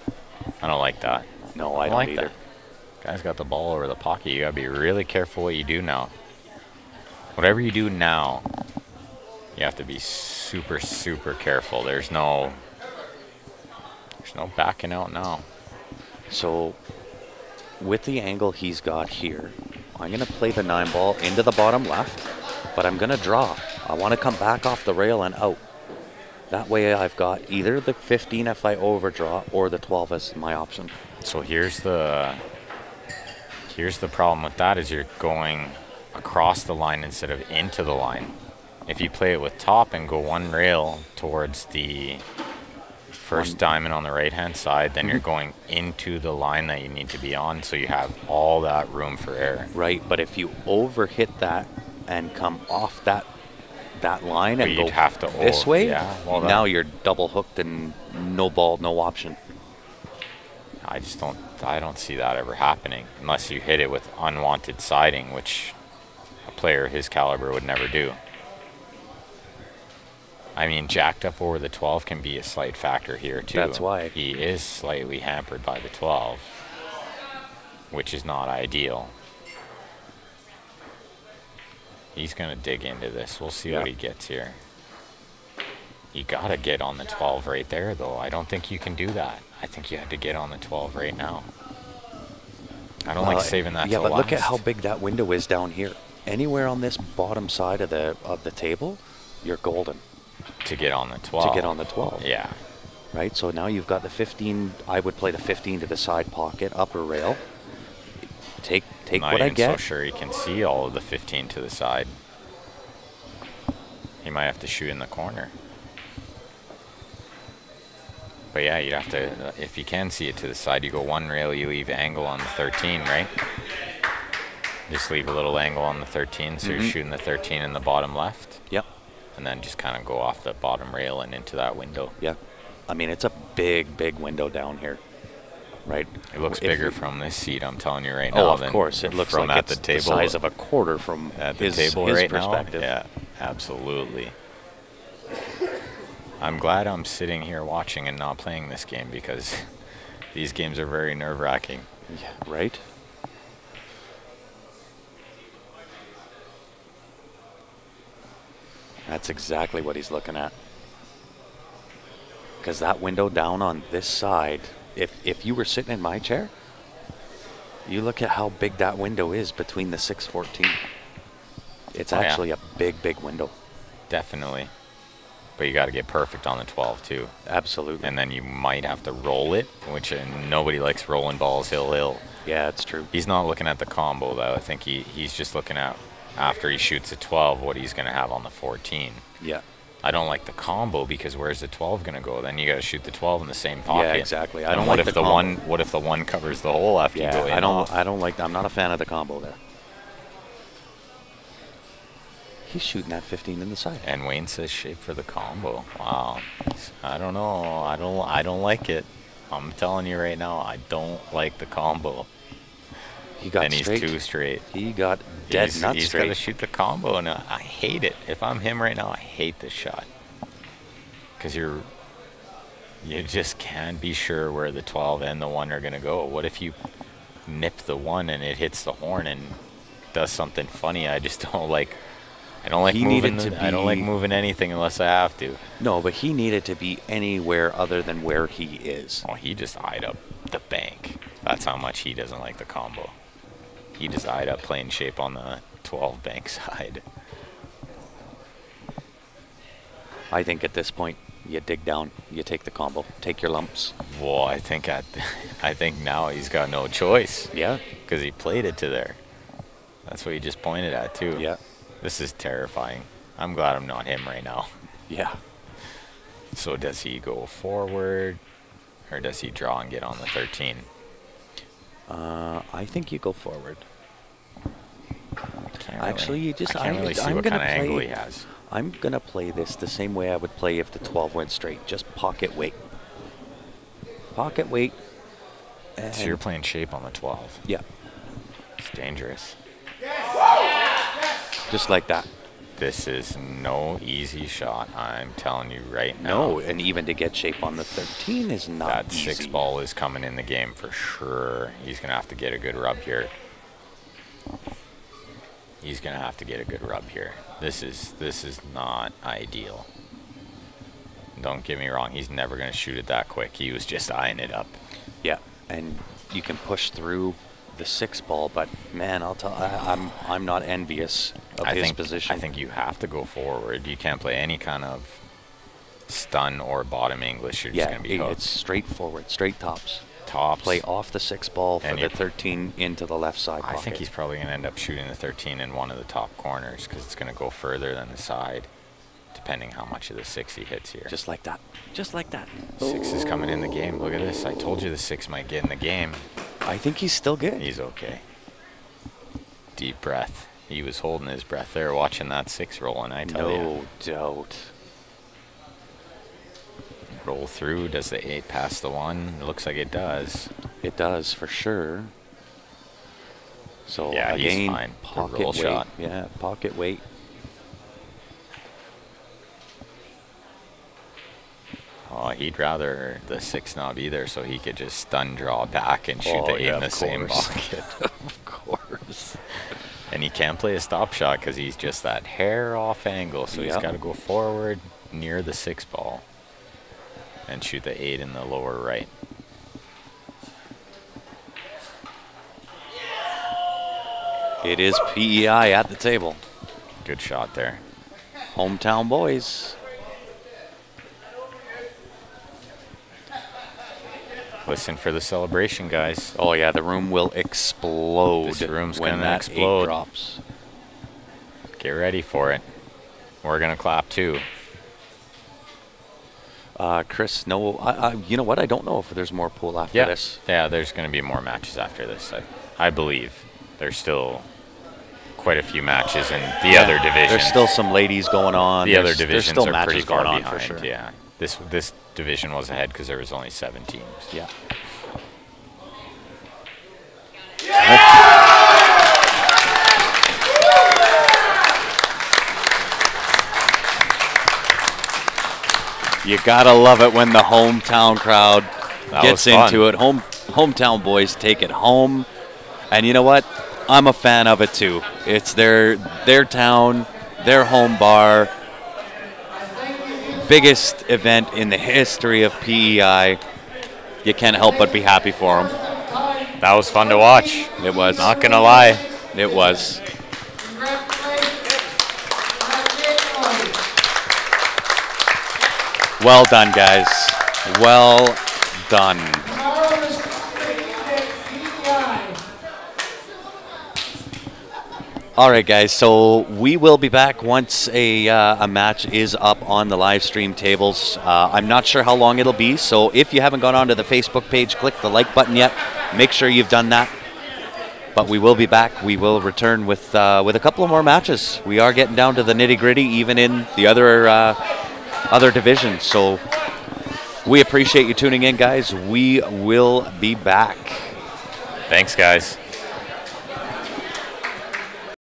I don't like that. No, I don't like either. That. Guy's got the ball over the pocket. You got to be really careful what you do now. Whatever you do now, you have to be super, super careful. There's no backing out now. So, with the angle he's got here, I'm going to play the 9 ball into the bottom left, but I'm going to draw. I want to come back off the rail and out. That way I've got either the 15 if I overdraw or the 12 as my option. So here's the problem with that is you're going across the line instead of into the line. If you play it with top and go one rail towards the first diamond on the right-hand side, then you're going into the line that you need to be on, so you have all that room for error. Right, but if you overhit that and come off that line and go have to this way, well, now you're double hooked and no ball, no option. I don't see that ever happening unless you hit it with unwanted siding, which a player his caliber would never do. I mean, jacked up over the 12 can be a slight factor here, too. That's why. He is slightly hampered by the 12, which is not ideal. He's going to dig into this. We'll see what he gets here. You got to get on the 12 right there, though. I don't think you can do that. I think you have to get on the 12 right now. I don't like saving that till last. Yeah, but look at last. how big that window is down here. Anywhere on this bottom side of the table, you're golden. To get on the 12. To get on the 12. Yeah. Right, so now you've got the 15. I would play the 15 to the side pocket, upper rail. Take what I get. I'm not so sure he can see all of the 15 to the side. He might have to shoot in the corner. But yeah, you'd have to, if you can see it to the side, you go one rail, you leave angle on the 13, right? Just leave a little angle on the 13, so you're shooting the 13 in the bottom left. Yep. And then just kind of go off the bottom rail and into that window. Yeah. I mean, it's a big, big window down here, right? It looks bigger from this seat, I'm telling you right now. Oh, of course. It looks like it's the size of a quarter from his perspective. Yeah, absolutely. I'm glad I'm sitting here watching and not playing this game because these games are very nerve-wracking. Yeah, right? That's exactly what he's looking at. Because that window down on this side, if you were sitting in my chair, you look at how big that window is between the 614. It's actually a big, big window. Definitely. but you got to get perfect on the 12 too. Absolutely. And then you might have to roll it, which nobody likes rolling balls hill. Yeah, it's true. He's not looking at the combo though. I think he's just looking at, after he shoots a 12, what he's going to have on the 14. Yeah. I don't like the combo because where's the 12 going to go? Then you got to shoot the 12 in the same pocket. Yeah, exactly. I don't what like if the combo. What if the one covers the hole after you go in? I don't like. I'm not a fan of the combo there. He's shooting that 15 in the side. And Wayne says shape for the combo. Wow. I don't know. I don't like it. I'm telling you right now, I don't like the combo. He got and straight. He's too straight. He got dead nuts He's straight. got to shoot the combo, and I hate it. If I'm him right now, I hate this shot. Because you just can't be sure where the 12 and the 1 are going to go. What if you nip the 1 and it hits the horn and does something funny? I just don't like. I don't like moving. I don't like moving anything unless I have to. No, but he needed to be anywhere other than where he is. Oh, he just eyed up the bank. That's how much he doesn't like the combo. He just eyed up playing shape on the 12 bank side. I think at this point, you dig down, you take the combo, take your lumps. Well, I think now he's got no choice. Yeah. Because he played it to there. That's what he just pointed at too. Yeah. This is terrifying. I'm glad I'm not him right now. Yeah. So does he go forward, or does he draw and get on the 13? I think you go forward. Actually, you just. I can't really see what kind of angle he has. I'm gonna play this the same way I would play if the 12 went straight. Just pocket weight. Pocket weight. So you're playing shape on the 12. Yeah. It's dangerous. Just like that. This is no easy shot, I'm telling you right now. No, and even to get shape on the 13 is not easy. That 6 ball is coming in the game for sure. He's going to have to get a good rub here. He's going to have to get a good rub here. This is not ideal. Don't get me wrong, he's never going to shoot it that quick. He was just eyeing it up. Yeah, and you can push through the 6 ball, but man, I'm not envious of his position. I think you have to go forward. You can't play any kind of stun or bottom English. You're just going to be hooked. It's straight forward, straight tops. Tops. Play off the 6 ball for the 13 into the left side pocket. I think he's probably going to end up shooting the 13 in one of the top corners because it's going to go further than the side, depending how much of the 6 he hits here. Just like that. Just like that. 6 is coming in the game. Look at this. I told you the 6 might get in the game. I think he's still good. He's okay. Deep breath. He was holding his breath there watching that 6 roll, and I tell you. No doubt. Roll through. Does the 8 pass the 1? It looks like it does. It does, for sure. So, yeah, again, he's fine. pocket roll weight. Shot. Yeah, pocket weight. Oh, he'd rather the 6 not be there so he could just stun draw back and shoot the 8 in the same pocket. Of course. And he can't play a stop shot because he's just that hair off angle. So he's got to go forward near the 6 ball and shoot the 8 in the lower right. It is PEI at the table. Good shot there. Hometown boys. Listen for the celebration, guys. Oh yeah, the room will explode. This room's when gonna that explode. 8 drops. Get ready for it. We're gonna clap too. Chris, no, you know what? I don't know if there's more pool after this. Yeah, there's gonna be more matches after this. I believe there's still quite a few matches in the other divisions. There's still some ladies going on. The other divisions there's still are pretty matches far going on behind. for sure. Yeah, this division was ahead because there was only 7 teams. Yeah. You gotta love it when the hometown crowd gets into it. Hometown boys take it home, and you know what? I'm a fan of it too. It's their town, their home bar. Biggest event in the history of PEI. You can't help but be happy for them. That was fun to watch. It was. Not gonna lie. It was. Well done, guys. Well done. Tomorrow is PEI. All right, guys. So we will be back once a match is up on the live stream tables. I'm not sure how long it'll be. So if you haven't gone onto the Facebook page, click the like button yet. Make sure you've done that. But we will be back. We will return with a couple of more matches. We are getting down to the nitty-gritty, even in the other divisions. So we appreciate you tuning in, guys. We will be back. Thanks, guys.